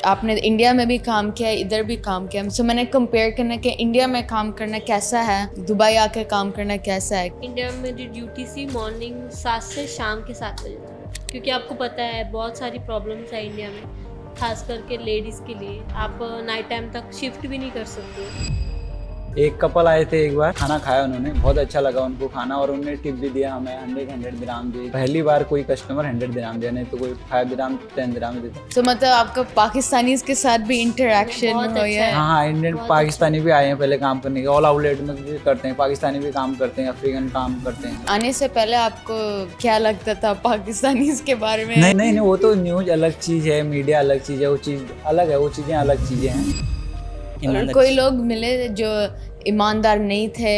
आपने इंडिया में भी काम किया है, इधर भी काम किया, सो मैंने कंपेयर करना कि इंडिया में काम करना कैसा है, दुबई आके काम करना कैसा है। इंडिया में मेरी ड्यूटी थी मॉर्निंग 7 से शाम के 7 बजे तक, क्योंकि आपको पता है बहुत सारी प्रॉब्लम्स है इंडिया में, खास करके लेडीज़ के लिए। आप नाइट टाइम तक शिफ्ट भी नहीं कर सकते। एक कपल आए थे, एक बार खाना खाया उन्होंने, बहुत अच्छा लगा उनको खाना, और उन्होंने टिप भी दिया हमें 100 दिराम दी। पहली बार कोई कस्टमर 100 दिराम दिया, नहीं तो कोई 5 दिराम 10 दिराम देता। तो मतलब आपका पाकिस्तानीज के साथ भी इंटरेक्शन बहुत हो अच्छा है। है। हाँ, इंडियन पाकिस्तानी भी आए हैं पहले काम करने के, ऑल आउटलेट में भी करते हैं, पाकिस्तानी भी काम करते हैं, अफ्रीकन काम करते हैं। आने से पहले आपको क्या लगता था पाकिस्तानीज के बारे में? नहीं, वो तो न्यूज अलग चीज़ है, मीडिया अलग चीज़ है, वो चीज़ अलग है, वो चीज़ें अलग चीज़ें हैं। और कोई लोग मिले जो ईमानदार नहीं थे?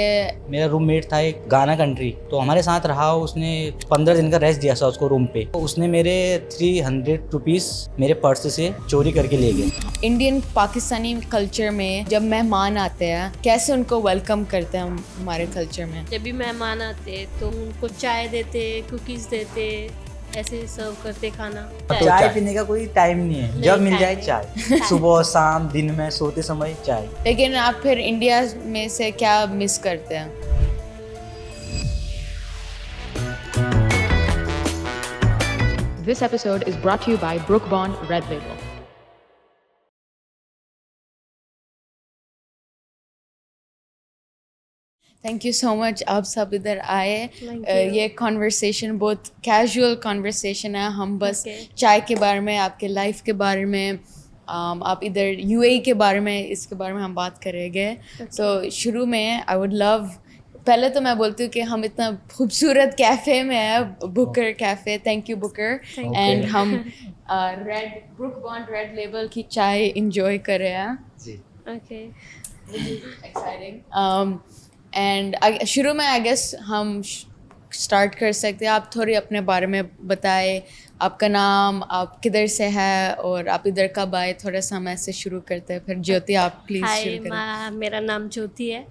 मेरा रूममेट था एक गाना कंट्री, तो हमारे साथ रहा, उसने 15 दिन का रेस्ट दिया था उसको रूम पे। तो उसने मेरे 300 रुपीज़ मेरे पर्स से चोरी करके ले गए। इंडियन पाकिस्तानी कल्चर में जब मेहमान आते हैं कैसे उनको वेलकम करते हैं हम हमारे कल्चर में? जब भी मेहमान आते तो उनको चाय देते, कुकीज़ देते, ऐसे सर्व करते खाना। चाय पीने का कोई टाइम नहीं है, जब मिल जाए नहीं। चाय, सुबह शाम दिन में सोते समय चाय। लेकिन आप फिर इंडिया में से क्या मिस करते हैं? This episode is brought to you by Brook Bond Red Label. Thank you so much, आप सब इधर आए। Thank you. ये कॉन्वर्सेशन बहुत कैजुअल कॉन्वर्सेशन है, हम बस Okay. चाय के बारे में, आपके लाइफ के बारे में, आप इधर यूएई के बारे में, इसके बारे में हम बात करेंगे। सो शुरू में आई वुड लव, पहले तो मैं बोलती हूँ कि हम इतना खूबसूरत कैफ़े में है, Booker cafe, thank you Booker, and हम red Brooke Bond Red Label की चाय इंजॉय कर रहे हैं। जी। ओके। एक्साइटिंग। एंड शुरू में आई गेस हम स्टार्ट कर सकते हैं, आप थोड़ी अपने बारे में बताएं, आपका नाम, आप किधर से है और आप इधर कब आए, थोड़ा सा हम ऐसे शुरू करते हैं। फिर ज्योति आप प्लीज़ हाय, शुरू करें। मेरा नाम ज्योति है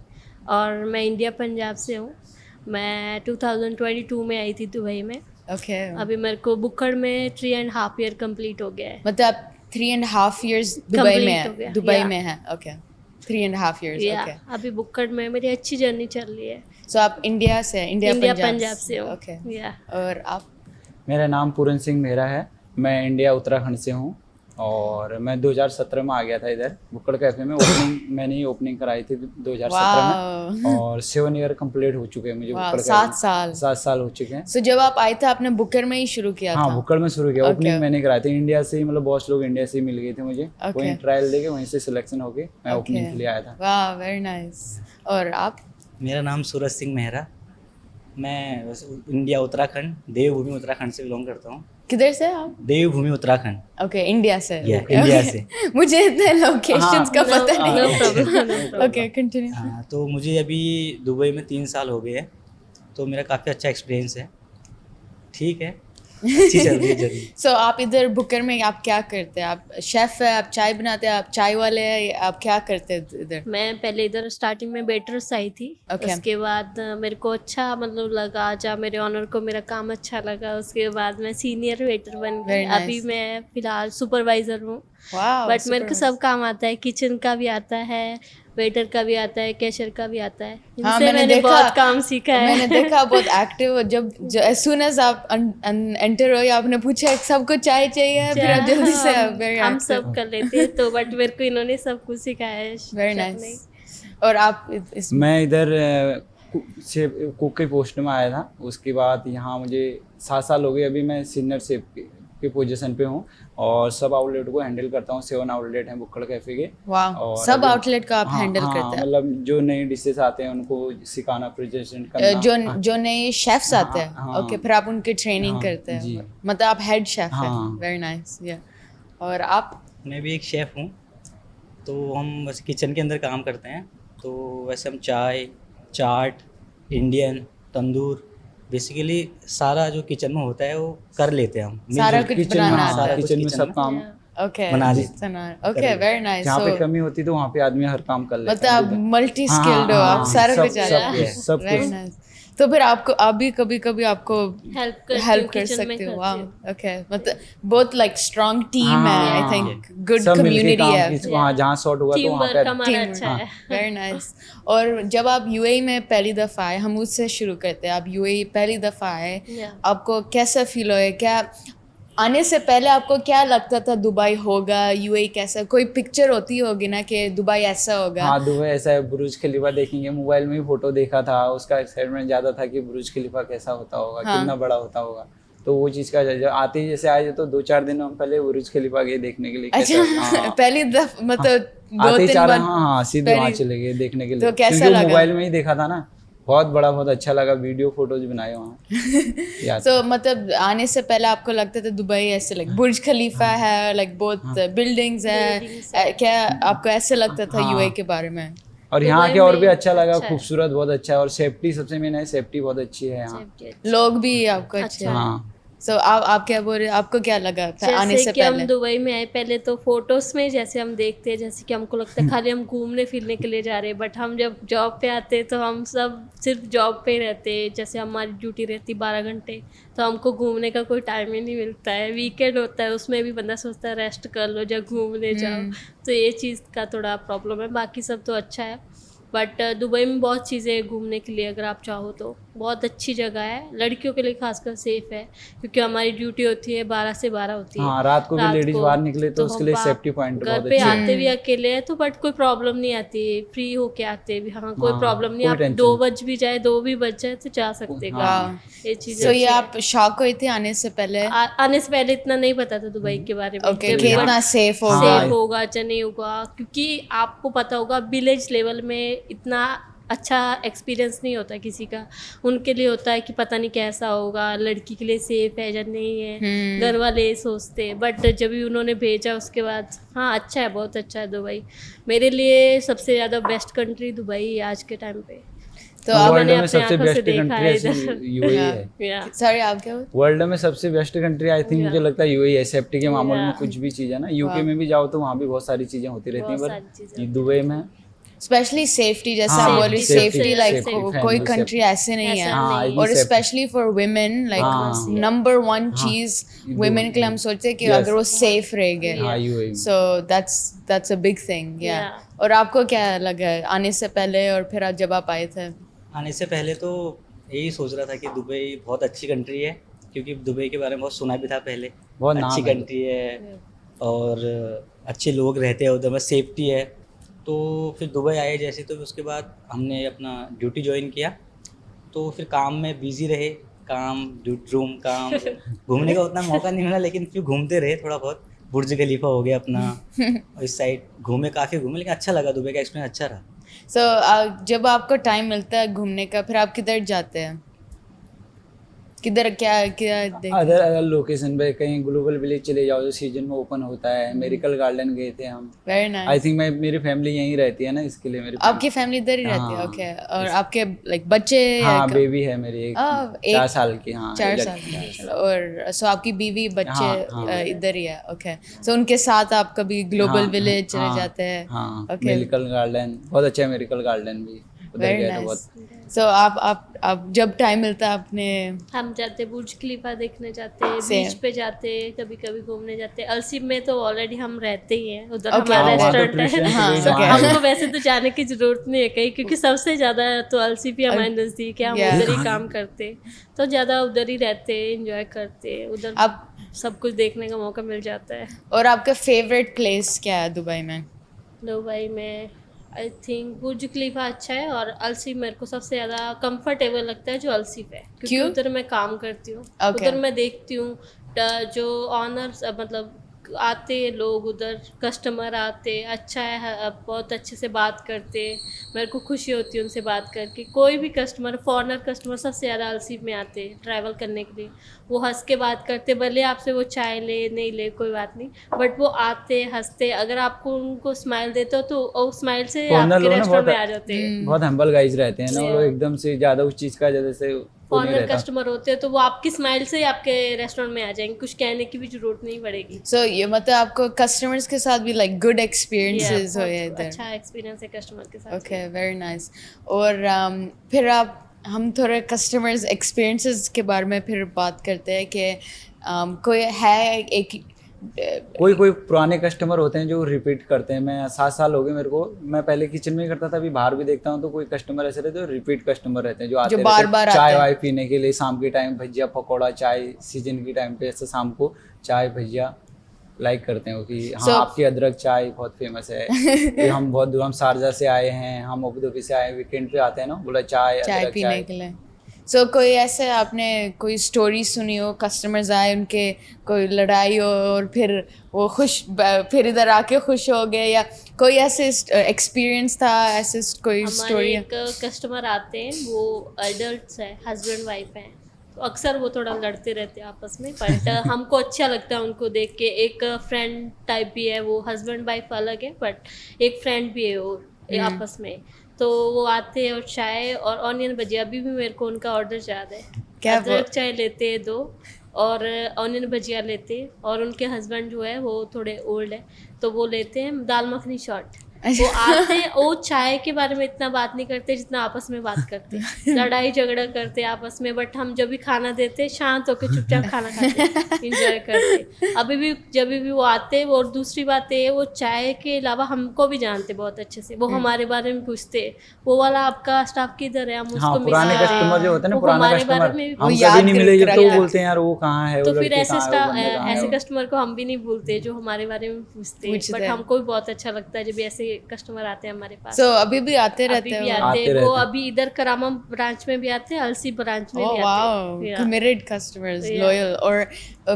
और मैं इंडिया पंजाब से हूँ। मैं 2022 में आई थी दुबई में। ओके, अभी मेरे को बुक्कड़ में 3.5 ईयर कंप्लीट हो गया है। मतलब आप 3.5 years दुबई Complete में हो गया, है, दुबई yeah. में है। Okay, 3.5 years। या ओके, अभी बुक्कड़ में मेरी अच्छी जर्नी चल रही है। सो आप इंडिया से, इंडिया पंजाब से हूँ। ओके, या और आप? मेरा नाम पूरन सिंह मेहरा है, मैं इंडिया उत्तराखंड से हूँ, और मैं 2017 में आ गया था इधर बुक्कड़ कैफ़े में। ओपनिंग मैंने ही ओपनिंग कराई थी 2017 में, और 7 ईयर कंप्लीट हो चुके हैं मुझे बुक्कड़ कैफ़े 7 में। साल। 7 साल हो चुके हैं। सो जब आप आए थे आपने बुकर में ही शुरू किया हाँ, था? बुक्कड़ में शुरू किया। Okay. ओपनिंग मैंने कराई थी इंडिया से ही, मतलब बहुत लोग इंडिया से ही मिल गए थे मुझे। Okay. वहीं ट्रायल देके वहीं से सिलेक्शन होके मैं ओपनिंग के लिए आया था। वाह, वेरी नाइस। और आप? मेरा नाम सूरज सिंह मेहरा, मैं इंडिया उत्तराखंड, देवभूमि उत्तराखंड से बिलोंग करता हूँ। किधर से आप? देवभूमि उत्तराखंड, ओके, इंडिया से। इंडिया से। मुझे इतने लोकेशंस का पता नो नहीं। प्रॉब्लम। Okay, continue. हाँ, तो मुझे अभी दुबई में 3 साल हो गए हैं, तो मेरा काफ़ी अच्छा एक्सपीरियंस है। ठीक है, अच्छी चल रही है जर्नी। सो आप इधर बुकर में आप क्या करते हैं? आप शेफ है, आप चाय बनाते हैं, आप चाय वाले हैं, आप क्या करते हैं इधर? मैं पहले इधर स्टार्टिंग में वेटर्स आई थी। Okay. उसके बाद मेरे को अच्छा मतलब लगा, जब मेरे ऑनर को मेरा काम अच्छा लगा, उसके बाद मैं सीनियर वेटर बन गई। Very nice. अभी मैं फिलहाल सुपरवाइजर हूँ। वाह, बट मेरे को सब काम आता है, किचन का भी आता है, वेटर का भी आता है, कैशियर का भी आता है। हाँ, इनसे मैंने बहुत काम सीखा है। मैंने देखा बहुत एक्टिव। जब as soon as आप एंटर हो, आपने पूछा सबको चाय चाहिए, फिर आप जल्दी से very हम active। सब कर लेते हैं, तो बट मेरे को इन्होंने सब कुछ सिखाया है। वेरी chef ने। नाइस। और आप इस मैं इधर से कुक के पोस्ट में आया था, उसके बाद यहाँ मुझे 7 साल हो गए। अभी मैं सीनियर शेफ के पोजीशन पे हूँ, और सब आउटलेट को हैंडल करता हूँ। 7 आउटलेट हैं बुक्कड़ कैफे के। वाह, और सब अभी- आउटलेट का आप हाँ, हैंडल हाँ, करते हैं? मतलब जो नई डिशेस आते हैं उनको सिखाना, प्रेजेंटेशन करना। जो नए शेफ्स हाँ, आते हैं, हाँ, ओके, फिर आप उनकी ट्रेनिंग हाँ, करते हैं, जी। मतलब आप हेड शेफ हैं। हाँ। Very nice. या और आप? मैं भी एक शेफ़ हूँ, तो हम बस किचन के अंदर काम करते हैं। तो वैसे हम चाय, चाट, इंडियन, तंदूर, बेसिकली सारा जो किचन में होता है वो कर लेते हैं हम। सारा मिलजुल- कुछ किचन बनाना में, आता सारा है? कुछ किचन में किचन सब में। काम ओके, बना ली। Okay, very nice. जहाँ पे सो कमी होती है तो वहाँ पे आदमी हर काम कर लेता मतलब है। आप मल्टी हाँ, स्किल्ड हो, हाँ, आप सारा सब- कुछ सब आता है। कुछ, सब वेरी कुछ। नाइस। तो फिर आपको आप भी कभी कभी आपको हेल्प करती हूँ, हेल्प कर किचन में सकते हो। करती वाह, हूँ। ओके, मतलब बहुत लाइक स्ट्रांग टीम है, आई हाँ, थिंक गुड सब मिलके कम्युनिटी काम है। किस वहाँ जहाँ शॉर्ट हुआ तो टीम वहाँ वर्क पे हमारा Teamwork, अच्छा है। Very nice. और जब आप यूएई में पहली दफ़ा आए, हम उससे शुरू करते हैं, आप यूएई पहली दफ़ा आए, Yeah. आपको कैसा फील हुआ? क्या आने से पहले आपको क्या लगता था दुबई होगा, यूएई कैसा? कोई पिक्चर होती होगी ना कि दुबई ऐसा होगा। हाँ, दुबई ऐसा है, बुर्ज खलीफा देखेंगे, मोबाइल में भी फोटो देखा था, उसका एक्साइटमेंट ज़्यादा था कि बुर्ज खलीफा कैसा होता होगा, हाँ। कितना बड़ा होता होगा। तो वो चीज़ का जब आते ही जैसे आए तो 2-4 दिन हम पहले बुर्ज खलीफा गए देखने के लिए कैसा। अच्छा, हाँ, पहली दफ़ा मतलब दो आते ही तीन 4 बार हाँ सीधे वहाँ पहली- चले गए देखने के तो लिए, कैसा क्योंकि लगा? मोबाइल में ही देखा था ना, बहुत बड़ा, बहुत अच्छा लगा, वीडियो फोटोज बनाए वहाँ याद। तो मतलब आने से पहले आपको लगता था दुबई ऐसे लाइक बुर्ज खलीफा है, लाइक बहुत बिल्डिंग्स Buildings है, है। क्या आपको ऐसे लगता था हाँ। यूएई के बारे में? और यहाँ दुबई के और भी में अच्छा लगा, अच्छा है। खूबसूरत बहुत अच्छा है, और सेफ्टी सबसे मेन है, सेफ्टी बहुत अच्छी है यहाँ। Safety अच्छी। लोग भी आपको अच्छे अच्छा है। हाँ, सो आप क्या बोल रहे, आपको क्या लगा था आने जैसे से कि हम पहले? दुबई में आए, पहले तो फोटोज में जैसे हम देखते हैं, जैसे कि हमको लगता है खाली हम घूमने फिरने के लिए जा रहे हैं, बट हम जब जॉब पे आते हैं तो हम सब सिर्फ जॉब पे ही रहते हैं। जैसे हमारी ड्यूटी रहती 12 घंटे, तो हमको घूमने का कोई टाइम ही नहीं मिलता है। वीकेंड होता है, उसमें भी बंदा सोचता है रेस्ट कर लो, जब घूमने जाओ। तो ये चीज़ का थोड़ा प्रॉब्लम है, बाकी सब तो अच्छा है। बट दुबई में बहुत चीज़ें हैं घूमने के लिए, अगर आप चाहो तो बहुत अच्छी जगह है। लड़कियों के लिए खासकर सेफ है, क्योंकि हमारी ड्यूटी होती है 12 से 12 होती है। हाँ, रात को भी लेडीज बाहर निकले तो उसके लिए हम सेफ्टी पॉइंट घर बहुत पे अच्छे आते हैं। भी अकेले हैं तो बट कोई प्रॉब्लम नहीं आती, फ्री होके आते भी। हाँ, कोई हाँ, प्रॉब्लम नहीं, कोई आप टेंशन 2 नहीं। बज भी जाए, 2 भी बज जाए तो जा सकते हैं हाँ। घर। ये चीज़ सो ये अच्छी है। आप शॉक हुए थे आने से पहले? आने से पहले इतना नहीं पता था दुबई के बारे में। ओके, जब कि बट इतना सेफ हाँ। होगा। सेफ होगा या नहीं होगा, क्योंकि आपको पता होगा विलेज लेवल में इतना अच्छा एक्सपीरियंस नहीं होता किसी का। उनके लिए होता है कि पता नहीं कैसा होगा, लड़की के लिए सेफ है या नहीं है, घर वाले ये सोचते हैं। बट जब भी उन्होंने भेजा उसके बाद हाँ, अच्छा है, बहुत अच्छा है दुबई। मेरे लिए सबसे ज़्यादा बेस्ट कंट्री दुबई है आज के टाइम पे। तो अब आप वर्ल्ड मैंने में अपने सबसे आंखों से बेस्ट देखा कंट्री है ऐसी इधर। यूएई है। या सॉरी, आप क्या बोल? वर्ल्ड में सबसे बेस्ट कंट्री आई थिंक मुझे लगता है यूएई है, सेफ्टी के मामले में Yeah. कुछ भी चीज़ है ना, यूके में भी जाओ तो वहाँ भी बहुत सारी चीज़ें होती रहती हैं, बहुत सारी पर चीज़ें ये दुबई में स्पेशली सेफ्टी, जैसे हाँ, आप बोल रही, safety सेफ्टी सबसे- लाइक safety, कोई family कंट्री safety। ऐसे नहीं है। ऐसा हाँ, नहीं। ये और safety। स्पेशली फॉर वुमेन हाँ। लाइक नंबर वन हाँ। चीज ये वुमेन के लिए हम दो- सोचते हैं कि Yes। अगर वो सेफ रहेंगे, हाँ, यूएई में। So that's a big thing. या Yeah। और आपको क्या लगा आने से पहले और फिर जब आप आए थे? आने से पहले तो यही सोच रहा था कि दुबई बहुत अच्छी कंट्री है, क्योंकि दुबई के बारे में बहुत सुना भी था पहले। बहुत नाम अच्छी है। कंट्री है और अच्छे लोग रहते हैं उधर में, सेफ्टी है। तो फिर दुबई आए जैसे, तो उसके बाद हमने अपना ड्यूटी ज्वाइन किया, तो फिर काम में बिजी रहे, काम रूम काम घूमने का उतना मौका नहीं मिला, लेकिन फिर घूमते रहे थोड़ा बहुत। बुर्ज खलीफा हो गया अपना, और इस साइड घूमे, काफ़ी घूमे, लेकिन अच्छा लगा, दुबई का एक्सपीरियंस अच्छा रहा। सो जब आपको टाइम मिलता है घूमने का, फिर आप किधर जाते हैं? किधर क्या क्या अदर अदर लोकेशन पे कहीं ग्लोबल विलेज चले जाओ जो सीजन में ओपन होता है, मेरिकल गार्डन गए थे हम। Very I nice. थिंक मैं मेरी फैमिली यहीं रहती है ना, इसके लिए मेरी आपकी फैमिली इधर ही रहती है? हाँ। ओके। और आपके लाइक बच्चे? हाँ, बेबी है मेरी एक, एक 4 साल की। हाँ, 4 एक साल लड़की की। और सो आपकी बीवी बच्चे हाँ, हाँ। इधर ही है? ओके। सो उनके साथ आप कभी ग्लोबल हाँ, विलेज चले हाँ, जाते हैं? हाँ, ओके, मेरिकल गार्डन बहुत अच्छा है, मेरिकल गार्डन भी उधर वेरी गए थे नाइस। बहुत। सो आप जब टाइम मिलता है अपने? हम जाते बुर्ज खलीफा देखने जाते हैं, Same। बीच पे जाते हैं, कभी कभी घूमने जाते हैं। अलसीब में तो ऑलरेडी हम रहते ही हैं, उधर Okay। हमारा हाँ, वहाँ तो रेस्टोरेंट Christian है। हाँ, village okay। वहाँ है। हमको वैसे तो जाने की जरूरत नहीं है कहीं, क्योंकि सबसे ज़्यादा तो अलसीब ही हमारे नज़दीक है, हम Yeah। उधर ही काम करते हैं, तो ज़्यादा उधर ही रहते हैं, इंजॉय करते हैं उधर। आप सब कुछ देखने का मौका मिल जाता है। और आपका फेवरेट प्लेस क्या है दुबई में? दुबई में आई थिंक बुर्ज खलीफा अच्छा है, और अलसीब मेरे को सबसे ज़्यादा कंफर्टेबल लगता है जो अलसीब है, क्योंकि क्यों? उधर मैं काम करती हूँ। Okay। उधर मैं देखती हूँ जो ऑनर्स मतलब आते हैं लोग उधर, कस्टमर आते अच्छा है, बहुत अच्छे से बात करते, मेरे को खुशी होती है उनसे बात करके। कोई भी कस्टमर, फॉरेनर कस्टमर सबसे ज़्यादा अलसीब में आते हैं ट्रैवल करने के लिए। वो हंस के बात करते, भले आपसे वो चाय ले नहीं ले कोई बात नहीं, बट वो आते हंसते, अगर आपको उनको स्माइल देते हो तो वो स्माइल से Foreigner आपके लोग ना रेस्टोरेंट बहुत में आ जाते हैं। बहुत हम्बल गाइज रहते हैं ना वो लोग, Yeah। एकदम से ज़्यादा उस चीज़ का जैसे वो नहीं फॉरेनर रहता। कस्टमर होते हैं तो वो आपकी स्माइल से ही आपके रेस्टोरेंट में आ जाएंगे, कुछ कहने की भी जरूरत नहीं पड़ेगी। सो ये मतलब आपको कस्टमर्स के साथ भी लाइक गुड एक्सपीरियंसेस Yeah, हुए बहुत इधर? अच्छा एक्सपीरियंस है कस्टमर के साथ। Okay, very nice. और फिर आप हम थोड़े कस्टमर्स एक्सपीरियंसेस के बारे में फिर बात करते हैं कि कोई है एक कोई पुराने कस्टमर होते हैं जो रिपीट करते हैं। मैं 7 साल हो गए मेरे को, मैं पहले किचन में ही करता था, अभी बाहर भी देखता हूँ तो कोई कस्टमर ऐसे रहते हैं रिपीट कस्टमर रहते हैं जो आते जो रहते हैं बार-बार चाय आते हैं। वाय पीने के लिए, शाम के टाइम भजिया पकौड़ा चाय सीजन के टाइम पे ऐसे शाम को चाय भजिया लाइक करते हैं वो कि हाँ So- आपकी अदरक चाय बहुत फेमस है। कि हम बहुत दूर, हम शारजा से आए हैं, हम अबू धाबी से आए, वीकेंड पे आते हैं ना, बोला चाय अदरक पीने चाय। के लिए। सो कोई ऐसे आपने कोई स्टोरी सुनी हो, कस्टमर्स आए उनके कोई लड़ाई हो और फिर वो फिर इधर आके खुश हो गए, या कोई ऐसे एक्सपीरियंस था, ऐसे कोई हमारे स्टोरी? एक कस्टमर आते हैं, वो एडल्ट्स है, हस्बैंड वाइफ हैं, तो अक्सर वो थोड़ा लड़ते रहते हैं आपस में, बट हमको अच्छा लगता है उनको देख के। एक फ्रेंड टाइप भी है, वो हस्बैंड वाइफ अलग है बट एक फ्रेंड भी है वो आपस में। तो वो आते हैं और चाय और ऑनियन भजिया, अभी भी मेरे को उनका ऑर्डर याद है। क्या अदरक चाय लेते हैं 2 और ऑनियन भजिया लेते हैं, और उनके हस्बैंड जो है वो थोड़े ओल्ड है तो वो लेते हैं दाल मखनी शॉट। वो आते हैं, वो चाय के बारे में इतना बात नहीं करते जितना आपस में बात करते हैं, लड़ाई झगड़ा करते हैं आपस में, बट हम जब भी खाना देते हैं शांत होकर चुपचाप खाना खाते इंजॉय करते। अभी भी जब भी वो आते हैं, और दूसरी बात ये, वो चाय के अलावा हमको भी जानते बहुत अच्छे से, वो हमारे बारे में पूछते हैं, वो वाला आपका स्टाफ किधर है, हम हाँ उसको मिस पुराने कर रहे हैं। कस्टमर जो होते हैं ना, वो पुराना हमारे बारे कस्टमर में भी हम याद कभी नहीं मिले जब तो रखते हैं। बोलते हैं यार वो कहाँ है, वो तो फिर लड़की ऐसे कहाँ है, वो बंदा कहाँ ऐसे है। कस्टमर को हम भी नहीं भूलते जो हमारे बारे में पूछते हैं, पूछते बट हैं। हमको भी बहुत अच्छा लगता है जब ऐसे कस्टमर आते हैं हमारे पास। सो अभी भी आते रहते अभी भी हैं? आते आते हैं वो, रहते हैं। अभी इधर करामा ब्रांच में भी आते हैं, अलसी ब्रांच में ओह भी वाओ, आते हैं। Committed customers, Yeah. लॉयल। और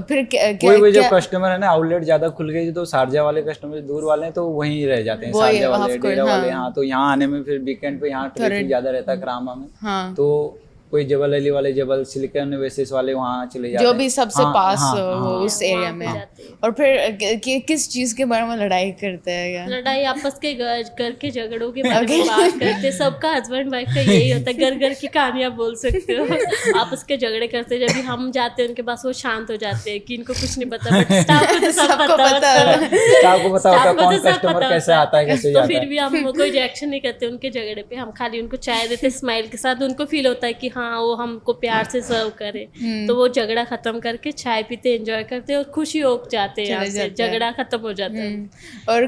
फिर कोई जब क्या कस्टमर है ना, आउटलेट ज्यादा खुल गए तो शारजा वाले कस्टमर दूर वाले हैं तो वहीं रह जाते हैं, वही, शारजा of वाले, course, डेरा वाले। हाँ। हाँ तो यहाँ आने में फिर वीकेंड पे यहाँ ट्रैफिक ज्यादा रहता है करामा में, हाँ, तो कोई जबल अली वाले, जबल सिलिकॉन ओएसिस वाले वहाँ चले जाते जो हैं। भी सबसे हाँ, पास हाँ, हो हाँ। उस वहाँ एरिया पे में। जाते हैं। और फिर किस चीज के बारे में लड़ाई करते हैं क्या? लड़ाई आपस के घर के झगड़ों के बारे में बात करते हैं। सबका हस्बैंड वाइफ का यही होता है, घर की कहानियां बोल सकते हो। आपस के झगड़े करते हैं, जब भी हम जाते हैं उनके पास वो शांत हो जाते हैं कि इनको कुछ नहीं पता, बट स्टाफ को तो सब सबको पता पता होता है। है। स्टाफ को पता होता है स्टाफ को कौन तो सब कस्टमर पता कैसे होता आता है, कैसे तो जाता फिर है। भी हम कोई रिएक्शन नहीं करते उनके झगड़े पे, हम खाली उनको चाय देते स्माइल के साथ, उनको फील होता है कि हाँ वो हमको प्यार से सर्व करे, तो वो झगड़ा खत्म करके चाय पीते एंजॉय करते और खुशी हो जाते हैं, यहाँ चले से जाते हैं। झगड़ा खत्म हो जाता है। और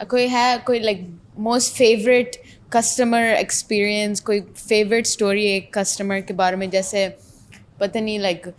कोई है कोई like most favourite customer experience, कोई फेवरेट स्टोरी एक कस्टमर के बारे में, जैसे पता नहीं लाइक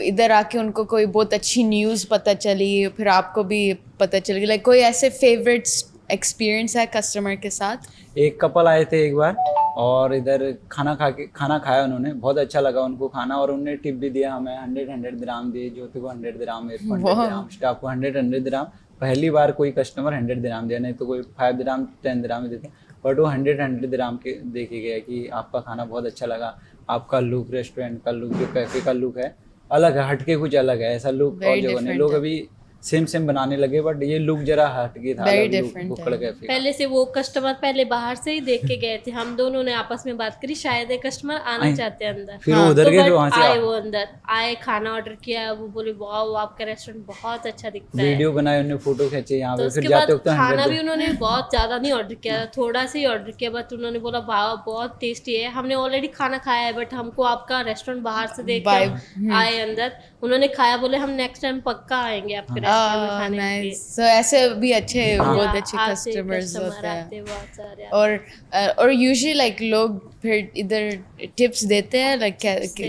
इधर आके उनको कोई बहुत अच्छी न्यूज़ पता चली, फिर आपको भी पता चल गई, लाइक कोई ऐसे फेवरेट एक्सपीरियंस है कस्टमर के साथ? एक कपल आए थे एक बार और इधर खाना खाया उन्होंने, बहुत अच्छा लगा उनको खाना, और उन्होंने टिप भी दिया हमें, 100 दिराम दिए, ज्योति को 100 दिराम, मेरे को 100 दिराम, स्टाफ को 100 दिराम। पहली बार कोई कस्टमर 100 दिराम दिया, नहीं तो कोई 5 दिराम 10 दिराम देते, बट वो 100 दिराम के दे के गया कि आपका खाना बहुत अच्छा लगा, आपका लुक, रेस्टोरेंट का लुक, जो कैफे का लुक है अलग है, हटके कुछ अलग है, ऐसा लुक Very और जगह नहीं। different लोग है। अभी सेम बनाने लगे, बट ये लुक जरा हटके था, Very अलग लुक different भुक्कड़ है। कैफे का। पहले से वो कस्टमर पहले बाहर से ही देख के गए थे, हम दोनों ने आपस में बात करी, शायद ये कस्टमर आना आए। चाहते हैं अंदर। फिर वो उधर गए, but जो वहाँ से आए, वो अंदर आए, खाना ऑर्डर किया, वो बोले वाओ आपका रेस्टोरेंट बहुत अच्छा दिखता है। वीडियो बनाए, उन्होंने फोटो खींचे यहाँ तो पे, उसके फिर बाद जाते वक्त खाना 100 भी उन्होंने बहुत ज़्यादा नहीं ऑर्डर किया, थोड़ा सा ही ऑर्डर किया, बट उन्होंने बोला वाह बहुत टेस्टी है, हमने ऑलरेडी खाना खाया है बट हमको आपका रेस्टोरेंट बाहर से देख के हम आए अंदर, उन्होंने खाया, बोले हम नेक्स्ट टाइम पक्का आएंगे आपके रेस्टोरेंट में खाने के लिए। नाइस। सो ऐसे भी अच्छे, बहुत अच्छे आते कस्टमर्स customer होते हैं। आते बहुत सारे। और यूजुअली लाइक लोग फिर इधर टिप्स देते हैं, लाइक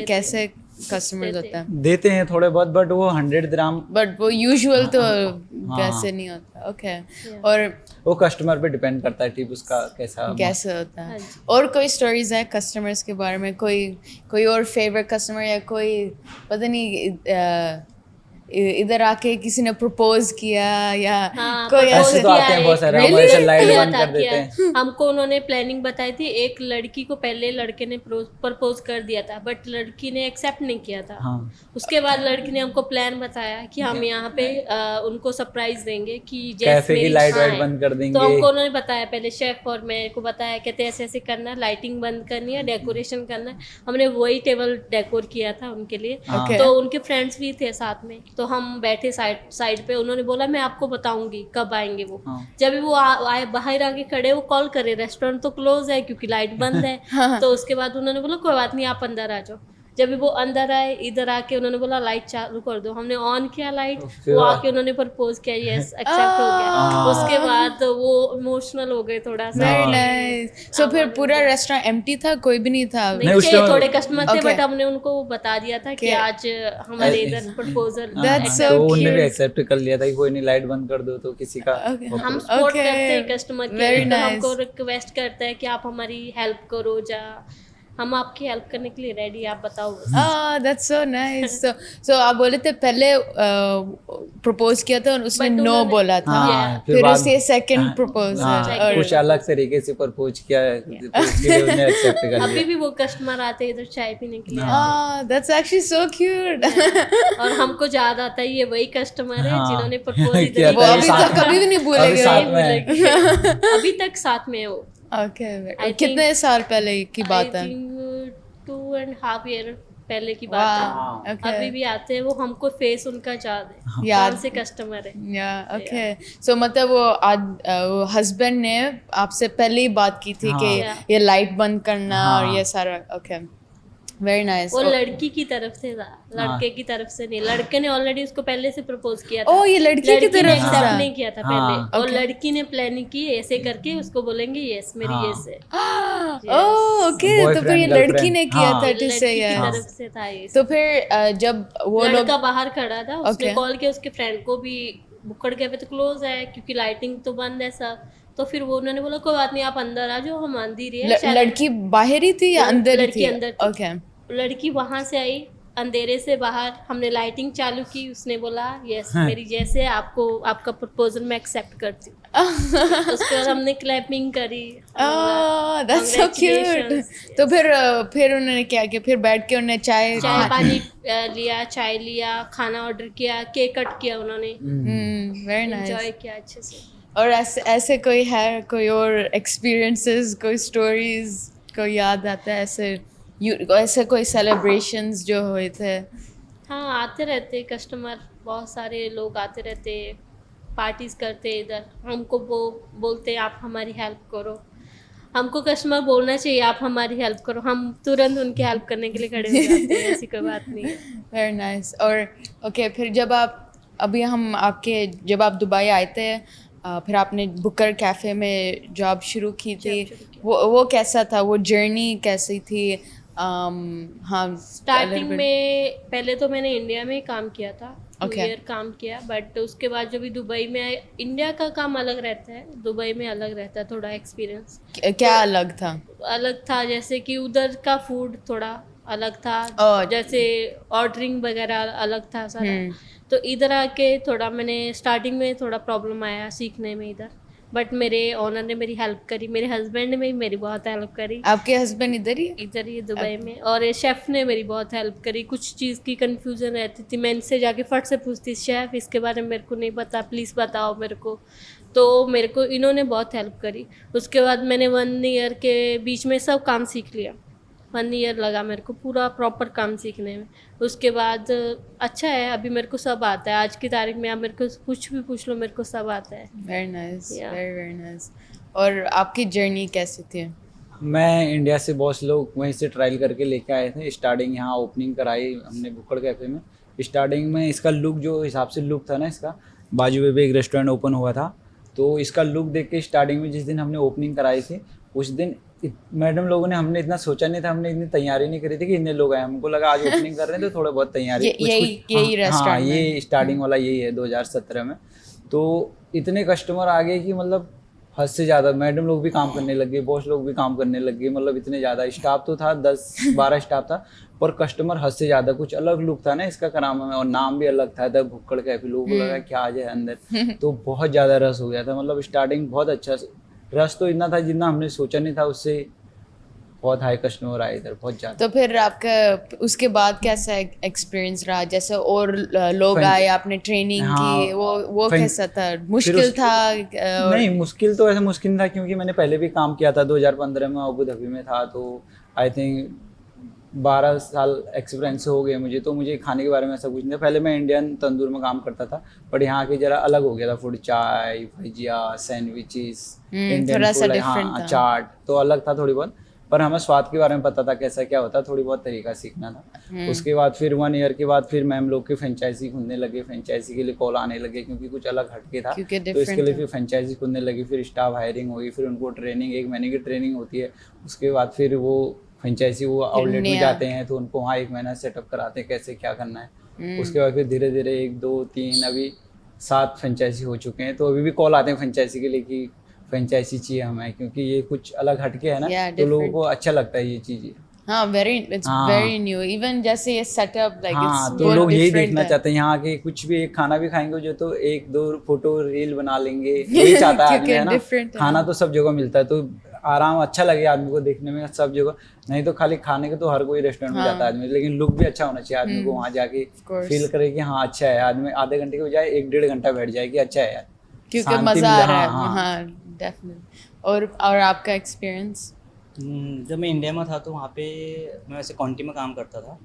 कैसे कस्टमर्स देते होता है? देते हैं थोड़े बहुत, बट वो 100 दिराम बट वो यूजुअल तो हाँ। वैसे नहीं होता। ओके। और वो कस्टमर पे डिपेंड करता है टिप उसका कैसा। कैसे होता हाँ है? जी। और कोई स्टोरीज है कस्टमर्स के बारे में, कोई और फेवरेट कस्टमर, या कोई पता नहीं इधर आके किसी ने प्रपोज किया, या हाँ, कोई propose ऐसे तो किया आते हैं है। बहुत सारे, Really? हमारे से लाइट किया बंद था, कर देते किया। हैं। हमको उन्होंने प्लानिंग बताई थी, एक लड़की को पहले लड़के ने प्रपोज कर दिया था बट लड़की ने एक्सेप्ट नहीं किया था। हाँ। उसके बाद लड़की ने हमको प्लान बताया कि हम यहाँ पे उनको सरप्राइज देंगे कि कैफे की मेरी लाइट हाँ वाइट है। बंद कर तो देंगे। हमको उन्होंने बताया, पहले शेफ और मेरे को बताया, कहते ऐसे ऐसे करना है, लाइटिंग बंद करनी है, डेकोरेशन करना है। हमने वही टेबल डेकोर किया था उनके लिए। हाँ। Okay. तो उनके फ्रेंड्स भी थे साथ में, तो हम बैठे साइड पे, उन्होंने बोला मैं आपको बताऊंगी कब आएंगे वो। हाँ। जब भी वो आए बाहर आके खड़े, वो कॉल करे, रेस्टोरेंट तो क्लोज है क्योंकि लाइट बंद है। तो उसके बाद उन्होंने बोला कोई बात नहीं, आप अंदर आ जाओ। जब भी वो अंदर आए, इधर आके उन्होंने बोला लाइट चालू कर दो, हमने ऑन किया लाइट, फिर वो आके उन्होंने प्रपोज किया, यस एक्सेप्ट हो गया। उसके बाद वो इमोशनल हो गए थोड़ा सा। Very nice. सो फिर पूरा रेस्टोरेंट एम्प्टी था, कोई भी नहीं था? नहीं, उस थे time- थोड़े कस्टमर थे, Okay. बट हमने उनको बता दिया था कि कि- आज हमारे इधर प्रपोजल That's so तो उन्होंने भी cute. एक्सेप्ट कर लिया था कि कोई नहीं, लाइट बंद कर दो, तो किसी का Okay. वो हम करो। Support Okay. करते हैं कस्टमर के, Very तो nice. हमको रिक्वेस्ट करता है कि आप हमारी हेल्प करो, हम आपकी हेल्प करने के लिए रेडी, आप बताओ बस। That's so nice. So आप बोले थे पहले प्रपोज किया था और उसने But नो उन्होंने- बोला था, हाँ, फिर बाद- उसके सेकंड प्रपोजल हाँ, और कुछ अलग तरीके से प्रपोज किया है, तो उसके लिए उन्हें एक्सेप्ट कर अभी लिया। भी वो कस्टमर आते हैं इधर चाय पीने के लिए, that's actually so cute. और हमको याद आता है ये वही कस्टमर है हाँ। जिन्होंने प्रपोज किया इधर वो था, अभी साथ तक में- कभी भी नहीं अभी भूलेंगे। साथ में है। अभी तक साथ में है वो। Okay. I कितने साल पहले की बात है? 2.5 ईयर पहले की बात है। Wow. Okay. अभी भी आते हैं वो, हमको फेस उनका याद है, याद- कौन से कस्टमर है। Yeah, okay. So मतलब वो हस्बैंड ने आपसे पहले ही बात की थी कि हाँ। ये लाइट बंद करना और हाँ। ये सारा। Okay. Very nice. वो लड़की की तरफ से था, लड़के की तरफ से नहीं। लड़के ने ऑलरेडी उसको पहले से प्रपोज किया था। Oh, ये लड़की की ने तरफ से एक्सेप्ट था। नहीं किया था हाँ। पहले, और Okay. लड़की ने प्लानिंग की ऐसे करके उसको बोलेंगे यस, मेरी हाँ। यस है। Oh, okay. तो फिर ये Boyfriend, लड़की girlfriend. ने किया हाँ। था लड़की से की यार। तरफ से था ये। तो फिर जब वो लोग लड़का बाहर खड़ा था, उसने Okay. कॉल किया उसके फ्रेंड को भी, बुक्कड़ कैफे तो क्लोज है क्योंकि लाइटिंग तो बंद है सब। तो फिर वो उन्होंने बोला कोई बात नहीं, आप अंदर आ जाओ, हम अंदर ही है। शायद लड़की बाहर ही थी या अंदर ही लड़की थी? अंदर थी। Okay. लड़की वहां से आई अंधेरे से बाहर, हमने लाइटिंग चालू की, उसने बोला यस मेरी जैसे आपको, आपका प्रपोजल मैं एक्सेप्ट करती हूँ। उसके बाद हमने क्लैपिंग करी। That's so cute. Congratulations. तो फिर उन्होंने क्या किया? फिर बैठ के उन्होंने चाय चाय पानी लिया, चाय लिया, खाना ऑर्डर किया, केक कट किया उन्होंने, वेरी नाइस। एंजॉय किया अच्छे से। और ऐसे कोई है, कोई और एक्सपीरियंसेस, कोई स्टोरीज कोई याद आता है ऐसे कोई सेलिब्रेशंस जो हुए थे? हाँ, आते रहते कस्टमर, बहुत सारे लोग आते रहते, पार्टीज करते इधर। हमको वो बोलते हैं आप हमारी हेल्प करो, हमको कस्टमर बोलना चाहिए आप हमारी हेल्प करो, हम तुरंत उनकी हेल्प करने के लिए खड़े हो जाते हैं, ऐसी कोई बात नहीं है। Very nice. और ओके, फिर जब आप दुबई आए थे, फिर आपने बुकर कैफ़े में जॉब शुरू की थी, वो कैसा था? वो जर्नी कैसी थी? हाँ, स्टार्टिंग में पहले तो मैंने इंडिया में ही काम किया था, 2 Okay. ईयर काम किया, बट उसके बाद जब भी दुबई में आए, इंडिया का काम अलग रहता है, दुबई में अलग रहता है थोड़ा एक्सपीरियंस। क्या अलग था? अलग था जैसे कि उधर का फूड थोड़ा अलग था, जैसे ऑर्डरिंग वगैरह अलग था सारा। तो इधर आके थोड़ा मैंने स्टार्टिंग में थोड़ा प्रॉब्लम आया सीखने में इधर, बट मेरे ओनर ने मेरी हेल्प करी, मेरे हस्बैंड ने भी मेरी बहुत हेल्प करी। आपके हस्बैंड इधर ही दुबई में, और शेफ़ ने मेरी बहुत हेल्प करी। कुछ चीज़ की कंफ्यूजन रहती थी, मैं इनसे जाके फट से पूछती, शेफ़ इसके बारे में मेरे को नहीं पता, प्लीज़ बताओ मेरे को। तो मेरे को इन्होंने बहुत हेल्प करी। उसके बाद मैंने 1 ईयर के बीच में सब काम सीख लिया। 1 ईयर लगा मेरे को पूरा प्रॉपर काम सीखने में। उसके बाद अच्छा है, अभी मेरे को सब आता है। आज की तारीख में आप मेरे को कुछ भी पूछ लो, मेरे को सब आता है। Very nice, Yeah. Very nice. और आपकी जर्नी कैसी थी? मैं इंडिया से बॉस लोग वहीं से ट्रायल करके लेके आए थे। स्टार्टिंग यहाँ ओपनिंग कराई हमने बुक्कड़ कैफ़े में। स्टार्टिंग में इसका लुक, जो हिसाब से लुक था ना इसका, बाजू में भी एक रेस्टोरेंट ओपन हुआ था, तो इसका लुक देख के स्टार्टिंग में जिस दिन हमने ओपनिंग कराई थी, उस दिन मैडम लोगों ने, हमने इतना सोचा नहीं था, हमने इतनी तैयारी नहीं करी थी कि इतने लोग आए। हमको लगा आज ओपनिंग कर रहे हैं तो थोड़ा बहुत तैयारी, यही रेस्टोरेंट हाँ, ये स्टार्टिंग वाला यही है 2017 में। तो इतने कस्टमर आ गए कि मतलब हद से ज़्यादा। मैडम लोग भी काम करने लग गए, बॉस लोग भी काम करने लग गए, मतलब इतने ज़्यादा। स्टाफ तो था 10-12 स्टाफ था, पर कस्टमर हद से ज़्यादा। कुछ अलग लुक था ना इसका करामा में, और नाम भी अलग था, द भुक्कड़ कैफे। लोगों को लगा क्या आज है अंदर, तो बहुत ज़्यादा रश हो गया था। मतलब स्टार्टिंग बहुत अच्छा रश तो इतना था जितना हमने सोचा नहीं था, उससे बहुत हाई कस्टमर आए इधर, बहुत ज़्यादा। तो फिर आपका उसके बाद कैसा एक्सपीरियंस रहा? जैसे और लोग आए, आपने ट्रेनिंग की, वो कैसा था? मुश्किल था? नहीं, मुश्किल तो ऐसा मुश्किल नहीं था, क्योंकि मैंने पहले भी काम किया था 2015 में, अबू धाबी में था। तो आई थिंक 12 साल एक्सपीरियंस हो गए मुझे, तो मुझे खाने के बारे में ऐसा कुछ नहीं था। पहले मैं इंडियन तंदूर में काम करता था, बट यहाँ के जरा अलग हो गया था फूड, चाय, भजिया, सैंडविचेस, थोड़ा सा different था। चाट, तो अलग था थोड़ी बहुत। पर हमें स्वाद के बारे में पता था कैसा क्या होता है, थोड़ी बहुत तरीका सीखना था। उसके बाद फिर 1 ईयर के बाद फिर मैम लोग के फ्रेंचाइजी खुलने लगे, फ्रेंचाइजी के लिए कॉल आने लगे क्योंकि कुछ अलग हटके था, क्योंकि तो इसके different लिए था। फिर फ्रेंचाइजी खुलने लगी, फिर स्टाफ हायरिंग हुई, फिर उनको ट्रेनिंग, 1 महीने की ट्रेनिंग होती है। उसके बाद फिर वो फ्रेंचाइजी वो आउटलेट में नया- जाते हैं तो उनको वहाँ 1 महीना सेटअप कराते हैं कैसे क्या करना है। उसके बाद फिर धीरे धीरे 1, 2, 3 अभी 7 फ्रेंचाइजी हो चुके हैं। तो अभी भी कॉल आते हैं फ्रेंचाइजी के लिए कि फ्रेंचाइजी चाहिए हमें, क्योंकि ये कुछ अलग हटके है ना, Yeah, तो लोगों different. को अच्छा लगता है ये चीज़। हाँ, इट्स हाँ। वेरी न्यू, इवन जैसे ये सेटअप लाइक हाँ, इट्स तो बहुत लोग यही different देखना है। चाहते हैं यहाँ के, कुछ भी एक खाना भी खाएंगे जो तो 1-2 फोटो रील बना लेंगे, यही चाहता है आदमी, क्योंकि है ना। different है। खाना तो सब जगह मिलता है, तो आराम अच्छा लगे आदमी को देखने में सब जगह। नहीं तो खाली खाने के तो हर कोई रेस्टोरेंट में हाँ। जाता है आदमी, लेकिन लुक भी अच्छा होना चाहिए आदमी को, वहाँ जाके course। फील करे कि हाँ अच्छा है। आदमी आधे घंटे के बजाय 1-1.5 घंटा बैठ जाए कि अच्छा है यार, क्योंकि शांति मजा आ मिले। रहा है। हाँ, हाँ। हाँ, डेफिनेटली। और आपका एक्सपीरियंस? जब मैं इंडिया में था तो वहाँ पे मैं वैसे क्वांटी में काम करता था,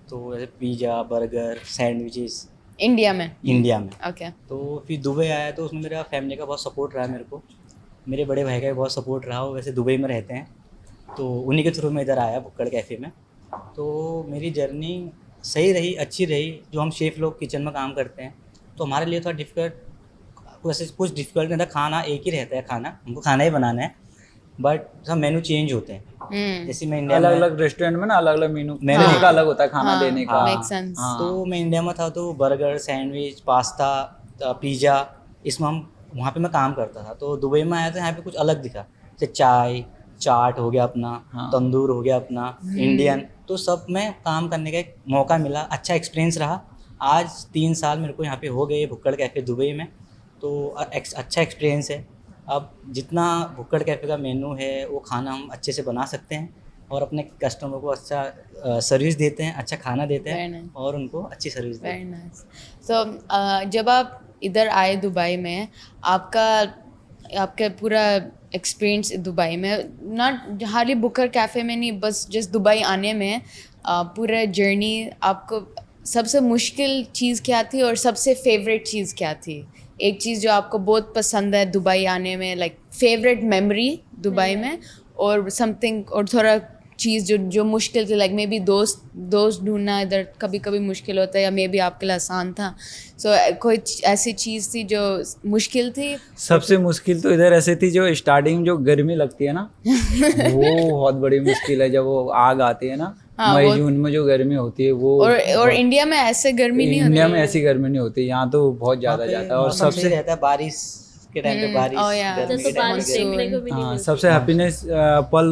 तो जैसे पिज़्ज़ा, बर्गर, सैंडविचेस इंडिया में? इंडिया में। ओके। तो फिर दुबई आया तो उसमें मेरा फैमिली का बहुत सपोर्ट रहा मेरे को, मेरे बड़े भाई का भी बहुत सपोर्ट रहा। वो वैसे दुबई में रहते हैं, तो उन्हीं के थ्रू मैं इधर आया भुक्कड़ कैफ़े में। तो मेरी जर्नी सही रही, अच्छी रही। जो हम शेफ़ लोग किचन में काम करते हैं तो हमारे लिए थोड़ा डिफ़िकल्ट, वैसे कुछ डिफ़िकल्ट नहीं था। खाना एक ही रहता है, खाना हमको खाना ही बनाना है, बट सब मेनू चेंज होते हैं। जैसे मैं इंडिया अलग में अलग रेस्टोरेंट में ना अलग अलग मेनू मेनू का अलग होता है खाना हाँ, देने का। makes sense। हाँ। तो मैं इंडिया में था तो बर्गर, सैंडविच, पास्ता, पिज़्ज़ा, इसमें हम वहाँ पे मैं काम करता था। तो दुबई में आया तो यहाँ पे कुछ अलग दिखा, जैसे चाय, चाट हो गया अपना, हाँ। तंदूर हो गया अपना, इंडियन, तो सब में काम करने का एक मौका मिला, अच्छा एक्सपीरियंस रहा। आज 3 साल मेरे को यहाँ पे हो गए भुक्कड़ कैफ़े दुबई में, तो अच्छा एक्सपीरियंस है। अब जितना भुक्कड़ कैफ़े का मेनू है वो खाना हम अच्छे से बना सकते हैं और अपने कस्टमर को अच्छा सर्विस देते हैं, अच्छा खाना देते Very हैं nice। और उनको अच्छी सर्विस देते हैं। Very nice. सो जब आप इधर आए दुबई में, आपका पूरा एक्सपीरियंस दुबई में, नॉट हार्डली बुकर कैफ़े में नहीं, बस जस्ट दुबई आने में पूरा जर्नी, आपको सबसे मुश्किल चीज़ क्या थी और सबसे फेवरेट चीज़ क्या थी? एक चीज़ जो आपको बहुत पसंद है दुबई आने में, लाइक फेवरेट मेमोरी दुबई में, और समथिंग, और थोड़ा चीज़ जो मुश्किल थी, लाइक मे बी दोस्त ढूंढना इधर कभी कभी मुश्किल होता है, या मे बी आपके लिए आसान था। सो कोई ऐसी चीज़ थी जो मुश्किल थी? सबसे मुश्किल तो इधर ऐसे थी, जो स्टार्टिंग जो गर्मी लगती है ना वो बहुत बड़ी मुश्किल है। जब वो आग आती है ना, हाँ, मई वो- जून में जो गर्मी होती है वो, और इंडिया में ऐसे गर्मी नहीं इंडिया होती? में ऐसी गर्मी नहीं होती, यहाँ तो बहुत ज़्यादा वहाँ पे जाता है। और मौसम सबसे सही रहता है, बारिश के टाइम पे बारिश, oh yeah। गर्मी तो के टाइम बारिश पे गर्मी। देखने को भी नहीं हाँ, मिलती। सबसे हैप्पीनेस पल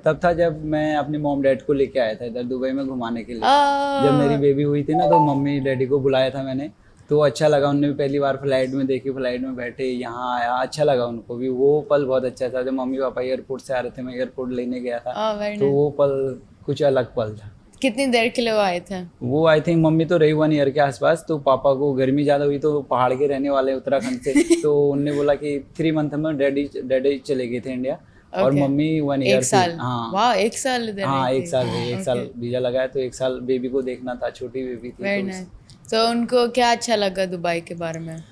तब था जब मैं अपने मॉम डैड को लेके आया था इधर दुबई में घुमाने के लिए। जब मेरी बेबी हुई थी ना, तो मम्मी डैडी को बुलाया था मैंने, तो अच्छा लगा। उन्होंने भी पहली बार फ्लाइट में देखी, फ्लाइट में बैठे, यहाँ आया, अच्छा लगा उनको भी। वो पल बहुत अच्छा था। जब मम्मी पापा एयरपोर्ट से आ रहे थे, मैं एयरपोर्ट लेने गया था, वेरी तो वो पल कुछ अलग पल था। कितनी देर के लिए वो आए थे? वो आई थिंक मम्मी तो रही 1 ईयर के आसपास, तो पापा को गर्मी ज़्यादा हुई, तो पहाड़ के रहने वाले उत्तराखंड से, तो उनने बोला कि 3 मंथ में डैडी चले गए थे इंडिया, और Okay। मम्मी 1 ईयर एक साल? हाँ वाह, 1 साल इधर हाँ, रही 1 थी। साल रही, 1 साल Okay। वीजा लगाया, तो 1 साल बेबी को देखना था, छोटी बेबी थी। वेरी तो नाइस। तो उनको क्या अच्छा लगा दुबई के बारे में?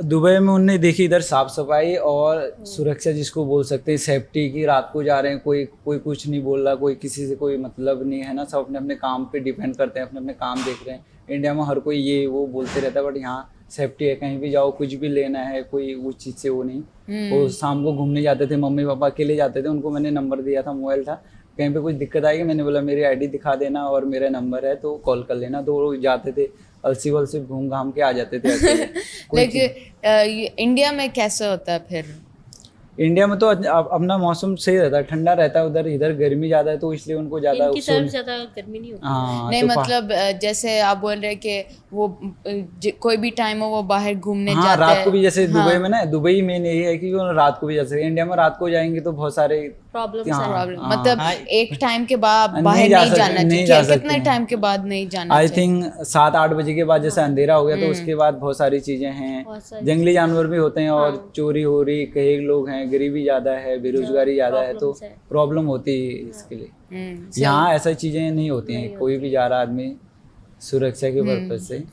दुबई में उनने देखी इधर साफ सफाई और सुरक्षा जिसको बोल सकते हैं, सेफ्टी की। रात को जा रहे हैं, कोई कुछ नहीं बोल रहा, कोई किसी से कोई मतलब नहीं है ना, सब अपने अपने काम पे डिपेंड करते हैं, अपने अपने काम देख रहे हैं। इंडिया में हर कोई ये वो बोलते रहता है, बट यहाँ सेफ्टी है, कहीं भी जाओ, कुछ भी लेना है, कोई उस चीज़ से वो नहीं। वो शाम को घूमने जाते थे, मम्मी पापा अकेले जाते थे, उनको मैंने नंबर दिया था, मोबाइल था, कहीं पे कुछ दिक्कत आएगी मैंने बोला मेरी आईडी दिखा देना और मेरा नंबर है तो कॉल कर लेना, तो वो जाते थे, अलसी वलसी घूम घाम के आ जाते थे अकेले। लाइक इंडिया में कैसे होता है फिर? इंडिया में तो अपना मौसम सही रहता है, ठंडा रहता है उधर, इधर गर्मी ज़्यादा है तो इसलिए उनको ज़्यादा इनकी तरफ ज़्यादा गर्मी नहीं होती। हाँ नहीं तो मतलब जैसे आप बोल रहे कि वो कोई भी टाइम हो वो बाहर घूमने हाँ, जाते रात हैं। को भी जैसे हाँ, दुबई में ना, दुबई में यही है कि वो रात को भी जा सकते हैं। इंडिया में रात को जाएंगे तो बहुत सारे प्रॉब्लम्स हाँ, है। प्रॉब्लम, हाँ। मतलब हाँ। एक टाइम के बाद नहीं बाहर जा नहीं सकते, जाना नहीं चाहिए। जा सकते कितने हैं। टाइम के बाद नहीं जाना आई चाहिए? थिंक 7-8 बजे के बाद जैसे अंधेरा हो गया तो उसके बाद बहुत सारी चीजें हैं, बहुत सारी जंगली जानवर भी होते हैं और हाँ। चोरी हो रही, कई लोग हैं गरीबी ज़्यादा है, बेरोजगारी ज़्यादा है, तो Problems है। प्रॉब्लम होती है इसके लिए। सही। यहाँ ऐसा चीज़ें नहीं होती हैं, कोई भी जा रहा आदमी सुरक्षा के पर्पज से।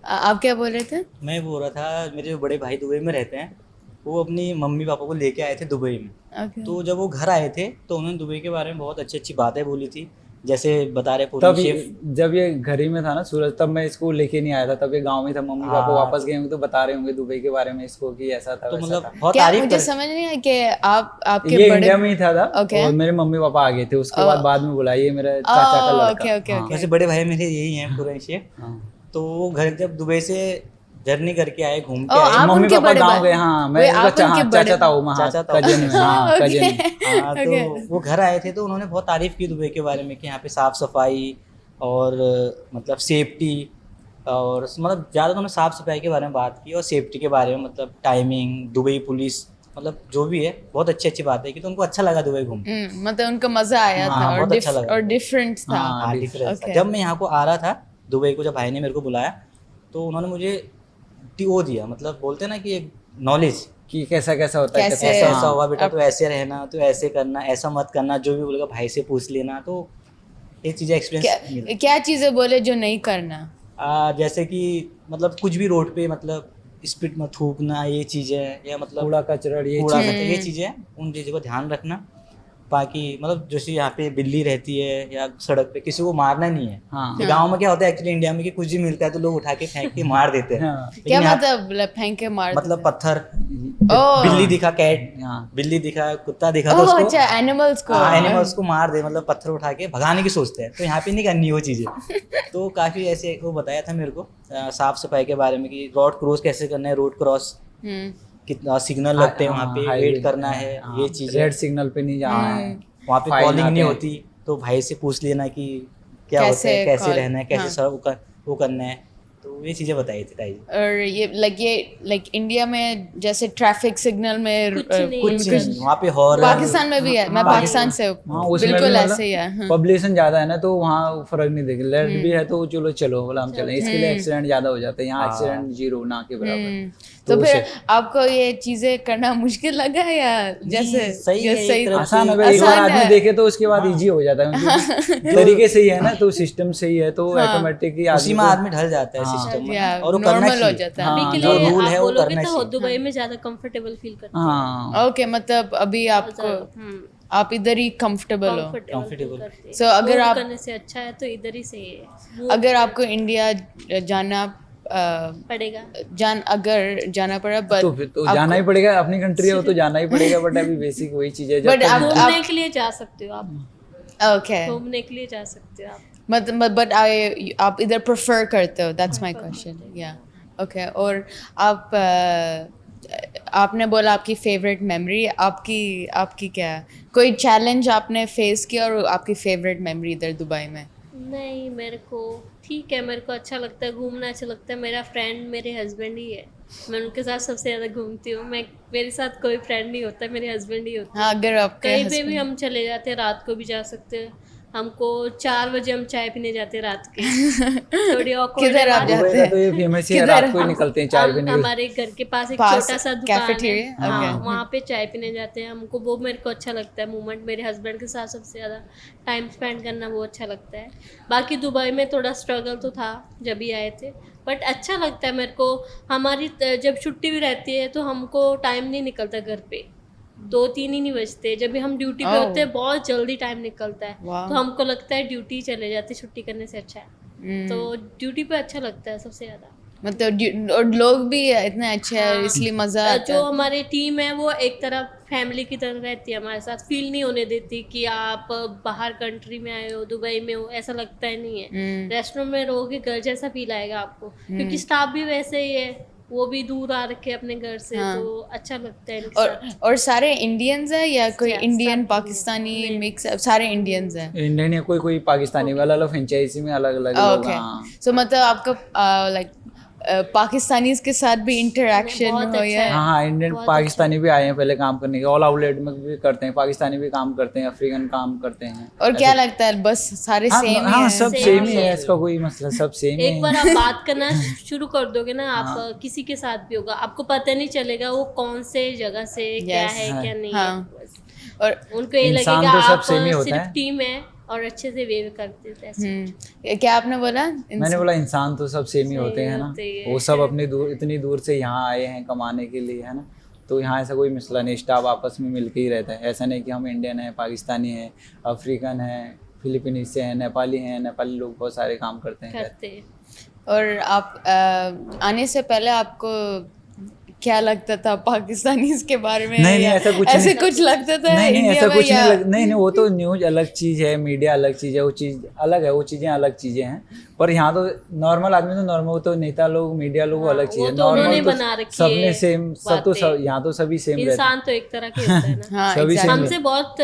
आप क्या बोल रहे थे? मैं बोल रहा था, मेरे जो बड़े भाई दुबई में रहते हैं, वो अपनी मम्मी पापा को लेके आए थे दुबई में। ओके। तो जब वो घर आए थे तो उन्होंने दुबई के बारे में बहुत अच्छी अच्छी बातें बोली थी, जैसे बता रहे तब पूरी शेफ। जब ये घर ही में था ना सूरज, तब मैं इसको लेके नहीं आया था, तब ये गांव में था। मम्मी पापा हाँ। वापस गए होंगे तो बता रहे होंगे दुबई के बारे में इसको कि ऐसा था तो वैसा मतलब था। बहुत क्या तारीफ मुझे कर समझ नहीं आया कि आपके ये बड़े इंडिया में ही था Okay. और मेरे मम्मी पापा आ गए थे उसके बाद में बुलाया, ये मेरा चाचा का लड़का। ओके ओके हाँ। ओके। वैसे बड़े भाई मेरे यही हैं पूरे शेफ। हाँ। तो वो घर जब दुबई से जर्नी करके आए, घूम के ओ, आए। आप मम्मी उनके पापा बड़े गाँव भाई- गए। हाँ, मैं वे उनका आप उनके चाचा बड़े- था वो वहाँ, चाचा था। कजन में। हाँ, ओके। कजन। हाँ, Okay. तो वो घर आए थे तो उन्होंने बहुत तारीफ की दुबई के बारे में कि यहाँ पे साफ सफाई और मतलब सेफ्टी, और मतलब ज़्यादा उन्होंने साफ सफाई के बारे में बात की और सेफ्टी के बारे में, मतलब टाइमिंग, दुबई पुलिस, मतलब जो भी है बहुत अच्छी अच्छी बातें की। तो उनको अच्छा लगा दुबई घूम के। मतलब उनका मजा आया हाँ, था और बहुत अच्छा लगा। और डिफरेंट था। हाँ, हाँ, डिफरेंस था। Okay. जब मैं यहाँ को आ रहा था दुबई को, जब भाई ने मेरे को बुलाया तो उन्होंने मुझे वो दिया, मतलब बोलते हैं ना कि एक नॉलेज कि कैसा कैसा होता है, कैसे- ऐसा ऐसा हाँ। होगा बेटा, तो ऐसे रहना, तो ऐसे करना, ऐसा मत करना, जो भी बोलेगा भाई से पूछ लेना। तो ये चीज़ें एक्सपीरियंस मिला। क्या चीजें बोले जो नहीं करना? जैसे कि मतलब कुछ भी रोड पे मतलब स्पीड में थूकना, ये चीज़ें, या मतलब कूड़ा कचरा ये कूड़ा चीज़- कचरा, ये चीज़ें, उन चीज़ों का ध्यान रखना। बाकी मतलब जैसे यहाँ पे बिल्ली रहती है या सड़क पे, किसी को मारना नहीं है। हाँ। ये गांव में क्या होता है एक्चुअली, इंडिया में कि कुछ भी मिलता है तो लोग उठा के फेंक के मार देते हैं। हाँ। लेकिन क्या यहाँ- मतलब फेंक के मार मतलब पत्थर, ओह। बिल्ली दिखा, कैट, हाँ। बिल्ली दिखा, कुत्ता दिखा तो ओह उसको, अच्छा, एनिमल्स को। हाँ, एनिमल्स को मार दे, मतलब पत्थर उठा के भगाने की सोचते हैं। तो यहाँ पे नहीं करनी वो चीज़ें। तो काफ़ी ऐसे वो बताया था मेरे को साफ सफाई के बारे में कि रोड क्रॉस कैसे करना है, रोड क्रॉस हम्म। कितना सिग्नल लगते हैं वहाँ पे, हाईवे वेट करना है, हाँ, ये चीज़ें। रेड सिग्नल पे नहीं जाना है, वहाँ पे फाइन कॉलिंग आते नहीं हैं। होती, तो भाई से पूछ लेना कि क्या होता कैसे है, कैसे call- रहना है, कैसे हाँ। सब वो करना है। तो ये चीज़ें बताई थी ताई जी। और ये इंडिया में जैसे ट्रैफिक सिग्नल में कुछ नहीं कुछ नहीं, वहाँ पे हॉर्न, पाकिस्तान में भी है। मैं हाँ, पाकिस्तान से हूँ। हाँ, उसमें बिल्कुल भी ऐसे ही है। हाँ। पॉपुलेशन ज्यादा है ना, तो वहाँ फर्क नहीं देगा। लेफ्ट भी है तो चलो चलो बोला हम चलें, इसके लिए एक्सीडेंट ज्यादा हो जाते हैं। यहाँ एक्सीडेंट जीरो, ना के बराबर। तो तो फिर उसे- आपको ये चीजें करना मुश्किल लगा या जैसे सही ये है, एक तरफ आसान है से- भाई, एक बार आसान आदमी है। देखे तो उसके बाद इजी हो जाता है। क्योंकि तरीके से ही है ना, तो सिस्टम से ही है, तो ऑटोमेटिक ही उसी में आदमी ढल जाता है हाँ। सिस्टम या में, और वो करना नॉर्मल हो चाहिए। जाता है। हाँ, अभी के जो लिए रूल आप है वो बोलोगे करना तो चाहिए। दुबई में ज्यादा कंफर्टेबल फील करते हैं। हाँ। ओके, मतलब अभी आपको आप इधर ही कंफर्टेबल हो। Comfortable। करते हैं। So, अगर वो आप- करने से अच्छा है तो इधर ही सही है। अगर आपको इंडिया जाना पड़ेगा। अगर जाना पड़ा तो फिर तो जाना ही पड़ेगा, अपनी कंट्री है वो तो जाना ही पड़ेगा। बट अभी बेसिक वही चीज है। But आप- घूमने के लिए जा सकते हो आप, ओके, घूमने के लिए जा सकते हो आप। मतलब बट आप इधर प्रेफर करते हो, दैट्स माय क्वेश्चन। या ओके। और आप आपने बोला आपकी फेवरेट मेमोरी, आपकी क्या है? कोई चैलेंज आपने फेस किया और आपकी फेवरेट मेमोरी इधर दुबई में? नहीं, मेरे को ठीक है, मेरे को अच्छा लगता है घूमना, अच्छा लगता है। मेरा फ्रेंड मेरे हस्बैंड ही है, मैं उनके साथ सबसे ज़्यादा घूमती हूँ। मेरे साथ कोई फ्रेंड नहीं होता, मेरे हस्बैंड ही होते हैं। हाँ, अगर आपके कहीं पे भी husband- हम चले जाते हैं, रात को भी जा सकते हैं। हमको 4 बजे हम चाय पीने जाते हैं रात के। थोड़ी awkward किधर है आप बात। जाते दुबई का तो ये फेमस है, किधर? रात को ही निकलते हैं चाय पीने के लिए। हमारे घर के पास एक पास छोटा सा दुकान है, cafeteria? हाँ, Okay. वहाँ पे चाय पीने जाते हैं। हमको वो मेरे को अच्छा लगता है मोमेंट, मेरे हस्बैंड के साथ सबसे ज़्यादा टाइम स्पेंड करना वो अच्छा लगता है। बाकी दुबई में थोड़ा स्ट्रगल तो था जब भी आए थे, बट अच्छा लगता है मेरे को। हमारी जब छुट्टी भी रहती है तो हमको टाइम नहीं निकलता घर पे, 2-3 ही नहीं बजते। जब भी हम ड्यूटी पे Oh. होते हैं बहुत जल्दी टाइम निकलता है, Wow. तो हमको लगता है ड्यूटी चले जाते, छुट्टी करने से अच्छा है। तो ड्यूटी पे अच्छा लगता है सबसे ज़्यादा। मतलब और लोग भी इतने अच्छे हैं, हाँ। इसलिए मजा आता जो है। हमारी टीम है वो एक तरफ फैमिली की तरह रहती है हमारे साथ, फील नहीं होने देती कि आप बाहर कंट्री में आए हो, दुबई में हो, ऐसा लगता ही नहीं है। रेस्टोरेंट में रहोगे घर जैसा फील आएगा आपको, क्योंकि स्टाफ भी वैसे ही है, वो भी दूर आ रखे अपने घर से, हाँ। तो अच्छा लगता है इनके साथ। और सारे इंडियंस है या कोई सब इंडियन सब पाकिस्तानी मिक्स? सारे इंडियंस हैं। इंडियन या कोई कोई पाकिस्तानी वाला, अलग फ्रेंचाइजी में अलग अलग लोग। ओके, हाँ। सो मतलब आपका लाइक पाकिस्तानीज के साथ भी इंटरेक्शन बहुत हो अच्छा या है। हाँ हाँ, इंडियन बहुत पाकिस्तानी भी आए हैं पहले काम करने के, ऑल आउटलेट में भी करते हैं, पाकिस्तानी भी काम करते हैं, अफ्रीकन काम करते हैं। और क्या लगता है बस सारे हाँ सेम ही हाँ, है? सब Same सेम ही ही है, है। इसका कोई मसला, सब सेम ही एक बार है। आप बात करना शुरू कर दोगे ना, आप किसी के साथ भी होगा, आपको पता नहीं चलेगा वो कौन से जगह से क्या Yes, है हाँ। क्या नहीं हाँ। है। बस और उनको ये इंसान लगेगा तो सब आप same ही होता सिर्फ है। टीम है और अच्छे से वेव करते थे ऐसे। क्या आपने बोला? मैंने बोला इंसान तो सब सेम ही सही होते हैं ना, होते हैं। वो सब अपनी दूर, इतनी दूर से यहाँ आए हैं कमाने के लिए, है ना, तो यहाँ ऐसा कोई मसला नहीं, स्टाफ आपस में मिल के ही रहता है। ऐसा नहीं कि हम इंडियन हैं, पाकिस्तानी हैं, अफ्रीकन हैं, फिलीपीनीज से हैं, नेपाली हैं, नेपाली लोग बहुत सारे काम करते हैं। करते हैं। और आप आने से पहले आपको क्या लगता था पाकिस्तानीज के बारे में? नहीं, या ऐसा कुछ ऐसे नहीं। कुछ लगता था नहीं नहीं, इंडिया ऐसा में कुछ या नहीं नहीं नहीं, वो तो न्यूज अलग चीज़ है, मीडिया अलग चीज़ है, वो चीज़ अलग है, वो चीज़ें अलग चीज़ें हैं। पर यहाँ तो नॉर्मल आदमी तो नॉर्मल, वो तो नेता लोग, मीडिया लोग, वो अलग चीज़ वो है। तो उन्होंने नॉर्मल बना तो रखी सबने है सेम, सब तो सब बातें। यहाँ तो सभी सेम रहते हैं। इंसान तो एक तरह के होता है ना। हाँ सभी exactly. same हमसे बहुत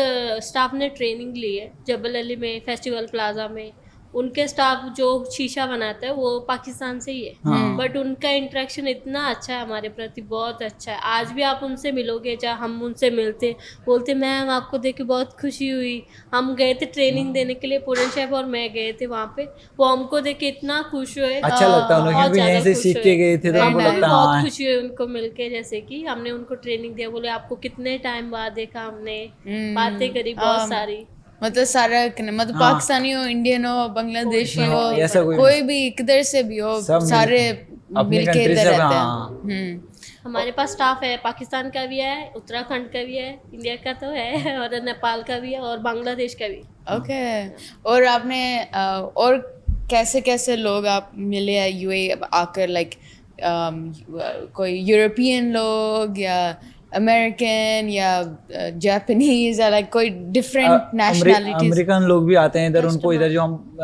स्टाफ ने ट्रेनिंग ली है जबल अली में, फेस्टिवल प्लाजा में। उनके स्टाफ जो शीशा बनाता है वो पाकिस्तान से ही है, हाँ। बट उनका इंटरेक्शन इतना अच्छा है हमारे प्रति, बहुत अच्छा है। आज भी आप उनसे मिलोगे, चाहे हम उनसे मिलते, बोलते मैम आपको देख के बहुत खुशी हुई, हम गए थे ट्रेनिंग देने के लिए, पूरन शेफ और मैं गए थे वहाँ पे, वो हमको देख के इतना खुश हुए। अच्छा लगता है, उन्होंने बहुत भी यहीं ज़्यादा से खुश सीख हुए। के गए थे, तो Very हमको nice. लगता है बहुत हाँ। खुशी हुई उनको मिलके, जैसे कि हमने उनको ट्रेनिंग दिया, बोले आपको कितने टाइम बाद देखा हमने, बातें करी बहुत सारी। मतलब सारा मतलब हाँ। पाकिस्तानी हो, इंडियन हो, बांग्लादेशी हो, हाँ, ऐसा कोई कोई भी किधर से भी हो, सब मिल- सारे अपनी मिलके country इधर से, रहते हाँ। हैं। हमारे पास स्टाफ है, पाकिस्तान का भी है, उत्तराखंड का भी है, इंडिया का तो है, और नेपाल का भी है, और बांग्लादेश का भी। ओके। और आपने और कैसे कैसे लोग आप मिले हैं यूएई आकर, लाइक कोई यूरोपियन लोग या अमेरिकन या जापानीज या लाइक कोई डिफरेंट नेशनैलिटीज? अमेरिकन लोग भी आते हैं इधर, उनको इधर जो हम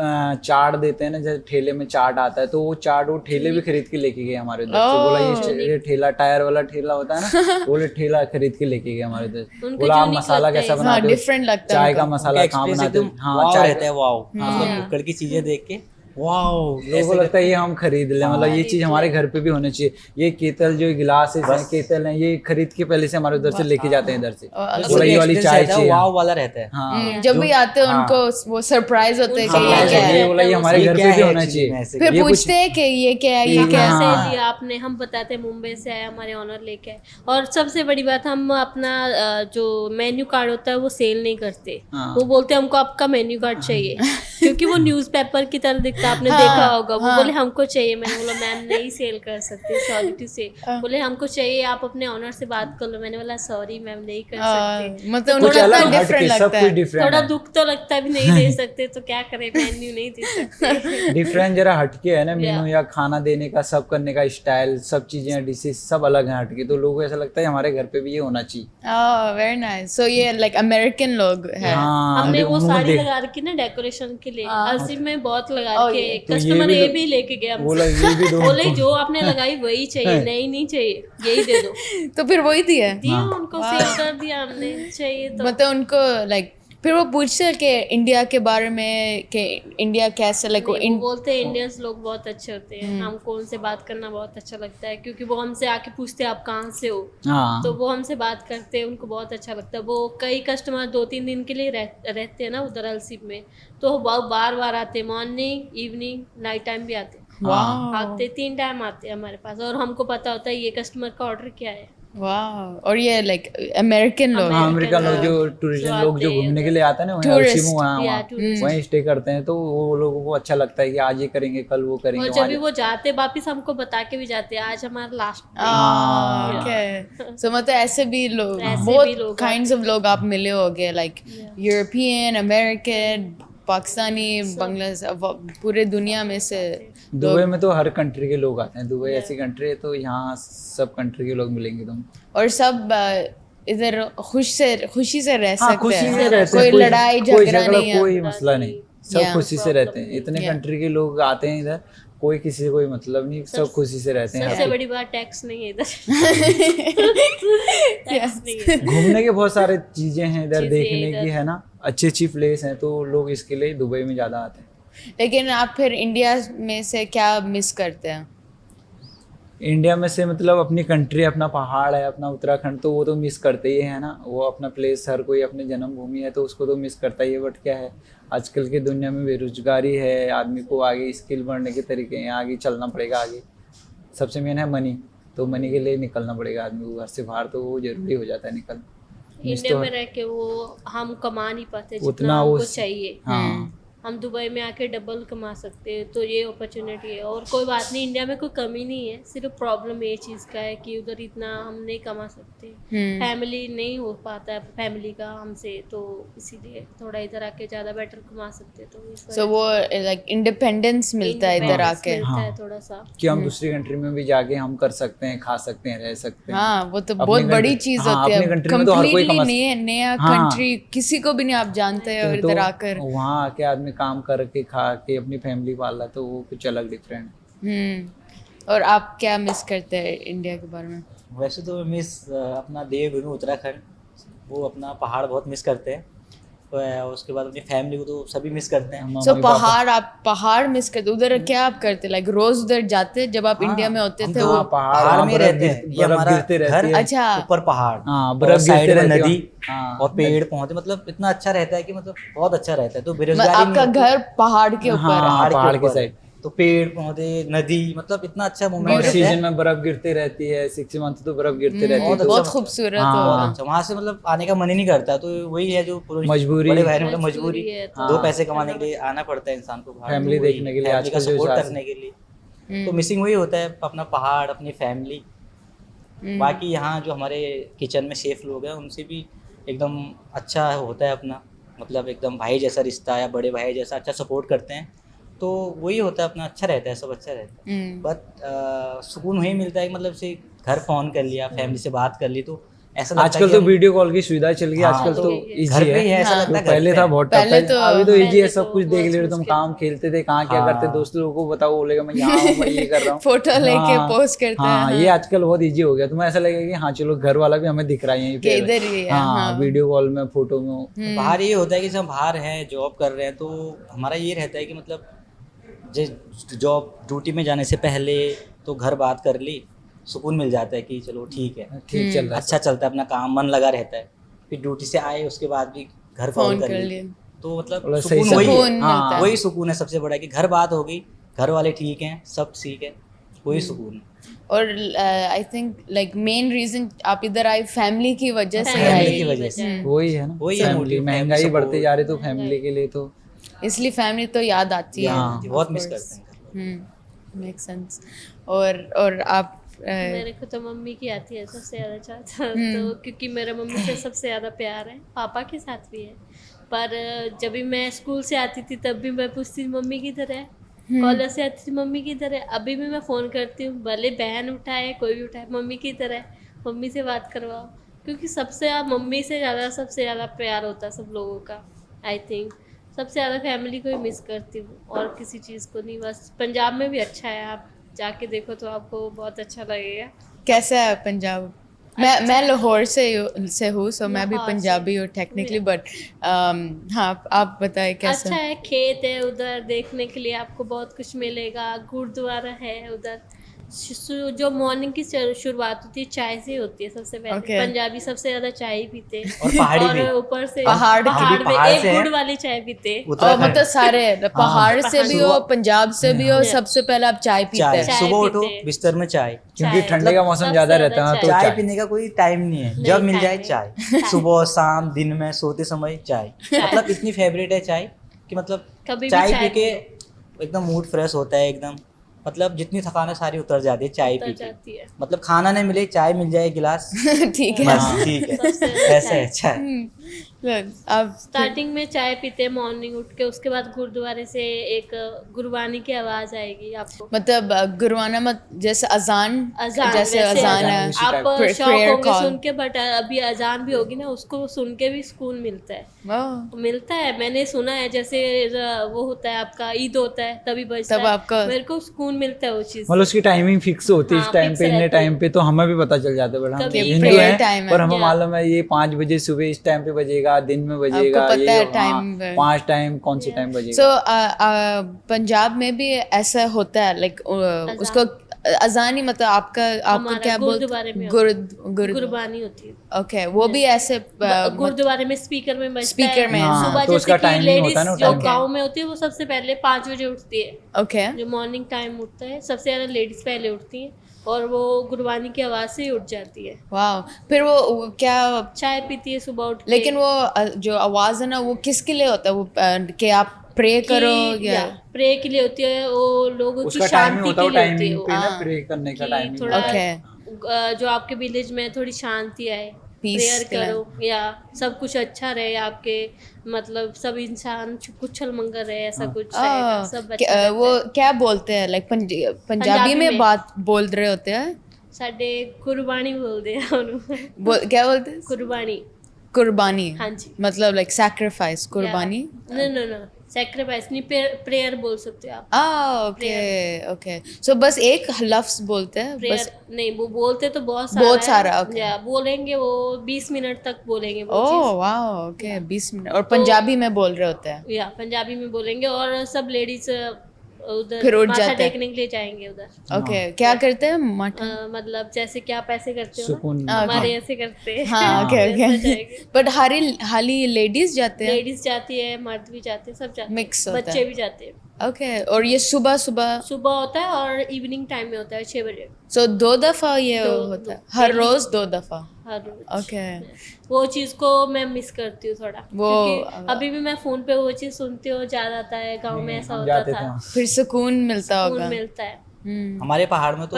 चाट देते हैं ना, जैसे ठेले में चाट आता है, तो वो चाट वो ठेले भी खरीद के लेके गए हमारे उधर से। बोला ये ठेला, टायर वाला ठेला होता है ना, बोले ठेला खरीद के लेके गए हमारे उधर। उनको बोला आप unique मसाला लगता है कैसा ये। बनाते हो, different लगता है चाय का उनको। मसाला कहाँ बनाते हो, हाँ चाय रहता है, वाओ, मतलब कुकर की चीजें देख के वाओ, लोगों को लगता है ये हम खरीद लें, मतलब ये चीज हमारे घर पे भी होनी चाहिए। ये केतल जो गिलास है, केतल है, ये खरीद के पहले से हमारे उधर से लेके जाते हैं इधर से। बोला ये वाली चाय चाहिए, वाओ वाला रहता है। हाँ जब भी आते हैं उनको वो सरप्राइज होते हैं कि हाँ, ये क्या ये है, बोला ये हमारे ये घर क्या पे भी है होना actually में चाहिए। ऐसे फिर ये कुछ- पूछते हैं कि ये क्या है, ये क्या कैसे है। लिया आपने, हम बताते हैं मुंबई से आए, हमारे ऑनर लेके आए। और सबसे बड़ी बात, हम अपना जो मेन्यू कार्ड होता है वो सेल नहीं करते। हाँ। वो बोलते हैं हमको आपका मेन्यू कार्ड चाहिए, क्योंकि वो न्यूज़पेपर की तरह दिखता है, आपने देखा होगा। वो बोले हमको चाहिए, मैंने बोला मैम नहीं सेल कर सकते, सॉरी टू से। बोले हमको चाहिए, आप अपने ऑनर से बात कर लो। मैंने बोला सॉरी मैम नहीं कर सकते। मतलब कुछ उनको अलग लगता है हट के, डिफरेंट सब लगता कुछ है। डिफरेंट थोड़ा है। दुख तो लगता है भी नहीं दे सकते, तो क्या करें, मेन्यू नहीं दे सकते। डिफरेंट जरा हटके है ना, मेनू Yeah. या खाना देने का, सब करने का स्टाइल, सब चीजें, डिशेस सब अलग हैं हटके, तो लोगों को ऐसा लगता है हमारे घर पे भी ये होना चाहिए। Oh very nice. सो ये लाइक अमेरिकन लोग हैं। हाँ हमने वो मुंह साड़ी देख- लगा रखी ना डेकोरेशन के लिए, अलसी में बहुत लगा Oh, रखे। तो ये कस्टमर भी ये लो- भी लेके गया बोला हमसे। ये भी दो बोले जो आपने लगाई वही चाहिए, नहीं चाहिए, यही दे दो। तो फिर वही दिया। दिया उनको, सेल कर दिया हमने, चाहिए तो। मतलब उनको लाइक फिर वो पूछते हैं कि इंडिया के बारे में, कि इंडिया कैसे, लाइक नहीं, वो बोलते हैं इंडियंस लोग बहुत अच्छे होते हैं, हमको उनसे बात करना बहुत अच्छा लगता है, क्योंकि वो हमसे आके पूछते हैं आप कहाँ से हो, हाँ तो वो हमसे बात करते हैं, उनको बहुत अच्छा लगता है। वो कई कस्टमर 2-3 दिन के लिए रहते हैं ना उधर अलसीब में, तो वो बार बार आते हैं, मॉर्निंग, इवनिंग, नाइट टाइम भी आते हैं। वाह आते 3 टाइम आते हैं हमारे पास, और हमको पता होता है ये कस्टमर का ऑर्डर क्या है। वाह। और ये लाइक अमेरिकन लोग हाँ, अमेरिकन लोग जो टूरिस्ट लोग जो घूमने के लिए आते हैं ना, वहीं Tourist, अलसी में वहाँ या tourist। वहीं स्टे करते हैं, तो वो लोगों को अच्छा लगता है कि आज ये करेंगे, कल वो करेंगे, और जब भी वो जाते वापिस हमको बता के भी जाते हैं आज हमारा लास्ट। ओके। सो मतलब ऐसे भी लोग, ऐसे भी बहुत लोग काइंड्स ऑफ लोग आप मिले होगे, like European, American, Pakistani, Bangladesh, पूरे दुनिया में से। दुबई में तो हर कंट्री के लोग आते हैं। दुबई ऐसी कंट्री है, तो यहाँ सब कंट्री के लोग मिलेंगे तुम। और सब इधर खुशी से रह हाँ, सकते खुशी हैं, से रहते कोई हैं, लड़ाई कोई झगड़ा नहीं है। कोई मसला नहीं, सब Yeah. खुशी से रहते हैं। इतने कंट्री के लोग आते हैं इधर, कोई किसी से कोई मतलब नहीं, सब खुशी से रहते हैं। सबसे बड़ी बात टैक्स नहीं है इधर। टैक्स नहीं है। घूमने के बहुत सारे चीजें हैं इधर, चीजें देखने इधर। की, है ना, अच्छी अच्छी प्लेस हैं, तो लोग इसके लिए दुबई में ज्यादा आते हैं। लेकिन आप फिर इंडिया में से क्या मिस करते हैं? इंडिया में से मतलब अपनी कंट्री, अपना पहाड़ है, अपना उत्तराखंड, तो वो तो मिस करते ही है ना। वो अपना प्लेस, हर कोई अपनी जन्मभूमि है तो उसको तो मिस करता ही है। बट क्या है, आजकल की दुनिया में बेरोजगारी है, आदमी को आगे स्किल बढ़ने के तरीके हैं, आगे चलना पड़ेगा। आगे सबसे मेन है मनी, तो मनी के लिए निकलना पड़ेगा आदमी को घर से बाहर, तो वो जरूरी हो जाता है निकलना। मिस इंडिया तो में रह के वो हम कमा नहीं पाते उतना जितना हमको वो चाहिए। हाँ हम दुबई में आके डबल कमा सकते हैं, तो ये अपॉर्चुनिटी है। और कोई बात नहीं, इंडिया में कोई कमी नहीं है, सिर्फ प्रॉब्लम ये चीज़ का है कि उधर इतना हम नहीं कमा सकते, फैमिली नहीं हो पाता है फैमिली का हमसे, तो इसीलिए थोड़ा इधर आके ज़्यादा बेटर कमा सकते हैं। तो इस सो वो लाइक इंडिपेंडेंस मिलता है इधर independence आके। मिलता है हाँ। थोड़ा सा। कि हम दूसरी कंट्री में भी जाके हम कर सकते हैं, खा सकते हैं, रह सकते हैं। हाँ, वो तो अपनी बहुत बड़ी country- चीज हाँ, होती है। अपनी country में तो हर कोई कमा Completely नया हाँ। कंट्री, किसी को भी नहीं आप जानते हैं, और तो इधर आकर वहाँ आके आदमी काम करके खा के अपनी फैमिली पाला, तो वो कुछ अलग डिफरेंट है। और आप क्या मिस करते हैं इंडिया के बारे में? वैसे तो मिस अपना देवभूमि उत्तराखंड, वो अपना पहाड़ बहुत मिस करते हैं। उसके बाद अपनी फैमिली को तो सभी मिस करते हैं। सो पहाड़, आप पहाड़ मिस करते? उधर क्या आप करते? लाइक रोज उधर जाते जब आप हाँ, इंडिया में होते हम थे? तो वो पहाड़ में रहते हैं, ये बर्फ हमारा गिरते घर रहती है। अच्छा। ऊपर पहाड़, हाँ, और बर्फ साइड गिरते में रहती है। नदी हाँ, और पेड़ पौधे, मतलब इतना अच्छा रहता है कि मतलब बहुत अच्छा रहता है। तो बेरोजगारी आपका नहीं होती। घर पहाड़ के ऊपर है? हाँ, पहाड़ के ऊपर साइड। है। तो पेड़ पौधे, नदी, मतलब इतना अच्छा और मोमेंट रहता है। सीजन में बर्फ गिरती रहती है, 6 मंथ तो बर्फ गिरती रहती है। बहुत तो बहुत अच्छा खूबसूरत हाँ। होगा। बहुत अच्छा, वहाँ से मतलब आने का मन ही नहीं करता। तो वही है जो मजबूरी। बड़े भाई ने मतलब मजबूरी, मजबूरी है, तो दो पैसे कमाने के लिए आना पड़ता है इंसान को बाहर। Family तो वही, देखने के लिए, family का आजकल जो सपोर्ट चार्ज- करने के लिए। तो मिसिंग वही होता है, अपना पहाड़, अपनी फैमिली। बाकी यहाँ जो हमारे किचन में शेफ लोग हैं, उनसे भी एकदम अच्छा होता है अपना, मतलब एकदम भाई जैसा रिश्ता या बड़े भाई जैसा अच्छा सपोर्ट करते हैं। तो वही होता है अपना, अच्छा रहता है, सब अच्छा रहता है। बट सुकून वही मिलता है कि मतलब से घर फोन कर लिया, फैमिली से बात कर ली, तो ऐसा लगता है आजकल कि तो हम वीडियो कॉल की सुविधा चल गई। हाँ, आजकल तो तो इजी घर पे ही है। है, ऐसा हाँ। लगता है पहले घर था पे बहुत टफ पहले था, तो- अभी तो इजी पहले है, सब तो कुछ देख बहुत ले रहे तुम, मुश्किल काम था। खेलते थे, कहाँ क्या करते, हाँ। दोस्त लोगों को बताओ, बोलेगा मैं यहाँ हूँ, मैं ये कर रहा हूँ। फोटो लेके हाँ, पोस्ट करते हैं। हाँ, ये आजकल बहुत इजी हो गया। तुम्हें ऐसा लगेगा कि हाँ चलो, घर वाला भी हमें दिख रहा है यहीं कि पे, इधर ही है, हाँ, हाँ। वीडियो कॉल में, फोटो में। तो बाहर ये होता है कि जब बाहर हैं, जॉब कर रहे हैं, तो हमारा ये रहता है कि मतलब जॉब ड्यूटी में जाने से पहले तो घर बात कर ली, सुकून मिल जाता है कि चलो ठीक है, ठीक चल रहा है। अच्छा चलता है, अपना काम मन लगा रहता है। फिर ड्यूटी से आए उसके बाद भी घर फोन कॉल कर कर लिए। लिए, तो मतलब मतलब सही सुकून वही सुकून है। मिलता है। वही सुकून है सबसे बड़ा, कि घर बात हो गई, घर वाले ठीक हैं, सब ठीक है, वही सुकून है। और I think like main reason आप इधर आए फैमिली की वजह से फैमिली आए, की वजह से वही है ना, वही है फैमिली, motive, महंगाई family बढ़ती support। जा रही तो फैमिली के लिए तो इसलिए फैमिली तो याद आती है। हाँ। बहुत मिस करते हैं घर वाले। Make sense. और आप मेरे को तो मम्मी की आती है सबसे ज़्यादा चाहता, तो क्योंकि मेरा मम्मी से सबसे ज़्यादा प्यार है, पापा के साथ भी है। पर जब भी मैं स्कूल से आती थी तब भी मैं पूछती थी मम्मी किधर है, कॉलेज से आती थी मम्मी किधर है। अभी भी मैं फ़ोन करती हूँ, भले बहन उठाए कोई भी उठाए, मम्मी किधर है, मम्मी से बात करवाओ। क्योंकि मम्मी से ज़्यादा सबसे ज़्यादा प्यार होता है सब लोगों का। आई थिंक सबसे ज़्यादा फैमिली को ही मिस करती हूँ और किसी चीज़ को नहीं। बस पंजाब में भी अच्छा है, आप जाके देखो तो आपको बहुत अच्छा लगेगा। कैसा है पंजाब? मैं लाहौर से हूँ, सो मैं भी लाहौर से। पंजाबी हूँ टेक्निकली, बट हाँ आप बताएं कैसा? अच्छा है, खेत है उधर, देखने के लिए आपको बहुत कुछ मिलेगा। गुरुद्वारा है उधर। जो मॉर्निंग की शुरुआत होती है चाय से होती है सबसे पहले। Okay. पंजाबी सबसे ज्यादा चाय ही पीते हैं। और पहाड़ी भी। और ऊपर से पहाड़ पहाड़ भी में पहाड़ एक से गुड़ है। वाली चाय पीते हैं। और उत्तराखंड। मतलब सारे पहाड़ से भी हो, शुरुआत- पंजाब से भी हो, हाँ। सबसे पहले आप चाय पीते चाय, हैं। चाय सुबह उठो पीते हैं। बिस्तर में चाय, क्योंकि चाय। ठंडे का मौसम सबसे ज्यादा ज्यादा रहता है ना, तो चाय चाय पीने का कोई टाइम नहीं है, नहीं, जब मिल time जाए नहीं। चाय, सुबह शाम दिन में सोते समय चाय, मतलब इतनी फेवरेट है चाय कि मतलब कभी भी चाय चाय पी के एकदम मूड फ्रेश होता है एकदम, मतलब जितनी थकान है सारी उतर जाती है चाय उतर पी के। जाती है। मतलब खाना नहीं मिले, चाय मिल जाए गिलास, ठीक है। बस ठीक है, सबसे ऐसा है चाय। आप स्टार्टिंग में चाय पीते हैं मॉर्निंग उठ के, उसके बाद गुरुद्वारे से एक गुरबानी की आवाज आएगी आपको। मतलब गुरुआना मत जैसे अजान अजान जैसे वैसे अजान अजान। है, आप prayer शौक होंगे call। सुन के, बट अभी अजान भी होगी ना, उसको सुन के भी सुकून मिलता है। वाह। मिलता है, मैंने सुना है। जैसे वो होता है आपका ईद होता है तभी बजता तब है, आपका- मेरे को सुकून मिलता है वो चीज। मतलब उसकी टाइमिंग फिक्स होती है, इस हाँ, टाइम fix पे, इतने रहती है। टाइम पे, तो हमें भी पता चल जाता है। बट हम कभी हिंदू prayer हैं, time है। पर हमें Yeah. मालूम है ये 5 बजे सुबह इस टाइम पे बजेगा, दिन में बजेगा, पता ये है time है। 5 टाइम कौन से टाइम सो बजेगा। पंजाब में भी ऐसा होता है, लाइक उसको अजान ही मतलब आपका आपको हमारा क्या बोलते गुरुद्वारे में गुरबानी होती है। ओके वो भी ऐसे गुरुद्वारे में स्पीकर में बजता स्पीकर है। में हाँ, सुबह तो उसका जैसे कि timing होता है लेडीज ना, जो timing। गांव में होती है वो सबसे पहले 5 बजे उठती है। ओके जो मॉर्निंग टाइम उठता है सबसे ज़्यादा लेडीज पहले उठती हैं और वो गुरबानी की आवाज़ से ही उठ जाती है। वाह फिर वो क्या चाय पीती है सुबह उठ के। लेकिन वो जो आवाज है ना वो किसके लिए होता है वो कि आप प्रे करो या प्रे के लिए होती है, वो लोगों की उसका टाइमिंग शांति होता के है, लिए होती है टाइमिंग वो। पे ना हाँ। प्रे करने का कि टाइमिंग थोड़ा ओके जो आपके विलेज में थोड़ी शांति आए, Peace प्रेयर के लिए। करो या सब कुछ अच्छा रहे आपके, मतलब सब इंसान कुशल मंगल रहे, ऐसा कुछ रहेगा, सब अच्छा रहता वो है। क्या बोलते हैं लाइक पंजाबी पंजाबी में में। बात बोल रहे होते हैं साडे कुर्बानी बोलते हैं उन्होंने। क्या बोलते हैं कुर्बानी। कुर्बानी हाँ जी। मतलब लाइक सैक्रिफाइस कुर्बानी नो नो नो, सैक्रिफाइस नहीं, प्रेयर बोल सकते हो आप। ओके ओके सो बस एक लफ्ज बोलते हैं प्रेयर बस नहीं, वो बोलते तो बहुत सारा बहुत है। सारा, okay। या बोलेंगे वो 20 मिनट तक बोलेंगे वो ओह वाह ओके 20 मिनट और पंजाबी में बोल रहे होते हैं चीज़। या पंजाबी में बोलेंगे और सब लेडीज उधर फिर उठ माथा जाते हैं। टेकने के लिए जाएंगे उधर। ओके क्या करते हैं मठ मतलब जैसे कि आप ऐसे करते हो सुकून। ना, हमारे ऐसे करते हैं। हाँ ओके ओके बट हाली लेडीज जाते हैं लेडीज जाती है, मर्द भी जाते हैं, सब जाते हैं, Mix होता है। बच्चे भी जाते हैं। ओके और ये सुबह सुबह सुबह होता है और इवनिंग टाइम में होता है 6 बजे सो 2 दफा ये दो- होता है दो- हर daily। रोज 2 दफा हर रोज। ओके वो चीज़ को मैं मिस करती हूँ थोड़ा, वो- क्योंकि अभी भी मैं फोन पे वो चीज़ सुनती हूँ, याद आता है गांव में ऐसा हम होता जाते था, थे फिर सुकून मिलता सुकून होगा मिलता है। हमारे पहाड़ में तो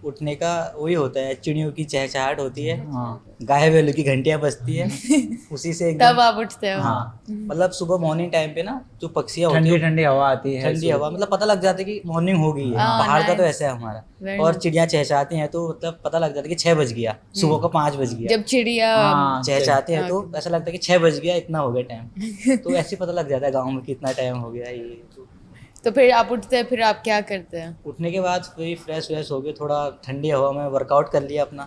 उठने का वही होता है, चिड़ियों की चहचहाट होती है, हाँ गाय बैलों की घंटियां बजती है, उसी से तब एकदम आप उठते हो हाँ मतलब सुबह मॉर्निंग टाइम पे ना जो पक्षियाँ होती ठंडी है, ठंडी हवा आती है ठंडी हवा, मतलब पता लग जाता है कि मॉर्निंग हो गई है। हाँ, पहाड़ का तो nice। ऐसा है हमारा। Very और nice। चिड़ियाँ चहचहाती हैं तो मतलब पता लग जाता है कि 6 बज गया, सुबह का 5 बज गया। जब चिड़िया हाँ चहचहाते हैं तो ऐसा लगता है कि 6 बज गया, इतना हो गया टाइम। तो ऐसे ही पता लग जाता है गाँव में कितना टाइम हो गया ये। तो फिर आप उठते हैं फिर आप क्या करते हैं उठने के बाद फिर फ्रेश व्रेश हो गए, थोड़ा ठंडी हवा में वर्कआउट कर लिया अपना,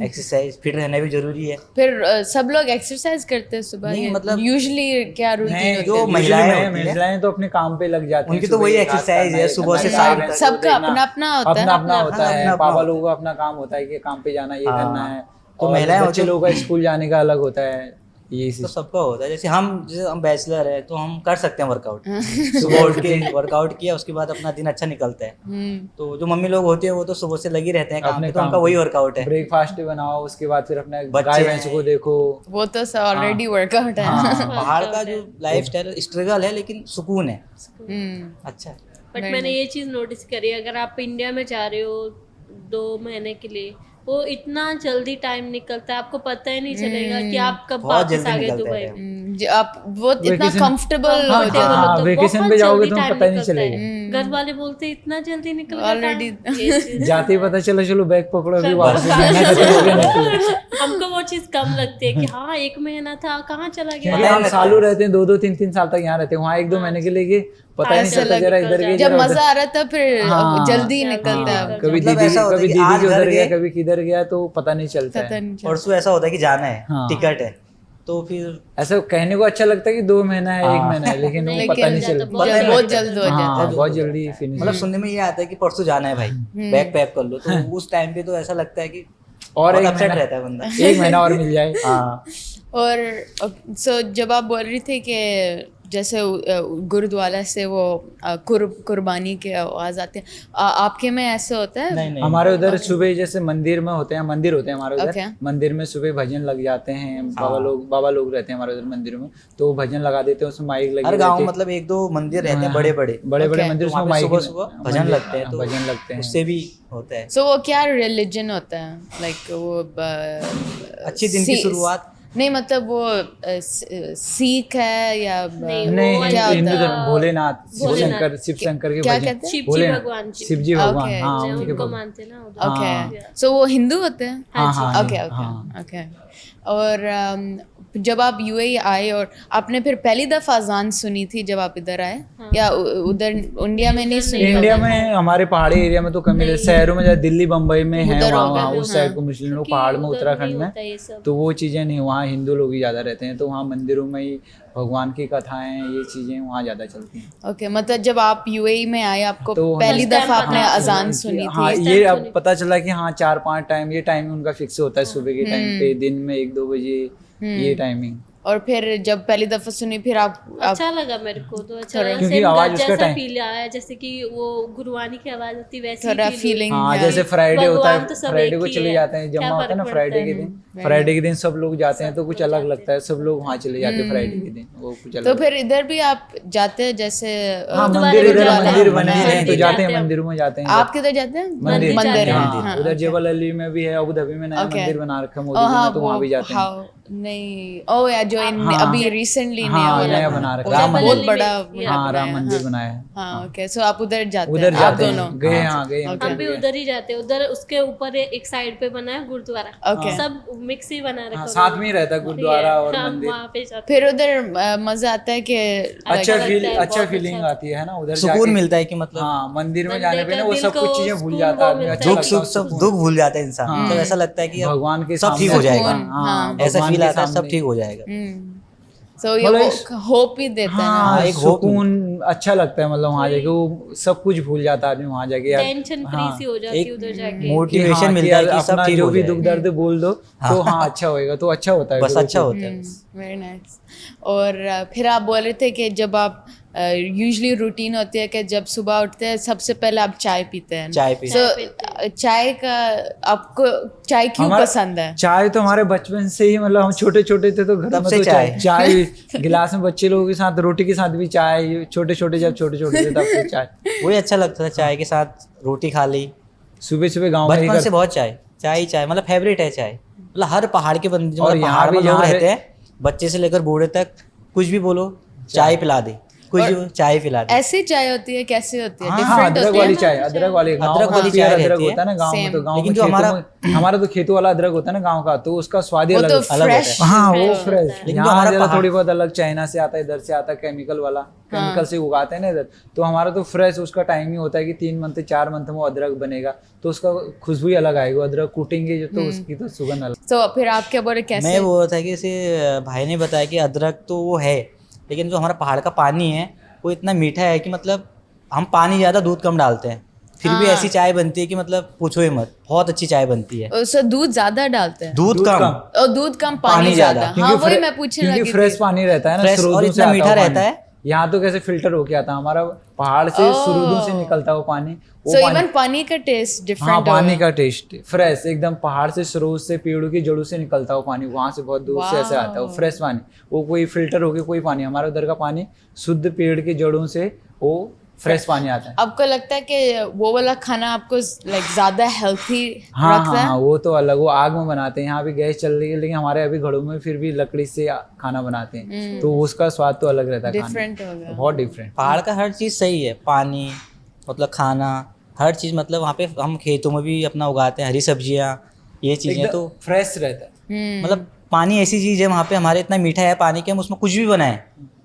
एक्सरसाइज, फिट रहना भी जरूरी है। फिर सब लोग एक्सरसाइज करते हैं सुबह नहीं, मतलब- यूजुअली क्या रूटीन नहीं, होता जो है महिलाएं होती हैं, महिलाएं तो अपने काम पे लग जाती हैं, उनकी तो सुबह वही ये एक्सरसाइज करना, है, ये सुबह करना, से गाय शाम भैंस तक। को सबका देखना। अपना होता है अपना होता है, अपना पापा होता लोगों का अपना काम होता है कि काम पे जाना, ये हाँ। करना है। तो और महिलाएं बच्चे होती हैं- लोगों का स्कूल जाने का अलग होता है, यही तो चीज। सबका होता है। जैसे हम बैचलर है तो हम कर सकते हैं वर्कआउट, सुबह उठ के वर्कआउट किया, उसके बाद अपना दिन अच्छा निकलता है। तो जो मम्मी लोग होते हैं वो तो सुबह से लगी रहते हैं काम अपने पे, तो उनका वही वर्कआउट है। ब्रेकफास्ट बनाओ, उसके बाद फिर अपने बच्चे गाय भैंस हैं। को देखो। वो तो ऑलरेडी वर्कआउट है हाँ पहाड़ का जो लाइफ स्टाइल स्ट्रगल है लेकिन सुकून है, अच्छा है। बट मैंने ये चीज़ नोटिस करी, अगर आप इंडिया में जा रहे हो 2 महीने के लिए, वो इतना जल्दी टाइम निकलता है, आपको पता ही नहीं चलेगा कि आप कब बहुत वापस जल्दी आ गए निकलता है दुबई। आप वो इतना Vacation- कंफर्टेबल हाँ, हो जाओ हाँ, vacation पे जाओगे तो पता ही नहीं चलेगा। घर वाले बोलते इतना जल्दी निकल गया Already- time। ये चीज़ जाते ही पता चलो बैग पकड़ो अभी वापस वापस जाना है, तो फिर निकलो। हमको वो चीज़ कम लगती है कि हाँ 1 महीना था, कहाँ चला क्योंकि गया। हम सालों रहते हैं, 2-2 3-3 साल तक यहाँ रहते हैं, वहाँ 1-2 महीने के लिए गए, पता ही नहीं ऐसा चलता, जरा इधर गए जब जरा मजा आ रहा था फिर हाँ, जल्दी जल्दी निकलता है निकल कभी मतलब दीदी ऐसा होता है कभी कि दीदी आज के घर उधर गया, गए- कभी किधर गया, तो पता नहीं चलता पता है। नहीं चलता परसों ऐसा होता है कि जाना है, हाँ। टिकट है, तो फिर ऐसा कहने को अच्छा लगता है कि 2 महीना है, 1 हाँ। महीना है, लेकिन वो नहीं, पता नहीं निकल जाता, चलता। बहुत जल्द हो हाँ, जाता बहुत जल्दी फिनिश। मतलब सुनने में ये आता है कि परसों जाना है भाई, बैग पैक कर लो, तो उस टाइम पे तो ऐसा लगता है कि और बहुत एक अपसेट महीना- रहता है बंदा। 1 महीना और मिल जाए। हाँ और सो जब आप बोल रही थी कि जैसे गुरुद्वारा से वो कुर्बानी की आवाज़ आती है, आपके में ऐसे होता है? नहीं नहीं, हमारे उधर सुबह जैसे मंदिर में होते हैं, मंदिर होते हैं हमारे Okay। उधर, मंदिर में सुबह भजन लग जाते हैं, बाबा लोग रहते हैं हमारे उधर मंदिर में, तो वो भजन लगा देते हैं, उसमें माइक लगी हर गांव रहती है। मतलब 1-2 मंदिर रहते हैं बड़े बड़े, बड़े Okay। मंदिर, तो वहाँ उसमें पे माइक सुबह भजन लगते हैं, तो भजन लगते हैं। उससे भी होता है। सो वो क्या रिलीजन होता है? लाइक वो अच्छी दिन की शुरुआत। नहीं मतलब वो सिख है या नहीं, नहीं, वो क्या हिंदू होता है? धर्म, भोलेनाथ, भोलेनाथ। शिव शंकर के क्या भजन, कहते हैं? शिव जी भोलेनाथ, भगवान जी, शिव जी भगवान, Okay। हाँ जो उनके उनको भगवान। मानते हैं ना उधर। ओके हाँ। सो वो हिंदू होते हैं? हाँ हाँ ओके हाँ। ओके ओके और जब आप यूएई आए और आपने फिर पहली दफ़ा अजान सुनी थी जब आप इधर आए, या उधर इंडिया में नहीं सुनी? इंडिया में हमारे पहाड़ी एरिया में तो कम ही, शहरों में जैसे दिल्ली बम्बई में है, उधर वहाँ होगा, वहाँ उस साइड को मुस्लिम लोग, क्योंकि पहाड़ में उधर उत्तराखंड नहीं में होता ये सब। तो वो चीज़ें नहीं, वहाँ हिंदू लोग ही ज़्यादा रहते हैं, तो वहाँ मंदिरों में ही भगवान की कथाएं, ये चीज़ें वहाँ ज़्यादा चलती हैं। ओके, मतलब जब आप यूएई में आए आपको तो पहली उस टाइम दफ़ा पता आपने चला अजान कि सुनी हाँ, थी? ये अब पता चला कि हाँ 4-5 टाइम, ये टाइमिंग उनका फिक्स होता है सुबह के टाइम पे, दिन में 1-2 बजे, ये टाइमिंग। और फिर जब पहली दफ़ा सुनी फिर आप अच्छा लगा मेरे को, तो अच्छा थोड़ा- लगा, क्योंकि सेम आवाज़ उसका जैसा टाइम- फील आया, जैसे कि वो गुरबानी की आवाज़ होती वैसी थोड़ा फील फीलिंग हाँ, है। जैसे फ्राइडे होता भगवान है, तो सब फ्राइडे एक को ही चले है, जाते हैं, क्या जमा होता है ना फर्क फ्राइडे पड़ता के है? दिन, फ्राइडे के दिन सब लोग जाते हैं तो कुछ अलग लगता है, सब लोग वहाँ चले जाते हैं फ्राइडे के दिन, वो कुछ अलग। तो फिर इधर भी आप जाते हैं जैसे हाँ, गुरुद्वारे मंदिर, में इधर जाते हैं, मंदिर बने हैं मंदिर तो जाते हैं, जाते हैं। मंदिरों में जाते हैं। आप किधर जाते हैं? मंदिर, मंदिर, हाँ, उधर ओके। जबल अली में भी है, अबू धाबी में नया ओके। मंदिर बना रखा है ओ मोदी जी हाँ, ने, तो वहाँ भी जाते हैं। नहीं, ओ या जो हाँ, अभी रिसेंटली हाँ, नया नया वाला बना रखा वो है। राम बहुत मंदिर बड़ा में, हाँ, राम बनाया, मंदिर हाँ। बनाया है। हाँ, ओके, सो आप उधर जाते उधर हैं, आप जाते दोनों? हैं, गए, हाँ गए हैं। ओके। हम भी उधर ही जाते हैं, उधर उसके ऊपर एक साइड पे बना है गुरुद्वारा, ओके। सब मिक्स ही बना रखा हाँ, है। साथ में ही रहता है गुरुद्वारा और हम मंदिर। वहाँ पे जाते फिर उधर मजा आता है कि अच्छा लगता फील, है, अच्छा बहुत फीलिंग अच्छा। आती है ना उधर सुकून जाके। मिलता है कि मतलब हाँ, मंदिर में मंदिर जाने पे का ना वो दिल सब को कुछ चीजें भूल सुकून जाता है वो आदमी, मिलता अच्छा है। दुख लगता है सुख सब सुकून। दुख भूल जाता है इंसान, मतलब ऐसा लगता है कि अब भगवान के सब ठीक सामने हो जाएगा, सुकून, हाँ, हाँ। ऐसा भगवान फील के आता है सब सामने। ठीक हो जाएगा। सो ये मतलब होप ही देता है ना। हाँ, एक hope सुकून अच्छा लगता है, मतलब वहाँ जाके वो सब कुछ भूल जाता है आदमी वहाँ जाके यार। टेंशन फ्री हाँ, सी हो जाती एक है उधर जाके। कि मोटिवेशन हाँ, मिलता है यार कि सब अपना ठीक जो हो भी जाएगा। दुख दर्द बोल दो तो हाँ अच्छा होएगा, तो अच्छा होता है बस फिर वो अच्छा चीज़। होता है। Very nice. और फिर आप बोल रहे थे कि जब आप यूजुअली रूटीन होती है कि जब सुबह उठते हैं सबसे पहले आप चाय पीते हैं। चाय पीते So, हैं। चाय का आपको चाय क्यों हमारा पसंद है? चाय तो हमारे बचपन से ही, मतलब हम छोटे छोटे थे तो घर तब में से तो चाय। चाय गिलास में बच्चे लोगों के साथ रोटी के साथ भी चाय, छोटे छोटे जब छोटे छोटे थे तब से चाय, वही अच्छा लगता था, चाय के साथ रोटी खा ली। सुबह सुबह गाँव में ही बचपन से कर। बहुत चाय चाय ही चाय, मतलब फेवरेट है चाय, मतलब हर पहाड़ के बंदे, और मतलब यहाँ पहाड़ भी में लोग यहाँ रहते हैं, बच्चे से लेकर बूढ़े तक, कुछ भी बोलो चाय पिला दे, कुछ भी बोलो, चाय पिला दे। ऐसी चाय होती है, कैसी होती है? हाँ, डिफरेंट अदरक होती वाली है? चाय, अदरक वाली गाँव अदरक में वाली प्योर चाय अदरक रहती है। होता है ना गाँव में, तो Same। गाँव में लेकिन जो खेतों हमारा- में हमारा तो खेतों वाला अदरक होता है ना गाँव का, तो उसका स्वाद ही वो अलग तो होता है। अलग होता है। फ्रेश। हाँ, वो होता फ्रेश। है। लेकिन जो यहाँ हमारा जरा पहाड़- थोड़ी बहुत अलग, चाइना से आता है, इधर से आता है केमिकल वाला, केमिकल से उगाते हैं ना इधर, तो हमारा तो फ्रेश, उसका टाइम ही होता है कि 3 मंथ 4 मंथ में वो अदरक बनेगा, तो उसका खुशबू ही अलग आएगी, अदरक कूटेंगे जो तो उसकी तो सुगंध अलग। तो फिर आप क्या बोले, कैसे? मैं बोल रहा था कि जैसे भाई ने बताया कि अदरक तो वो है, लेकिन जो हमारा पहाड़ का पानी है वो इतना मीठा है कि मतलब हम पानी ज़्यादा दूध कम डालते हैं, फिर भी हाँ। ऐसी चाय बनती है कि मतलब पूछो ही मत, बहुत अच्छी चाय बनती है। उसमें दूध ज्यादा डालते हैं दूध दूध कम, कम। और दूध कम, पानी पानी ज्यादा। ज्यादा। क्योंकि हाँ, वही फ्रे- मैं पूछने क्योंकि लगी फ्रेश थी। पानी रहता है ना, फ्रेश और स्रोतों से इतना आता मीठा है रहता पानी। है। यहाँ तो कैसे फिल्टर होके आता है, हमारा पहाड़ से स्रोतों से निकलता है वो पानी, वो सो पानी- इवन पानी का टेस्ट हाँ, डिफरेंट पानी का टेस्ट फ्रेश एकदम, पहाड़ से स्रोत से पेड़ों की जड़ों से निकलता है वो पानी, वहां से बहुत दूर से ऐसे आता है वो फ्रेश पानी, वो कोई फिल्टर होके कोई पानी, हमारे उधर का पानी शुद्ध पेड़ की जड़ों से वो फ्रेश पानी आता है। आपको लगता है कि वो वाला खाना आपको लाइक ज्यादा हेल्थी हाँ रखता हाँ है? हाँ, वो तो अलग, वो आग में बनाते हैं, यहाँ भी गैस चल रही है, लेकिन हमारे अभी घरों में फिर भी लकड़ी से खाना बनाते हैं, तो उसका स्वाद तो अलग रहता है खाने डिफरेंट में, होगा। बहुत डिफरेंट। पहाड़ का हर चीज़ सही है, पानी मतलब खाना, हर चीज़, मतलब वहाँ पे हम खेतों में भी अपना उगाते हैं हरी सब्जियाँ, ये चीज़ें तो फ्रेश रहता है। मतलब पानी ऐसी चीज़ है वहाँ पे, हमारे इतना मीठा है पानी कि हम उसमें कुछ भी बनाएं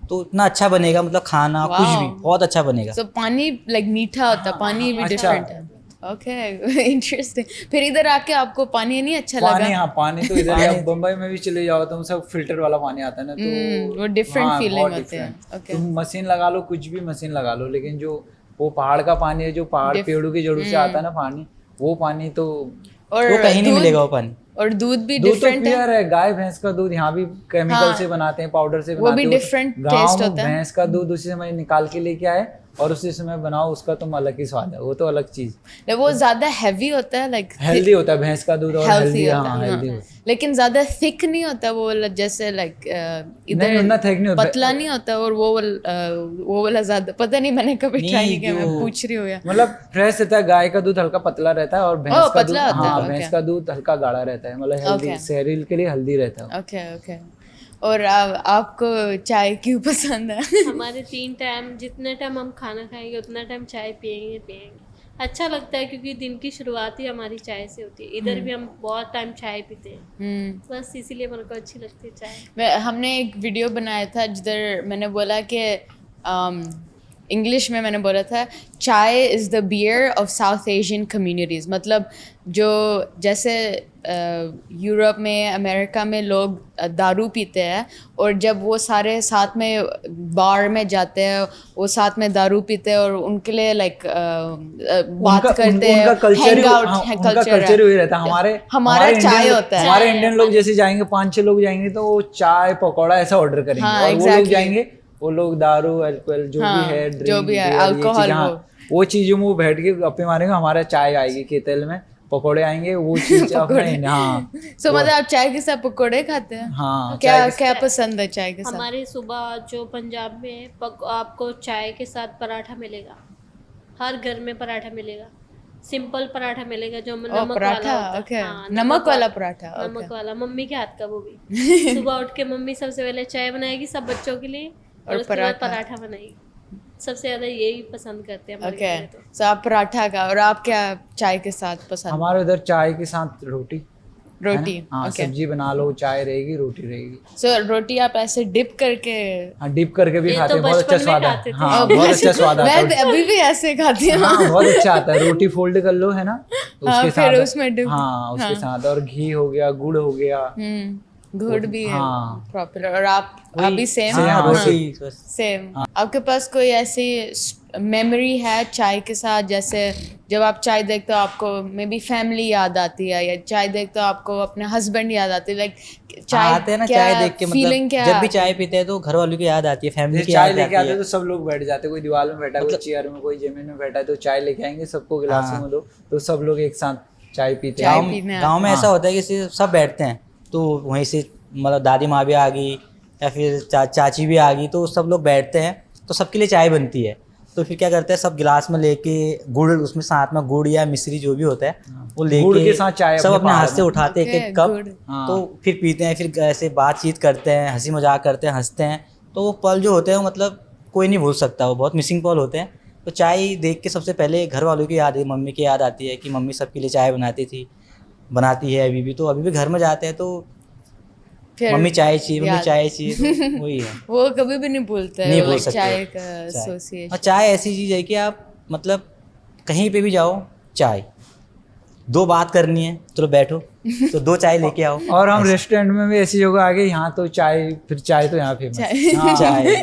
तो इतना अच्छा बनेगा, मतलब खाना कुछ भी Wow. बहुत अच्छा बनेगा। सो पानी लाइक मीठा होता है, पानी भी अच्छा। डिफरेंट है। Okay, interesting. फिर इधर आके आपको पानी नहीं अच्छा पानी, लगा? हाँ पानी तो इधर या बम्बई में भी चले जाओ तो सब फिल्टर वाला पानी आता है ना, तो वो different हाँ, feeling बहुत होते हैं। different। Okay। तुम मशीन लगा लो, कुछ भी मशीन लगा लो, लेकिन जो वो पहाड़ का पानी है, जो पहाड़ पेड़ों की जड़ों से आता है ना पानी, वो पानी तो और वो कहीं नहीं दूध- मिलेगा वो पानी। और दूध भी दूध तो डिफरेंट है? प्योर है, गाय भैंस का दूध यहाँ भी केमिकल हाँ। से बनाते हैं, पाउडर से वो बनाते भी हैं, different गाँव taste में होता है। भैंस का दूध उसी समय निकाल के लेके आए और उसी समय बनाओ, उसका तुम अलग ही स्वाद है, वो तो अलग चीज। वो ज्यादा हैवी होता है, लाइक हेल्दी होता है भैंस का दूध, और हेल्थी हेल्दी, होता हाँ है, हेल्दी हाँ। होता है। लेकिन ज्यादा थिक नहीं होता वो वाला, जैसे लाइक नहीं, उतना thick नहीं होता। पतला नहीं होता, और वो वाला ज्यादा पता नहीं, मैंने कभी ट्राई नहीं किया, मैं जो- पूछ रही हूँ यार। मतलब फ्रेश रहता है, गाय का दूध हल्का पतला रहता है और भैंस का दूध, पतला होता है, हाँ okay। भैंस का दूध हल्का गाढ़ा रहता है, मतलब हेल्दी, Okay। शरीर के लिए हेल्दी रहता है। Okay okay. और आपको चाय क्यों पसंद है? हमारे 3 टाइम, जितने टाइम हम खाना खाएंगे उतना टाइम चाय पियेंगे पियेंगे। अच्छा लगता है क्योंकि दिन की शुरुआत ही हमारी चाय से होती है। इधर भी हम बहुत टाइम चाय पीते हैं, बस इसीलिए मेरे को अच्छी लगती है चाय। हमने एक वीडियो बनाया था जिधर मैंने बोला कि इंग्लिश में मैंने बोला था chai is the beer of South Asian communities. मतलब जो जैसे यूरोप में, अमेरिका में लोग दारू पीते हैं और जब वो सारे साथ में बार में जाते हैं, वो साथ में दारू पीते हैं और उनके लिए लाइक बात करते हैं, उनका कल्चर हैंग आउट उनका कल्चर वही रहता है। हमारा चाय होता है। हमारे इंडियन लोग जैसे जाएंगे 5-6 लोग जाएंगे तो वो चाय पकौड़ा ऐसा ऑर्डर करेंगे। हाँ, और वो लोग exactly. जाएंगे, वो लोग दारू अल्कोहल जो हाँ, भी है, जो भी है, ड्रिंक, अल्कोहल, वो चीजों में वो बैठ के गप्पे मारेंगे। हमारा चाय आएगी केतल में, पकौड़े आएंगे, वो चीज अपने। हाँ सो मतलब आप चाय के साथ पकौड़े खाते हैं? हाँ, क्या पसंद है चाय के साथ? हमारे सुबह जो पंजाब में है, आपको चाय के साथ पराठा मिलेगा, हर घर में पराठा मिलेगा, सिंपल पराठा मिलेगा जो नमक पराठा, वाला होता है। ओके, हाँ, नमक वाला पराठा, नमक ओके। वाला, मम्मी के हाथ का वो भी। सुबह उठ के मम्मी सबसे पहले चाय बनाएगी सब बच्चों के लिए और उसके बाद पराठा बनाएगी। सबसे ज्यादा यही पसंद करते हैं हमारे ओके, घर में तो। सो आप पराठा का, और आप क्या चाय के साथ पसंद? हमारे उधर चाय के साथ रोटी, रोटी, हाँ, ओके। सब्जी बना लो, चाय रहेगी, रोटी रहेगी। सो रोटी आप ऐसे डिप करके? हाँ, डिप करके भी ये खाते तो हैं, बहुत अच्छा बचपन में स्वाद है। खाते थे। हाँ, बहुत अच्छा स्वाद आता है। मैं अभी भी ऐसे खाती हूँ। हाँ, बहुत अच्छा आता है। रोटी फोल्ड कर लो, है ना, हाँ, उसके फिर साथ उसमें dip- हाँ, उसके साथ और घी हो गया, गुड़ हो गया। गुड़ भी है हाँ। प्रॉपर। और आप अभी सेम? हाँ, रोटी बस। सेम। आपके पास कोई ऐसी मेमोरी है चाय के साथ, जैसे जब आप चाय देखते हो आपको मे बी फैमिली याद आती है, या चाय देखते हो आपको अपने हस्बैंड याद आती है, लाइक चाय आते हैं ना क्या चाय देख के, फीलिंग मतलब क्या? जब भी चाय पीते हैं तो घर वालों की याद आती है, फैमिली जैसे की चाय याद लेके आती आते है। तो सब लोग बैठ जाते, कोई दीवार में बैठा है, कोई चेयर में, कोई जमीन में बैठा है, तो चाय लेके आएंगे, सबको गिलासों में दो, तो सब लोग एक साथ चाय पीते हैं। चाय पीने गाँव में ऐसा होता है कि सब बैठते हैं, तो वहीं से मतलब दादी माँ भी आ गई या फिर चाची भी आ गई, तो सब लोग बैठते हैं तो सबके लिए चाय बनती है। तो फिर क्या करते हैं, सब गिलास में लेके गुड़, उसमें साथ में गुड़ या मिश्री जो भी होता है वो गुड़ के लेके साथ चाय सब अपने अपने हाथ पहाड़ से में। उठाते हैं एक एक गुड़। कप, हाँ। तो फिर पीते हैं, फिर ऐसे बातचीत करते हैं, हंसी मजाक करते हैं, हंसते हैं। तो वो पल जो होते हैं मतलब कोई नहीं भूल सकता, वो बहुत मिसिंग पल होते हैं। तो चाय देख के सबसे पहले घर वालों की याद, मम्मी की याद आती है कि मम्मी सबके लिए चाय बनाती थी, बनाती है अभी भी। तो अभी भी घर में जाते हैं तो फिर मम्मी चाय चाहिए, मम्मी याद- चाय चाहिए, तो वही है। वो कभी भी नहीं भूलते नहीं हैं, भूल like सकते चाय हो। का चाय। एसोसिएशन। और चाय ऐसी चीज़ है कि आप मतलब कहीं पे भी जाओ, चाय, दो बात करनी है, चलो बैठो तो दो चाय लेके आओ। और हम रेस्टोरेंट में भी ऐसी जगह आ गए, यहाँ तो चाय, फिर चाय तो यहाँ फेमस। हाँ, चाय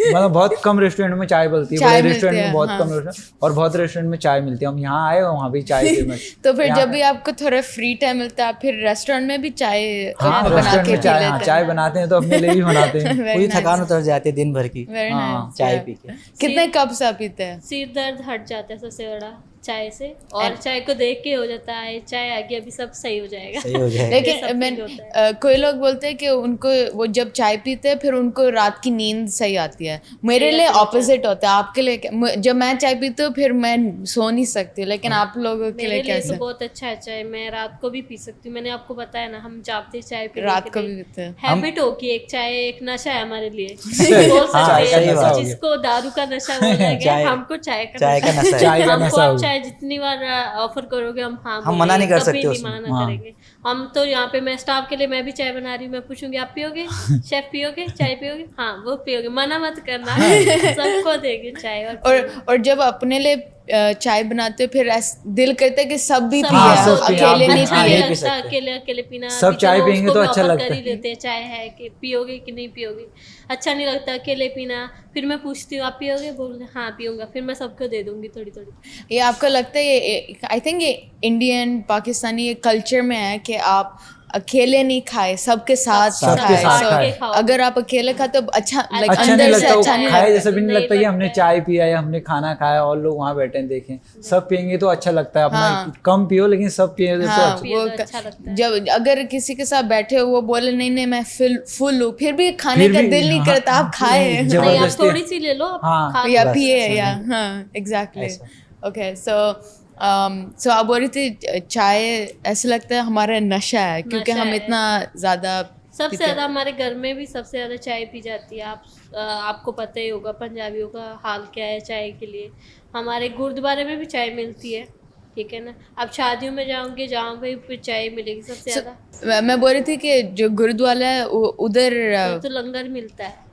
मतलब बहुत कम रेस्टोरेंट में चाय मिलती है, चाय बड़े मिलती रेस्टोरेंट है, में बहुत हाँ। कम रेस्टोरेंट, और बहुत रेस्टोरेंट में चाय मिलती है। हम यहाँ आए, वहाँ भी चाय फेमस। तो फिर जब भी आपको थोड़ा फ्री टाइम मिलता है, आप फिर रेस्टोरेंट में भी चाय हाँ, बना रेस्टोरेंट के में पी चाय, लेते हाँ, हैं? चाय बनाते हैं तो अपने लिए भी बनाते हैं। Very पूरी nice. थकान उतर जाती है दिन भर की Very हाँ, nice, चाय yeah. पी के। कितने कप्स आप पीते हैं? सिर दर्द हट जाता है सबसे बड़ा चाय से, और चाय को देख के हो जाता है चाय आ गई अभी सब सही हो जाएगा। सही हो जाएगा। ये लेकिन सब मैं feel होता कोई लोग बोलते हैं कि उनको वो जब चाय पीते हैं फिर उनको रात की नींद सही आती है। मेरे लिए ऑपोजिट होता है। आपके लिए जब मैं चाय पीती हूँ फिर मैं सो नहीं सकती, लेकिन आप लोगों के लिए मेरे लिए कैसे? तो बहुत अच्छा है चाय, मैं रात को भी पी सकती हूँ। मैंने आपको बताया ना, हम जाते चाय पीने रात के को लिए। भी पीते हैं। हैबिट हो कि एक चाय एक नशा है हमारे लिए, बोल सकते चाय का हैं। नशा हो गया। जिसको दारू का नशा बोला गया, चाय- हमको चाय का चाय का नशा है। चाय का हमको नशा हो आप गया। चाय जितनी बार ऑफर करोगे हम हाँ हम मना नहीं कर बोलेंगे, कभी सकते नहीं उसमें। मना हाँ। करेंगे। हम तो यहाँ पे मैं स्टाफ के लिए मैं भी चाय बना रही हूँ, मैं पूछूंगी आप पियोगे, शेफ पियोगे, चाय पियोगे? हाँ वो पियोगे, मना मत करना, सबको देंगे चाय। और जब अपने लिए चाय बनाते हो फिर दिल करता है कि सब भी सब पिए, हाँ, आप सब पिए, अकेले आप भी- नहीं अच्छा हाँ, नहीं पिए। नहीं पी लगता सकते। अकेले अकेले पीना। सब अभी चाय चलो पियेंगे उसको तो भी अच्छा offer लगता कर ही है। लेते हैं, चाय है कि पियोगे कि नहीं पियोगे। अच्छा नहीं लगता अकेले पीना। फिर मैं पूछती हूँ आप पियोगे, बोलते हाँ पीऊंगा, फिर मैं सबको दे दूंगी थोड़ी थोड़ी। ये आपको लगता है आई थिंक ये इंडियन पाकिस्तानी ये कल्चर में है कि आप अकेले नहीं खाए, सबके साथ सबके खाए। साथ So, खाए। खाओ। अगर आप अकेले खाते तो अच्छा like अच्छा अंदर नहीं से लगता, वो अच्छा नहीं खाए लगता। जैसा भी नहीं नहीं लगता कि हमने लगता है। चाय पिया या हमने खाना खाया और लोग वहाँ बैठे हैं देखें। सब पियेंगे तो अच्छा लगता है। अपना हाँ। कम पियो लेकिन सब पिए तो हाँ, अच्छा। पिए वो तो अच्छा लगता है। जब अगर किसी के साथ बैठे हो वो बोले नहीं नहीं मैं फुल हूँ, फिर भी खाने फिर का भी, दिल नहीं हाँ, करता, आप खाए नहीं आप जबरदस्ती। थोड़ी सी ले लो, आप हाँ। खा लो। या बस, पिए ऐसा या ही। हाँ एग्जैक्टली। ऐसा। ओके सो आप बोल रही थी चाय ऐसा लगता है हमारा नशा है क्योंकि नशा हम है। इतना ज़्यादा सबसे ज़्यादा हमारे घर में भी सबसे ज़्यादा चाय पी जाती है। आपको पता ही होगा पंजाबियों का हाल क्या है चाय के लिए। हमारे गुरुद्वारे में भी चाय मिलती है, ठीक है ना। आप शादियों में जाओगे जहाँ पे भी चाय मिलेगी सबसे ज़्यादा। मैं बोल रही थी कि जो गुरुद्वारा है उधर तो लंगर मिलता है,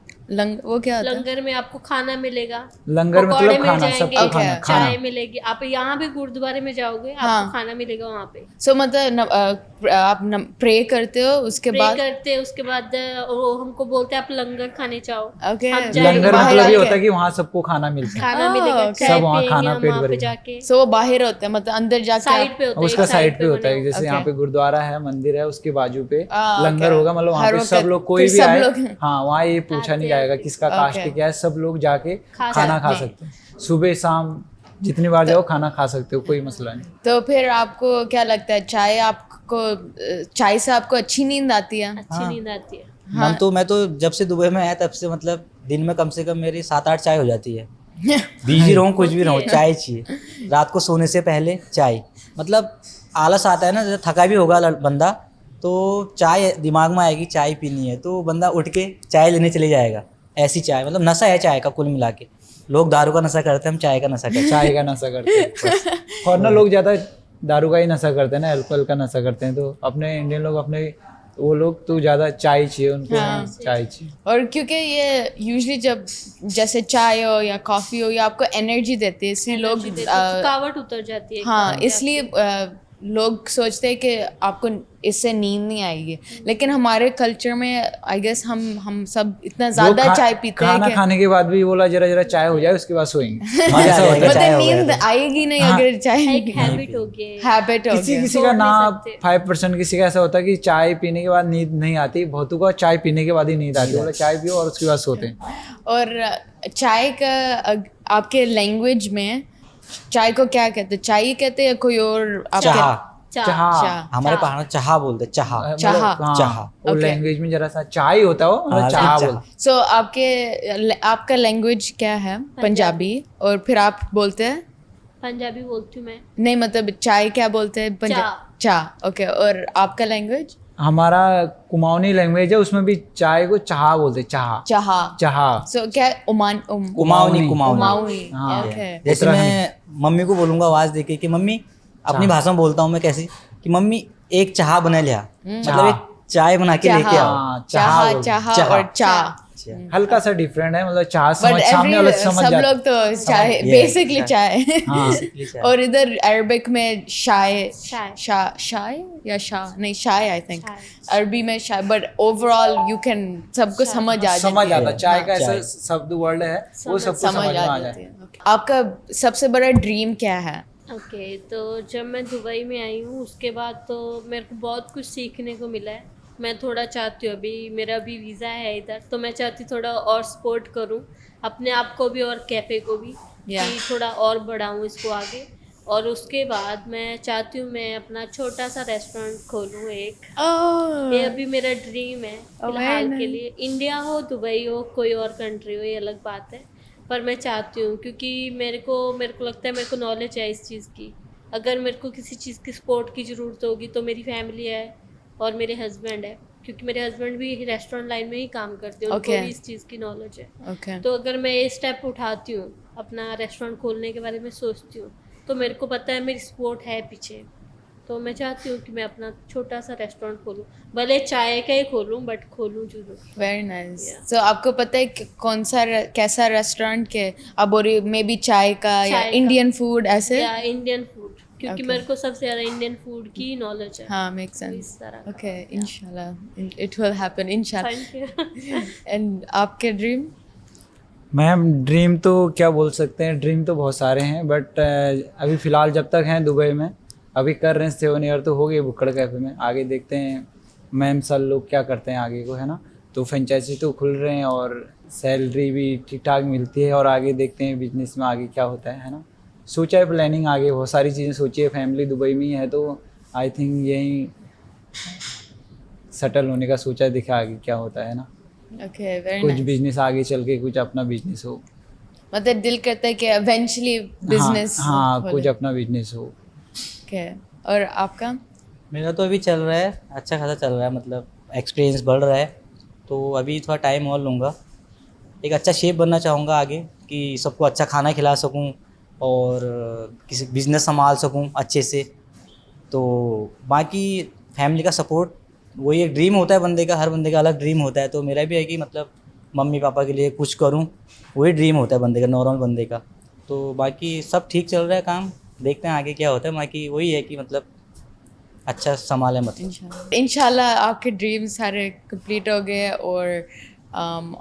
वो क्या होता है? लंगर में आपको खाना मिलेगा, लंगर पकौड़े मतलब मिल खाना, जाएंगे, सबको खाना, खाना। चाय मिलेगी। आप यहाँ भी गुरुद्वारे में जाओगे हाँ। आपको खाना मिलेगा वहाँ पे। सो मतलब आप प्रे करते हो उसके प्रे बाद? करते हैं, उसके बाद वो हमको बोलते हैं आप लंगर खाने जाओ। Okay. हम जाएंगे, लंगर बाहर मतलब ये आके- होता है कि वहाँ सबको खाना मिलता है, खाना Oh, मिलेगा, okay. चाय सब वहाँ पियेंगे खाना हम पेट वहाँ पे भरेगा। जाके। सो वो बाहर होता है, मतलब अंदर जाके साइड पे होता है, उसका एक साइड पे बने होता है, होते जैसे यहाँ Okay. पे गुरुद्वारा है, मंदिर है, उसके बाजू पे Ah, लंगर okay. होगा, मतलब वहाँ हर पे वक्त सब लोग कोई फिर भी सब आए, लोग- हाँ वहाँ ये पूछा आते नहीं हैं, जाएगा फिर- किसका Okay. कास्ट क्या है, सब लोग जाके खा खाना खा सकते हैं। सकते हैं, सुबह शाम जितनी बार जाओ खाना खा सकते हो, कोई मसला नहीं। तो फिर आपको क्या लगता है, चाय से आपको अच्छी नींद आती है? अच्छी हाँ। नींद आती है। मैं तो जब से दुबई में आया तब से मतलब दिन में कम से कम मेरी 7-8 चाय हो जाती है। बिजी रहूँ कुछ भी रहूँ, चाय चाहिए। रात को सोने से पहले चाय, मतलब आलस आता है ना, जैसे थका भी होगा बंदा तो चाय दिमाग में आएगी, चाय पीनी है तो बंदा उठ के चाय लेने चले जाएगा। ऐसी चाय, मतलब नशा है चाय का कुल मिला के। लोग दारू का नशा करते हैं, हम चाय का नशा करते हैं। चाय का नशा करते हैं बस। फॉरनर लोग ज्यादा दारू का ही नशा करते हैं ना, अल्कोहल का नशा करते हैं, तो अपने इंडियन लोग अपने वो लोग तो ज्यादा चाय चाहिए उनको, हाँ। चाय चाहिए। और क्योंकि ये यूजुअली जब जैसे चाय हो या कॉफी हो, ये आपको एनर्जी देती है, इसलिए लोग थकावट उतर जाती है हाँ, एकदम से इसलिए लोग सोचते हैं कि आपको इससे नींद नहीं आएगी, लेकिन हमारे कल्चर में आई गेस हम सब इतना ज्यादा चाय पीते हैं खाना कि खाने के बाद भी बोला जरा जरा चाय हो जाए उसके बाद सोएंगे। मजा आ जाएगा, चाय मतलब हो गया नींद तो। आएगी नहीं हाँ। अगर चाय एक हैबिट हो गई है। हैबिट हो किसी गया। किसी छोड़ का नहीं ना सकते। 5% किसी का ऐसा होता है कि चाय पीने के बाद नींद नहीं आती, बहुतों का चाय पीने के बाद ही नींद आती है, बोला चाय पियो और उसके बाद सोते हैं। और चाय का आपके लैंग्वेज में चाय को क्या कहते हैं? चाय कहते हैं या कोई और आपके? चाह, चाह। हमारे पहाड़ में चाह बोलते हैं, चाह। चाह। हाँ, चाह। वो Okay. लैंग्वेज में जरा सा चाय होता हो, मतलब हाँ, चाह चाह। बोलते। सो आपका लैंग्वेज क्या है? पंजाबी। और फिर आप बोलते हैं? पंजाबी बोलती हूँ मैं। नहीं, मतलब चाय क्या बोलते हैं? चाह। ओके। और आपका लैंग्वेज? हमारा कुमाऊनी लैंग्वेज है, उसमें भी चाय को चाह बोलते हैं, चाह चाह। चाह। सो क्या कुमाऊनी। कुमाऊनी। हाँ। ओके। जैसे मैं मम्मी को बोलूंगा आवाज देके कि मम्मी, अपनी भाषा में बोलता हूँ मैं कैसी, कि मम्मी एक चाह बना लिया, मतलब एक चाय बना के लेके आओ। हाँ, चाह बोलते हैं। चाह और चाह। हैं। हल्का सा डिफरेंट है, मतलब चाह बट समझ सामने वाला समझ सब जाता लोग तो चाय, Yeah, बेसिकली चाय। चाय। हाँ। Basically चाय। और इधर अरबिक में शाय शाय। शाय या शाह, नहीं शाय आई थिंक। शाय। अरबी में शाय, बट ओवरऑल यू कैन सबको समझ आ समझ जाती आता है। चाय का ऐसा चाय। शब्द वर्ड है, वो सबको समझ समझ में आ आ जाती जाए। है। Okay. आपका सबसे बड़ा ड्रीम क्या है? ओके, तो जब मैं दुबई में आई हूँ उसके बाद तो मेरे को बहुत कुछ सीखने को मिला है। मैं थोड़ा चाहती हूँ, अभी मेरा भी वीज़ा है इधर, तो मैं चाहती हूँ थोड़ा और सपोर्ट करूँ अपने आप को भी और कैफ़े को भी, Yeah. कि थोड़ा और बढ़ाऊँ इसको आगे। और उसके बाद मैं चाहती हूँ मैं अपना छोटा सा रेस्टोरेंट खोलूँ एक। ये अभी मेरा ड्रीम है फिलहाल के लिए। इंडिया हो, दुबई हो, कोई और कंट्री हो, ये अलग बात है, पर मैं चाहती हूँ क्योंकि मेरे को लगता है मेरे को नॉलेज है इस चीज़ की। अगर मेरे को किसी चीज़ की सपोर्ट की ज़रूरत होगी तो मेरी फैमिली है और मेरे हस्बैंड है, क्योंकि मेरे हस्बैंड भी रेस्टोरेंट लाइन में ही काम करते हैं, उनको Okay. भी इस चीज़ की नॉलेज है। ओके। तो अगर मैं ये स्टेप उठाती हूँ, अपना रेस्टोरेंट खोलने के बारे में सोचती हूँ, तो मेरे को पता है मेरी सपोर्ट है पीछे, तो मैं चाहती हूँ कि मैं अपना छोटा सा रेस्टोरेंट खोलूँ, भले चाय का ही खोलूँ बट खोलूँ जरूर। Very nice. सो आपको पता है कि कौन सा कैसा रेस्टोरेंट के अब, और मे बी चाय का या चाय का। इंडियन फूड ऐसे? या इंडियन फूड, क्योंकि Okay. मेरे को सबसे ज़्यादा इंडियन फूड की नॉलेज है। हाँ, मेक इस सेंस। तरह का। ओके, इंशाल्लाह इट विल हैपन, इंशाल्लाह। Thank you. एंड आपके ड्रीम? मैम ड्रीम तो क्या बोल सकते हैं, ड्रीम तो बहुत सारे हैं, बट अभी फ़िलहाल जब तक हैं दुबई में, अभी कर रहे हैं 7 ईयर तो हो गए भुक्कड़ कैफ़े में। आगे देखते हैं मैम सर लोग क्या करते हैं आगे को, है ना। तो फ्रेंचाइजी तो खुल रहे हैं और सैलरी भी ठीक ठाक मिलती है, और आगे देखते हैं बिजनेस में आगे क्या होता है ना। सोचा है प्लानिंग, आगे बहुत सारी चीज़ें सोची है। फैमिली दुबई में ही है तो आई थिंक यहीं सेटल होने का सोचा है, देखा आगे क्या होता है ना। ओके, वेरी कुछ नाइस। बिजनेस आगे चल के कुछ अपना बिजनेस हो। मतलब दिल करता है कि इवेंचुअली बिजनेस। हाँ, कुछ अपना बिजनेस हो। ओके। और आपका? मेरा तो अभी चल रहा है, अच्छा खासा चल रहा है, मतलब एक्सपीरियंस बढ़ रहा है, तो अभी थोड़ा टाइम और लूँगा। एक अच्छा शेफ बनना चाहूँगा आगे, कि सबको अच्छा खाना खिला सकूँ और किसी बिज़नेस संभाल सकूँ अच्छे से। तो बाकी फैमिली का सपोर्ट वही एक ड्रीम होता है बंदे का, हर बंदे का अलग ड्रीम होता है। तो मेरा भी है कि मतलब मम्मी पापा के लिए कुछ करूँ, वही ड्रीम होता है बंदे का, नॉर्मल बंदे का। तो बाकी सब ठीक चल रहा है काम, देखते हैं आगे क्या होता है। बाकी वही है कि मतलब अच्छा संभाले मतलब। इंशाल्लाह आपके ड्रीम्स सारे कंप्लीट हो गए और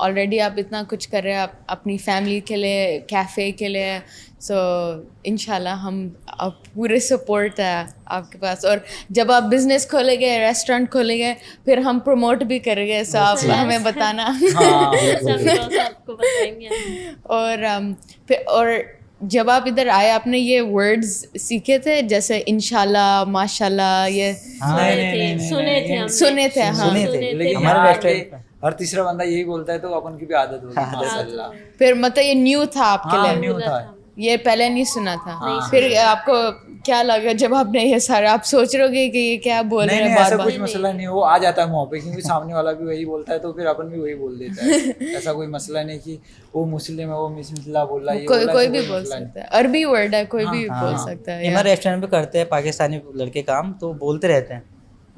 ऑलरेडी आप इतना कुछ कर रहे हैं अपनी फैमिली के लिए, कैफ़े के लिए। सो इंशाल्लाह हम आप पूरे सपोर्ट है आपके पास। और जब आप बिज़नेस खोलेंगे, रेस्टोरेंट खोलेंगे, फिर हम प्रमोट भी करेंगे, सो आप हमें बताना। आपको बताएंगे हम। और फिर और जब आप इधर आए, आपने ये वर्ड्स सीखे थे जैसे इंशाल्लाह, माशाल्लाह, ये सुने थे हमने। सुने थे? हाँ, सुने थे, लेकिन हमारे यहाँ रेस्टोरेंट पे हर तीसरा बंदा यही बोलता है, तो अपन की भी आदत होगी माशाल्लाह। फिर मतलब ये न्यू था आपके हाँ, लिए? न्यू था। ये पहले नहीं सुना था? फिर आपको क्या लगा जब आपने ये सारा, आप सोच रहे होगे कि ये क्या बोल रहे नहीं हैं नहीं, बार ऐसा बार? कुछ मसला नहीं, वो आ जाता है मुँह पे, क्योंकि सामने वाला भी वही बोलता है तो फिर अपन भी वही बोल देता है। ऐसा कोई मसला नहीं कि वो मुस्लिम है, वो मिसमिल्ला बोल रहा है, ये कोई बोल रहा कोई है, भी ऐसा कोई बोल मसला नहीं। सकता है, अरबी वर्ड है, कोई भी बोल हाँ। सकता है। हमारे रेस्टोरेंट पे करते हैं पाकिस्तानी लड़के काम, तो बोलते रहते हैं,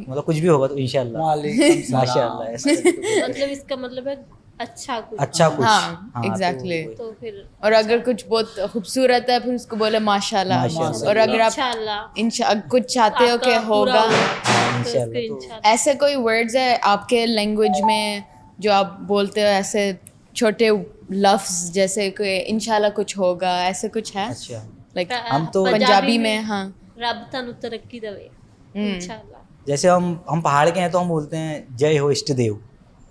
मतलब कुछ भी होगा तो इंशाल्लाह, वालेकुम सलाम। माशाल्लाह, ऐसा करके बोलते मतलब इसका मतलब है अच्छा कुछ। हैं। अच्छा कुछ। हाँ, तो एग्जैक्टली। वही। तो फिर और अगर कुछ बहुत खूबसूरत है, फिर उसको बोले माशाल्लाह। माशाल्लाह। और अगर आप इंशाल्लाह कुछ चाहते हो कि आपका पूरा होगा, तो इंशाल्लाह, उसको तो इंशाल्लाह। ऐसे कोई वर्ड्स है आपके लैंग्वेज में जो आप बोलते हो, ऐसे छोटे लफ्ज जैसे कि इंशाल्लाह कुछ होगा, ऐसे कुछ है? अच्छा। लाइक हम तो पंजाबी में, हाँ। रब तनु तरक्की दवे इंशाल्लाह। जैसे हम पहाड़ के हैं तो हम बोलते हैं जय हो इष्ट देव।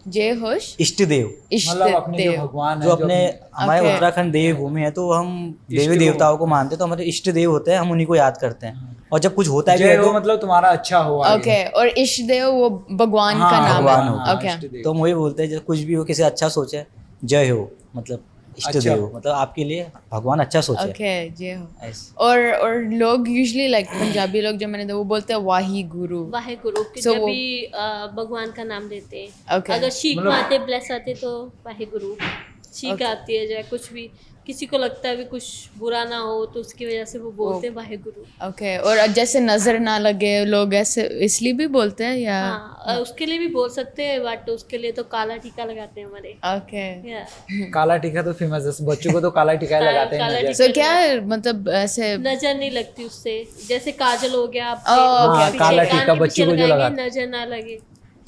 जय होश इष्ट देव इष्ट मतलब अपने जो देव। भगवान जो है, अपने हमारे Okay. उत्तराखंड देव भूमि है, तो हम देवी को- देवताओं को मानते हैं, तो हमारे इष्ट देव होते हैं, हम उन्हीं को याद करते हैं। और जब कुछ होता है भी जय है हो तो मतलब तुम्हारा अच्छा हो आगे। ओके, और इष्ट देव वो भगवान हाँ, का नाम भगवान है? होगा, ओके, इष्ट देव। तो हम वही बोलते हैं, जब कुछ भी हो, किसी अच्छा सोचे, जय हो मतलब इष्ट अच्छा। देव, मतलब आपके लिए भगवान अच्छा सोचे। ओके, जय हो। ऐसे। और लोग यूजुअली लाइक पंजाबी लोग जो मैंने वो बोलते हैं वाही गुरु। वाहे गुरु के So जब वो- भी भगवान का नाम लेते हैं। Okay. अगर शीख मतलब- आते ब्लेस आते तो वाहे गुरु शीख आती है, चाहे कुछ भी किसी को लगता है भी कुछ बुरा ना हो तो उसकी वजह से वो बोलते हैं वाहे गुरु। ओके, और जैसे नजर ना लगे, लोग ऐसे इसलिए भी बोलते हैं या? हाँ, उसके लिए भी बोल सकते हैं, बट उसके लिए तो काला टीका लगाते हैं हमारे। Okay, Yeah. काला टीका तो फेमस है, बच्चों को तो काला टीका ही लगाते हैं काला नजर। टीका तो क्या मतलब ऐसे? नजर नहीं लगती उससे, जैसे काजल हो गया आप हाँ, काला टीका बच्चों को जो लगाते हैं। नजर ना लगे।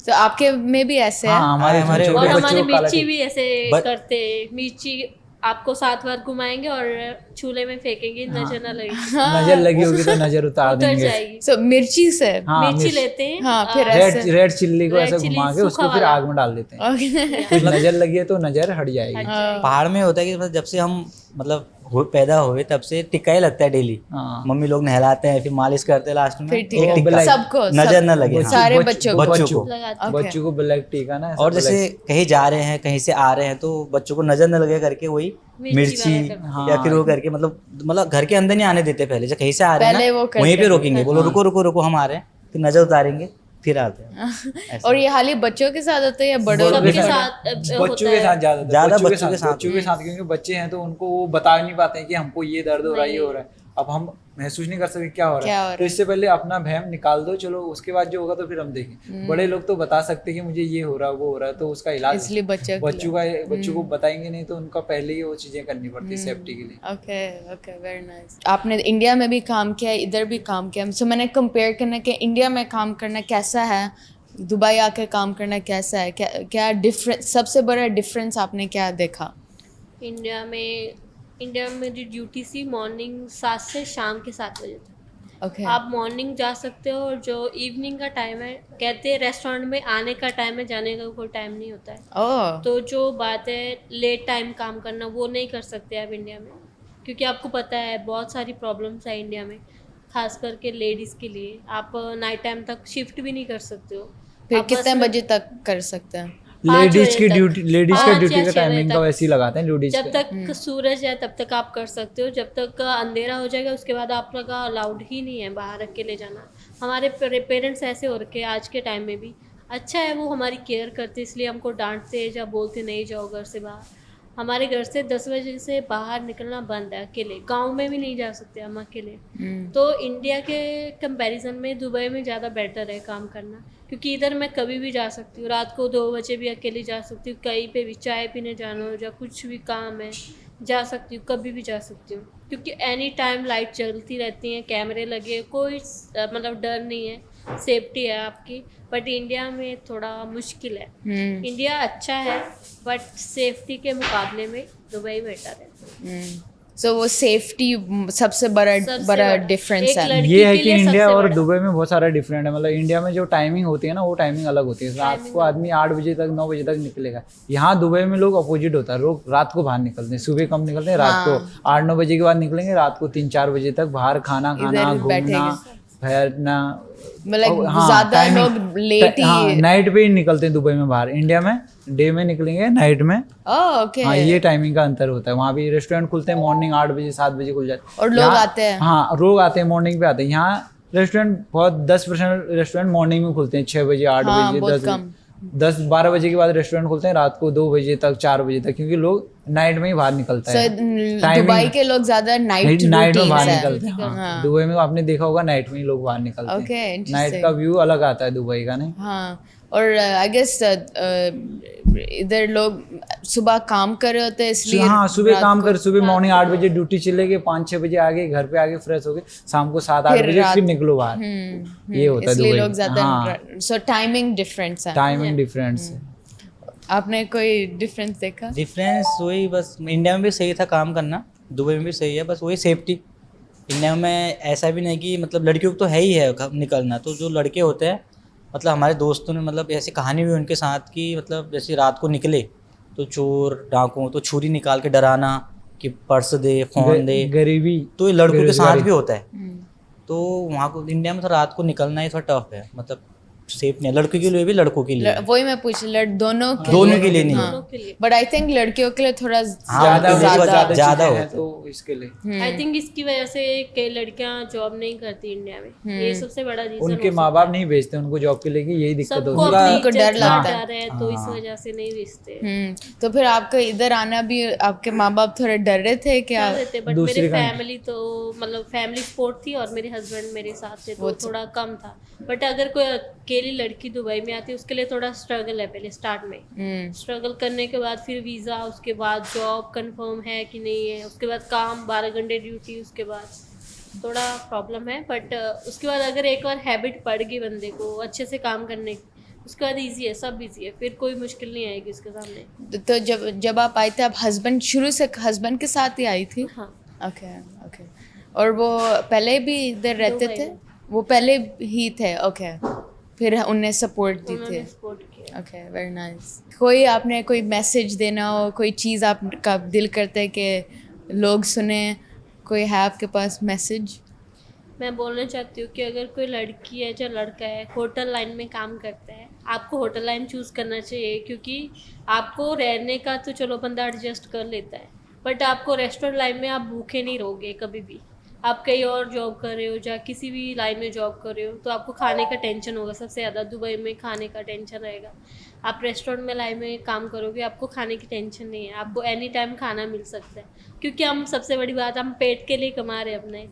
तो आपके में भी ऐसे है? हाँ, हमारे हमारे- छोटे और बच्चों हमारे को काला मिर्ची टीका। भी ऐसे बट- करते हैं, मिर्ची आपको 7 बार घुमाएंगे और चूल्हे में फेंकेंगे, नजर ना लगेगी, नजर लगी होगी तो नजर उतार उतर देंगे। जाएगी। सो मिर्ची से? हाँ, मिर्ची मिर्च। लेते हैं। हाँ, फिर रेड ऐसे। रेड चिल्ली को रेड ऐसे चिल्ली घुमा के सूखा उसको फिर वाला। आग में डाल देते हैं। ओके, कुछ नजर लगी है तो नजर हट जाएगी। पहाड़ में होता है कि मतलब जब से हम मतलब पैदा हुए तब से टिक्का ही लगता है डेली। हाँ। मम्मी लोग नहलाते हैं, फिर मालिश करते हैं, लास्ट में फिर एक ठीक टिक्का। है, सबको नजर न लगे, हाँ। सारे बच्चों को। बच्चों को। लगाते हैं। Okay. बच्चों को ब्लैक टीका ना ऐसा और जैसे black- कहीं जा रहे हैं, कहीं से आ रहे हैं, तो बच्चों को नजर न लगे करके वही मिर्ची मिर्ची वाला करते या फिर वो करके मतलब घर के अंदर नहीं आने देते। पहले जब कहीं से आ रहे पहले हैं वो ना, करते वहीं पे हैं। रोकेंगे, बोलो रुको रुको रुको, हम आ रहे हैं, फिर नजर उतारेंगे, फिर आते हैं। ऐसा। और ये खाली बच्चों के साथ होता है या बड़ों बड़ों के सबके साथ? साथ बच्चों के साथ ज्यादा बच्चों के साथ। बच्चों के साथ, क्योंकि बच्चे हैं तो उनको वो बता नहीं पाते हैं कि हमको ये दर्द हो रहा है, ये हो रहा है। अब हम महसूस नहीं कर सकते क्या हो रहा है, तो इससे पहले अपना वहम निकाल दो, चलो उसके बाद जो होगा तो फिर हम देखें। बड़े लोग तो बता सकते हैं कि मुझे ये हो रहा है, वो हो रहा है, तो उसका इलाज इसलिए बच्चों को बताएंगे नहीं तो उनका पहले ही वो चीजें करनी पड़ती है सेफ्टी के लिए। Okay, okay, very nice. आपने इंडिया में भी काम किया, इधर भी काम किया, सो मैंने कंपेयर करना कि इंडिया में काम करना कैसा है, दुबई आके काम करना कैसा है, क्या डिफरेंस, सबसे बड़ा डिफरेंस आपने क्या देखा? इंडिया में मेरी ड्यूटी थी मॉर्निंग 7 से शाम के 7 बजे तक। ओके, आप मॉर्निंग जा सकते हो, और जो इवनिंग का टाइम है, कहते हैं रेस्टोरेंट में आने का टाइम है, जाने का कोई टाइम नहीं होता है। ओह, तो जो बात है लेट टाइम काम करना, वो नहीं कर सकते आप इंडिया में, क्योंकि आपको पता है बहुत सारी प्रॉब्लम्स है इंडिया में, खास करके लेडीज़ के लिए। आप नाइट टाइम तक शिफ्ट भी नहीं कर सकते हो। फिर आप बस कितने में- बजे तक कर सकते हैं? 5 लेडीज बजे की तक। ड्यूटी, लेडीज का 5 ड्यूटी या का 6 टाइमिंग बजे का तक। वैसे ही लगाते हैं लेडीज जब तक सूरज है तब तक आप कर सकते हो, जब तक अंधेरा हो जाएगा उसके बाद आपका अलाउड ही नहीं है बाहर अकेले जाना। हमारे पेरेंट्स ऐसे हो रखे आज के टाइम में भी, अच्छा है, वो हमारी केयर करते, इसलिए हमको डांटते हैं या बोलते नहीं जाओ घर से बाहर। हमारे घर से 10 बजे से बाहर निकलना बंद है, अकेले गांव में भी नहीं जा सकते हम अकेले। तो इंडिया के कंपैरिजन में दुबई में ज़्यादा बेटर है काम करना, क्योंकि इधर मैं कभी भी जा सकती हूँ, रात को 2 बजे भी अकेले जा सकती हूँ, कहीं पे भी चाय पीने जाना हो या कुछ भी काम है जा सकती हूँ, कभी भी जा सकती हूँ, क्योंकि एनी टाइम लाइट चलती रहती हैं, कैमरे लगे, कोई मतलब डर नहीं है, सेफ्टी है आपकी। बट इंडिया में थोड़ा मुश्किल है। इंडिया अच्छा है बट सेफ्टी के मुकाबले में दुबई बेटर है। सो वो सेफ्टी सबसे बड़ा डिफरेंस एक है। लड़की ये है के कि लिए इंडिया सबसे और बड़ा। दुबई में बहुत सारा डिफरेंट है। मतलब इंडिया में जो टाइमिंग होती है ना, वो टाइमिंग अलग होती है। रात को आदमी 8 बजे तक 9 बजे तक निकलेगा। यहाँ दुबई में लोग अपोजिट होता है, लोग रात को बाहर निकलते हैं, सुबह कम निकलते हैं, रात को 8-9 बजे के बाद निकलेंगे, रात को 3-4 बजे तक बाहर खाना खाना, इधर घूमना, बैठेंगे। फिरना। मतलब हाँ, ज्यादा timing- लोग लेट ही नाइट पे ही निकलते हैं दुबई में बाहर। इंडिया में डे में निकलेंगे, नाइट में। ओके हाँ, ये टाइमिंग का अंतर होता है। वहाँ भी रेस्टोरेंट खुलते हैं मॉर्निंग 8 बजे 7 बजे खुल जाते हैं और लोग यहाँ- आते हैं। हाँ, लोग आते हैं, मॉर्निंग पे आते हैं। यहाँ रेस्टोरेंट बहुत 10% रेस्टोरेंट मॉर्निंग में खुलते हैं, 6 बजे 8 हाँ, बजे बहुत 10 कम। 10-12 बजे के बाद रेस्टोरेंट खुलते हैं, रात को 2 बजे तक 4 बजे तक, क्योंकि लोग नाइट में ही बाहर निकलता है। दुबई के लोग ज्यादा नाइट नाइट में बाहर है। निकलते हैं। हाँ, दुबई में आपने देखा होगा नाइट में ही लोग बाहर निकलते Okay, हैं। interesting. नाइट का व्यू अलग आता है दुबई का, नहीं? हाँ, और आई गेस इधर लोग सुबह काम कर रहे होते हैं, इसलिए हाँ, सुबह रात काम को- कर, सुबह मॉर्निंग 8 बजे ड्यूटी चले गए, 5-6 बजे आ गए, घर पे आके फ्रेश हो गए, शाम को 7-8 फिर बजे रात- फिर निकलो बाहर। ये होता है इसलिए दुबई लोग में। ज्यादा हाँ, सो टाइमिंग डिफरेंस है। टाइमिंग डिफरेंस है। आपने कोई डिफरेंस देखा? डिफरेंस वही, बस इंडिया में भी सही था काम करना, दुबई में भी सही है, बस वही सेफ्टी। इंडिया में ऐसा भी नहीं कि मतलब लड़कियों को तो है ही है निकलना, तो जो लड़के होते हैं, मतलब हमारे दोस्तों ने मतलब ऐसी कहानी हुई उनके साथ कि मतलब जैसे रात को निकले तो चोर डाकुओं तो छुरी निकाल के डराना कि पर्स दे, फ़ोन दे, गरीबी, तो ये लड़कों के साथ बेरोजगारी। भी होता है। तो वहाँ को इंडिया में तो रात को निकलना ही थोड़ा टफ है, मतलब सेफ नहीं है, लड़कों के लिए भी लड़कों के लिए। वही मैं पूछ दोनों दोनों के लिए नहीं है। दोनों के लिए। बट आई थिंक लड़कियों के लिए थोड़ा हाँ, ज्यादा उनके लिए ज्यादा ज्यादा चीजें हैं, होता है। तो इसके लिए आई थिंक इसकी वजह से कई लड़कियां जॉब नहीं करती इंडिया में, ये सबसे बड़ा रीजन उनके माँ बाप नहीं भेजते उनको जॉब के लिए, कि यही दिक्कत सबको होती है। अपनी उनको डर इज्जत का लगता है। डर है, तो इस वजह से नहीं भेजते। तो फिर आपका इधर आना भी, आपके माँ बाप थोड़े डर रहे थे क्या? रहते, बट दूसरी मेरी country। फैमिली तो मतलब फैमिली सपोर्ट थी और मेरे हस्बैंड मेरे साथ थे, तो थोड़ा कम था। बट अगर कोई अकेली लड़की दुबई में आती है, उसके लिए थोड़ा स्ट्रगल है पहले स्टार्ट में। स्ट्रगल करने के बाद फिर वीज़ा, उसके बाद जॉब कंफर्म है कि नहीं है, उसके बाद काम 12 घंटे ड्यूटी, उसके बाद थोड़ा प्रॉब्लम है। बट उसके बाद अगर एक बार हैबिट पड़ गई बंदे को अच्छे से काम करने की, उसके बाद ईजी है, सब ईजी है, फिर कोई मुश्किल नहीं आएगी उसके सामने। तो जब आप आई थे, आप हस्बैंड शुरू से हस्बैंड के साथ ही आई थी? हाँ, ओके ओके। और वो पहले भी इधर रहते दुबई थे? में। वो पहले ही थे? ओके, फिर उन्हें सपोर्ट दी उन्होंने थी। सपोर्ट किया। Okay, very nice. कोई आपने कोई मैसेज देना हो, कोई चीज़ आपका दिल करता है कि लोग सुने, कोई है आपके पास मैसेज? मैं बोलना चाहती हूँ कि अगर कोई लड़की है या लड़का है होटल लाइन में काम करता है, आपको होटल लाइन चूज़ करना चाहिए, क्योंकि आपको रहने का तो चलो बंदा एडजस्ट कर लेता है, बट आपको रेस्टोरेंट लाइन में आप भूखे नहीं रहोगे कभी भी। आप कहीं और जॉब कर रहे हो या किसी भी लाइन में जॉब कर रहे हो, तो आपको खाने का टेंशन होगा, सबसे ज़्यादा दुबई में खाने का टेंशन रहेगा। आप रेस्टोरेंट में लाइन में काम करोगे, आपको खाने की टेंशन नहीं है, आपको एनी टाइम खाना मिल सकता है, क्योंकि हम सबसे बड़ी बात, हम पेट के लिए कमा रहे हैं अपने,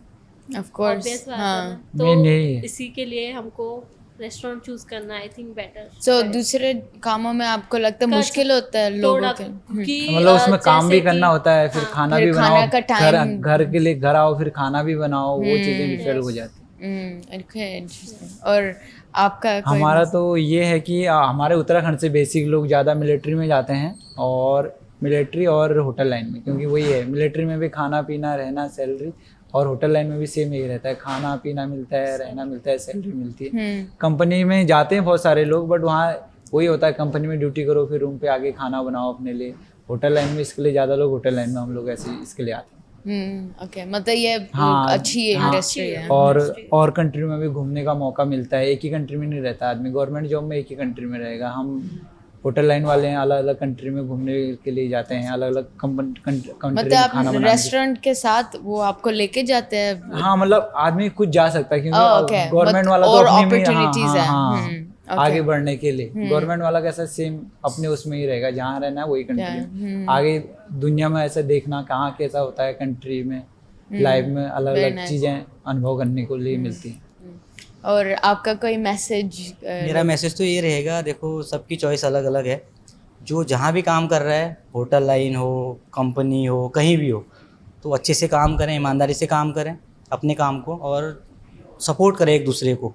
ऑफ कोर्स। obvious बात है हाँ। ना। मेन यही तो है। इसी के लिए हमको रेस्टोरेंट चूज करना आई थिंक बेटर। सो दूसरे कामों में आपको लगता है मुश्किल होता है लोगों थोड़ा, के? क्योंकि मतलब उसमें काम भी जैसे करना कि- होता है, फिर हाँ, खाना फिर भी खाना बनाओ, का time- घर के लिए घर आओ, फिर खाना भी बनाओ, वो चीजें डिफिकल्ट हो जाती है। Okay, interesting. और आपका कोई हमारा तो ये है कि हमारे उत्तराखंड से बेसिक लोग ज़्यादा मिलिट्री में जाते हैं, और मिलिट्री और होटल लाइन में, क्योंकि वही है, मिलिट्री में भी खाना पीना रहना सैलरी, और होटल लाइन में भी सेम यही रहता है, खाना पीना मिलता है, रहना मिलता है, सैलरी मिलती है। कंपनी में जाते हैं बहुत सारे लोग, बट वहाँ वही होता है, कंपनी में ड्यूटी करो, फिर रूम पे आके खाना बनाओ अपने लिए। होटल लाइन में इसके लिए ज़्यादा लोग होटल लाइन में, हम लोग ऐसे इसके लिए आते हैं। ओके, मतलब ये हाँ, अच्छी इंडस्ट्री है। और कंट्री में भी घूमने का मौका मिलता है, एक ही कंट्री में नहीं रहता आदमी। गवर्नमेंट जॉब में एक ही कंट्री में रहेगा, हम होटल लाइन वाले हैं, अलग अलग कंट्री में घूमने के लिए जाते हैं, अलग अलग कंट्री मतलब में आप खाना बनाने। रेस्टोरेंट के साथ वो आपको लेके जाते हैं? हाँ, मतलब आदमी खुद जा सकता है, ओके, क्योंकि गवर्नमेंट वाला तो और अपनी में, हाँ, opportunities हाँ, है। हाँ, आगे बढ़ने के लिए। गवर्नमेंट वाला कैसा सेम अपने उसमें ही रहेगा, जहाँ रहना है वही कंट्री। आगे दुनिया में ऐसा देखना कहाँ कैसा होता है कंट्री में, लाइफ में अलग अलग चीज़ें अनुभव करने को लिए मिलती हैं। और आपका कोई मैसेज? मेरा मैसेज तो ये रहेगा, देखो सबकी चॉइस अलग अलग है। जो जहाँ भी काम कर रहा है, होटल लाइन हो, कंपनी हो, कहीं भी हो, तो अच्छे से काम करें, ईमानदारी से काम करें अपने काम को, और सपोर्ट करें एक दूसरे को,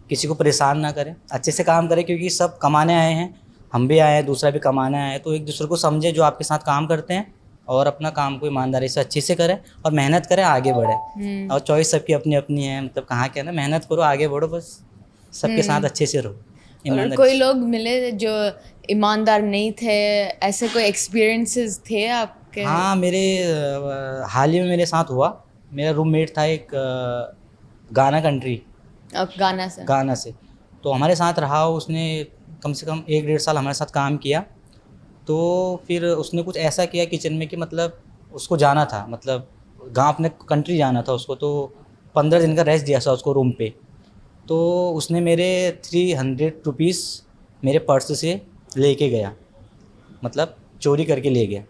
किसी को परेशान ना करें, अच्छे से काम करें, क्योंकि सब कमाने आए हैं, हम भी आए हैं, दूसरा भी कमाने आया है। तो एक दूसरे को समझे जो आपके साथ काम करते हैं, और अपना काम को ईमानदारी से अच्छे से करें और मेहनत करें, आगे बढ़े। और चॉइस सबकी अपनी अपनी है, मतलब कहाँ क्या ना, मेहनत करो, आगे बढ़ो, बस सबके साथ अच्छे से रहो, और ईमानदारी कोई से। लोग मिले जो ईमानदार नहीं थे, ऐसे कोई एक्सपीरियंसेस थे आपके? हाँ, मेरे हाल ही में मेरे साथ हुआ। मेरा रूममेट था एक गाना कंट्री, गाना से, तो हमारे साथ रहा। उसने कम से कम 1-1.5 साल हमारे साथ काम किया। तो फिर उसने कुछ ऐसा किया किचन में कि मतलब उसको जाना था, मतलब गाँव अपने कंट्री जाना था उसको, तो 15 दिन का रेस्ट दिया था उसको रूम पे। तो उसने मेरे 300 रुपीज़ मेरे पर्स से लेके गया, मतलब चोरी करके ले गया।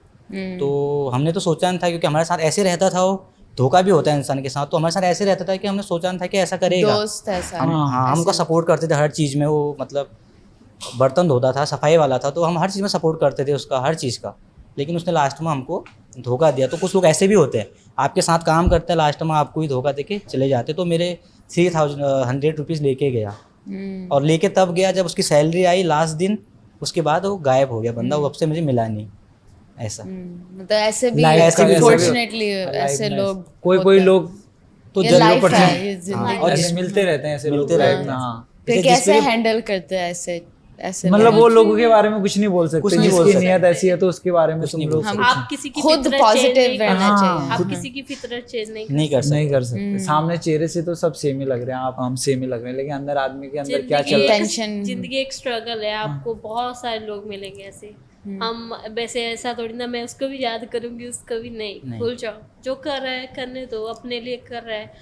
तो हमने तो सोचा नहीं था, क्योंकि हमारे साथ ऐसे रहता था, वो धोखा भी होता है इंसान के साथ, तो हमारे साथ ऐसे रहता था कि हमने सोचा नहीं था कि ऐसा करेगा। दोस्त ऐसा? हम उनका सपोर्ट करते थे हर चीज़ में। वो मतलब बर्तन धोता था, सफाई वाला था, तो हम हर चीज़ में सपोर्ट करते थे उसका, हर चीज़ का। लेकिन उसने लास्ट में हमको धोखा दिया। तो कुछ लोग ऐसे भी होते हैं, आपके साथ काम करते हैं, लास्ट में आपको ही धोखा दे के चले जाते। तो मेरे 300 रुपीज़ लेके गया, और लेके तब गया जब उसकी सैलरी आई लास्ट दिन, उसके बाद वो गायब हो गया बंदा, वो अब से मुझे मिला नहीं। ऐसा मतलब ऐसे भी Life का अनफॉर्चुनेटली ऐसे लोग कोई लोग तो ये जरूर लाइफ है, percent- ये जिंदगी और ऐसे जिस- मिलते रहते हैं, ऐसे लोग मिलते रहते life में, हैं। हाँ। फिर जिस कैसे पे- हैंडल करते हैं ऐसे मतलब वो लोगों के बारे में कुछ नहीं बोल सकते, कुछ नहीं बोल जिसकी सकते। नियत ऐसी है तो उसके बारे में कुछ तुम नहीं लोग बोल कुछ आप किसी की खुद फितरत पॉजिटिव change नहीं कर रहना सकते। चाहिए। आप किसी की फितरत चेंज नहीं नहीं कर सकते। नहीं कर सकते। सामने चेहरे से तो सब सेम ही लग रहे हैं, आप हम सेम ही लग रहे हैं, लेकिन अंदर आदमी के अंदर क्या चल रहा है। Tension। जिंदगी एक स्ट्रगल है, आपको बहुत सारे लोग मिलेंगे ऐसे। हम वैसे ऐसा थोड़ी ना मैं उसको भी याद करूंगी, उसको भी नहीं, भूल जाओ। जो कर रहा है करने दो, अपने लिए कर रहा है।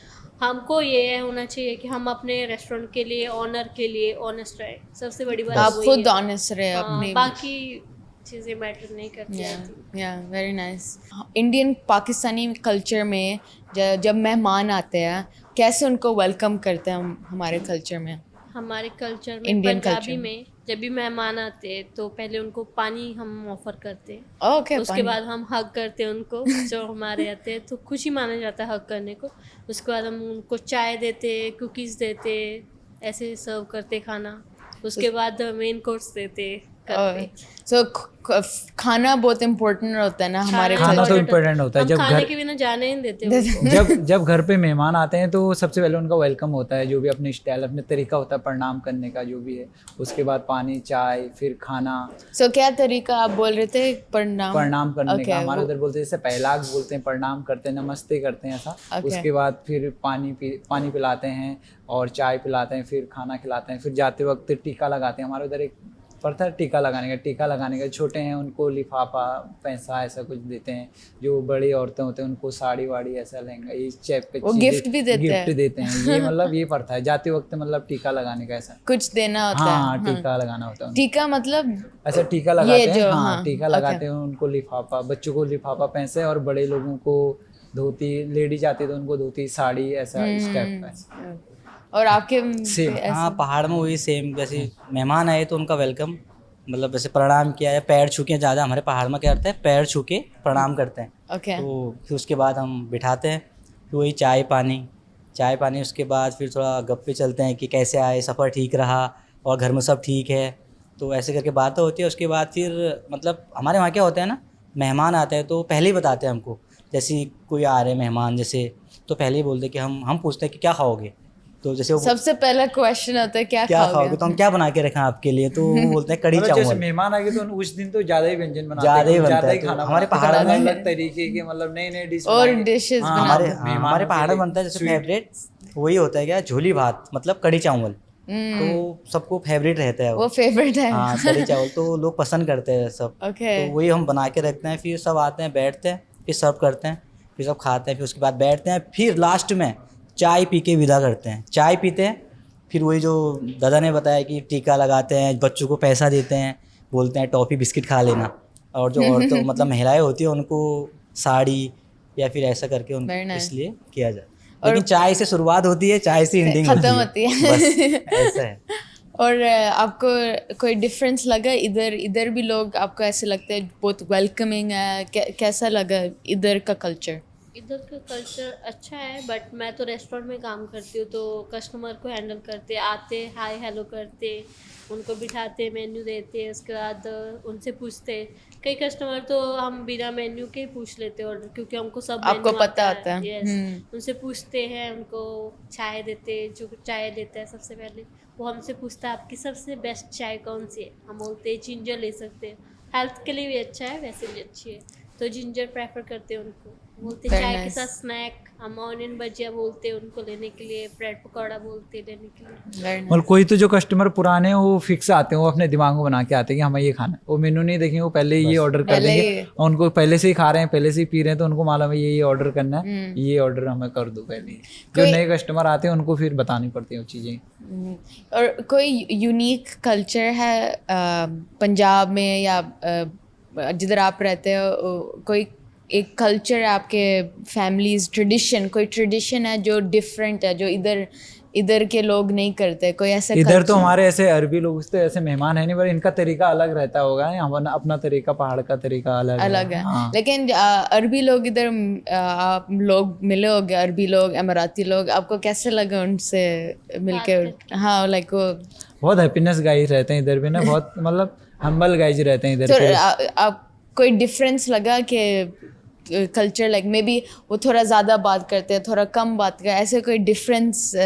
हमको ये होना चाहिए कि हम अपने रेस्टोरेंट के लिए, ऑनर के लिए ऑनेस्ट रहे। सबसे बड़ी बात आप वही खुद है। ऑनेस्ट रहे हाँ, अपनी। बाकी चीज़ें मैटर नहीं करती हैं। या very nice. Indian Pakistani culture में जब मेहमान आते हैं, कैसे उनको वेलकम करते हैं हम हमारे कल्चर में? हमारे कल्चर में, Indian पंजाबी culture में जब भी मेहमान आते हैं तो पहले उनको पानी हम ऑफर करते हैं। ओके, उसके बाद हम हग करते हैं उनको, जो हमारे आते हैं तो खुशी माना जाता है हग करने को। उसके बाद हम उनको चाय देते, कुकीज़ देते, ऐसे सर्व करते खाना। उसके बाद मेन कोर्स देते करते। सो खाना बहुत इम्पोर्टेंट होता है ना हमारे खाना तो culture। इम्पोर्टेंट होता है। हम जब खाने घर के बिना जाने ही नहीं देते उनको। जब घर पे मेहमान आते हैं तो सबसे पहले उनका वेलकम होता है, जो भी अपने स्टाइल, अपने तरीका होता है प्रणाम करने का जो भी है। उसके बाद पानी, चाय, फिर खाना। सो क्या तरीका आप बोल रहे थे? प्रणाम करने Okay, का हमारे वो- उधर बोलते हैं, जैसे पहलाग बोलते हैं, प्रणाम करते हैं, नमस्ते करते हैं ऐसा। Okay. उसके बाद फिर पानी पिलाते हैं और चाय पिलाते हैं, फिर खाना खिलाते हैं, फिर जाते वक्त टीका लगाते हैं। हमारे उधर एक प्रथा है टीका लगाने का। छोटे हैं उनको लिफाफा, पैसा ऐसा कुछ देते हैं। जो बड़ी औरतें होते हैं उनको साड़ी वाड़ी ऐसा लहंगा, ये चेप पे वो gift भी देते हैं। गिफ्ट देते हैं। ये मतलब ये प्रथा है जाते वक्त, मतलब टीका लगाने का ऐसा। कुछ देना होता हाँ, है। टीका लगाना होता है। टीका मतलब ऐसा टीका लगाते हैं, जो, हाँ, हाँ, टीका लगाते हैं उनको, लिफाफा, बच्चों को लिफाफा पैसे, और बड़े लोगों को धोती, लेडीज आती है तो उनको धोती, साड़ी, ऐसा इस टाइप का। और आपके Same। हाँ, पहाड़ में वही सेम। जैसे मेहमान आए तो उनका वेलकम, मतलब जैसे प्रणाम किया या पैर छू के, ज़्यादा हमारे पहाड़ में क्या करते हैं, पैर छू के प्रणाम करते हैं। ओके। तो फिर उसके बाद हम बिठाते हैं, फिर वही चाय पानी। उसके बाद फिर थोड़ा गप्पे चलते हैं कि कैसे आए, सफ़र ठीक रहा और घर में सब ठीक है। तो ऐसे करके बातें होती है। उसके बाद फिर मतलब हमारे वहाँ क्या होता है ना, मेहमान आते हैं तो पहले ही बताते हैं हमको। जैसे कोई आ रहे मेहमान जैसे, तो पहले ही बोलते हैं कि हम पूछते हैं कि क्या खाओगे। तो जैसे वो सबसे पहला क्वेश्चन होता है क्या खाओगे, तो हम क्या बना के रखें आपके लिए, तो वो बोलते हैं कड़ी मतलब जैसे चावल। मेहमान आ गए तो उस दिन तो ज्यादा ही व्यंजन बनाते ज़्यादा ही हैं, बनता ज्यादा ही है। तो खाना हमारे बनाते हैं, पहाड़ में- अलग तरीके के, मतलब नए नए डिश और dishes हमारे पहाड़ में बनता है जैसे फेवरेट वही होता है क्या, झोली भात, मतलब कड़ी चावल। तो सबको फेवरेट रहता है वो फेवरेट है। हाँ, कड़ी चावल तो लोग पसंद करते हैं सब। ओके। तो वही हम बना के रखते हैं। फिर सब आते हैं, बैठते हैं, फिर सर्व करते हैं, फिर सब खाते हैं, फिर उसके बाद बैठते हैं, फिर लास्ट में चाय पी के विदा करते हैं। चाय पीते हैं, फिर वही जो दादा ने बताया कि टीका लगाते हैं, बच्चों को पैसा देते हैं, बोलते हैं टॉफ़ी बिस्किट खा लेना, और जो औरतों मतलब महिलाएं होती हैं उनको साड़ी या फिर ऐसा करके Very उनको nice. इसलिए किया जाए। लेकिन चाय से शुरुआत होती है, चाय से एंडिंग खत्म होती है। बस ऐसा है। और आपको कोई डिफरेंस लगा इधर भी लोग आपको ऐसे लगते हैं बहुत वेलकमिंग है, कैसा लगा इधर का कल्चर? इधर का कल्चर अच्छा है, बट मैं तो रेस्टोरेंट में काम करती हूँ, तो कस्टमर को हैंडल करते, आते हाय हेलो करते, उनको बिठाते, मेन्यू देते, उसके बाद उनसे पूछते। कई कस्टमर तो हम बिना मेन्यू के ही पूछ लेते ऑर्डर, क्योंकि हमको सब आपको मेन्यू पता होता है। यस, उनसे पूछते हैं, उनको चाय देते, जो चाय देता है सबसे पहले वो हमसे पूछता है आपकी सबसे बेस्ट चाय कौन सी है। हम बोलते हैं जिंजर ले सकते हैं, हेल्थ के लिए भी अच्छा है, वैसे भी अच्छी है, तो जिंजर प्रेफर करते हैं उनको। बोलते Very चाय के nice. साथ स्नैक, हम ऑनियन भजिया बोलते हैं उनको लेने के लिए, ब्रेड पकौड़ा बोलते हैं लेने के लिए। Very मतलब nice. कोई तो जो कस्टमर पुराने हैं वो फिक्स आते हैं, वो अपने दिमाग में बना के आते हैं कि हमें ये खाना है, वो मेनू नहीं देखेंगे, वो पहले ही ये ऑर्डर कर पहले देंगे, ही- और उनको पहले से ही खा रहे हैं, पहले से ही पी रहे हैं, तो उनको मालूम है ये ऑर्डर करना है, ये ऑर्डर हमें कर दो पहले ही। जो कोई- नए कस्टमर आते हैं उनको फिर बतानी पड़ती है वो चीज़ें। और कोई यूनिक कल्चर है पंजाब में या जिधर आप रहते हो, कोई एक कल्चर है आपके फैमिलीज ट्रेडिशन, कोई ट्रेडिशन है जो डिफरेंट है, जो इधर के लोग नहीं करते, कोई ऐसा इधर तो culture? हमारे ऐसे अरबी लोग तो ऐसे मेहमान है नहीं, पर इनका तरीका अलग रहता होगा, हम अपना तरीका, पहाड़ का तरीका अलग है। हाँ। लेकिन अरबी लोग इधर आप लोग मिले होगे, अरबी लोग, अमराती लोग, आपको कैसे लगा उनसे मिलके? हाँ, लाइक वो बहुत हैप्पीनेस गाइज रहते हैं इधर भी ना, बहुत मतलब हम्बल गाइज रहते हैं इधर तो के। आप कोई डिफरेंस लगा कि कल्चर लाइक मे बी वो थोड़ा ज़्यादा बात करते हैं, थोड़ा कम बात करते हैं, ऐसे कोई डिफरेंस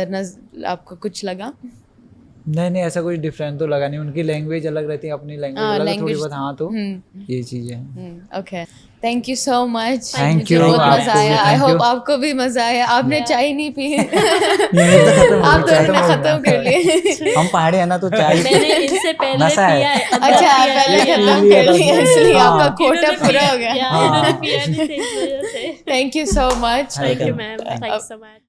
आपको कुछ लगा? नहीं ऐसा कोई डिफरेंट तो लगा नहीं, उनकी लैंग्वेज अलग रहती है, अपनी लैंग्वेज अलग है, थोड़ी language- बहुत हाँ, तो ये चीज़ें हैं। Okay, thank you so much. Thank you, बहुत आपको मज़ा भी, आया। आई thank होप you. आपको भी मज़ा आया। आपने चाय नहीं पी, ये तो खत्म हो आप गया, दोनों ने खत्म कर लिए। हम पहाड़ी है ना, तो चाय मैंने इनसे पहले नशा है। पिया है, अब अच्छा, मैं पिया पहले नहीं है। खत्म कर लिया, इसलिए हाँ। आपका कोटा इन्होंने पूरा पिया- हो गया। या, इन्होंने पिया नहीं था इस वजह से। Thank you so much. Thank you ma'am, thank you so much.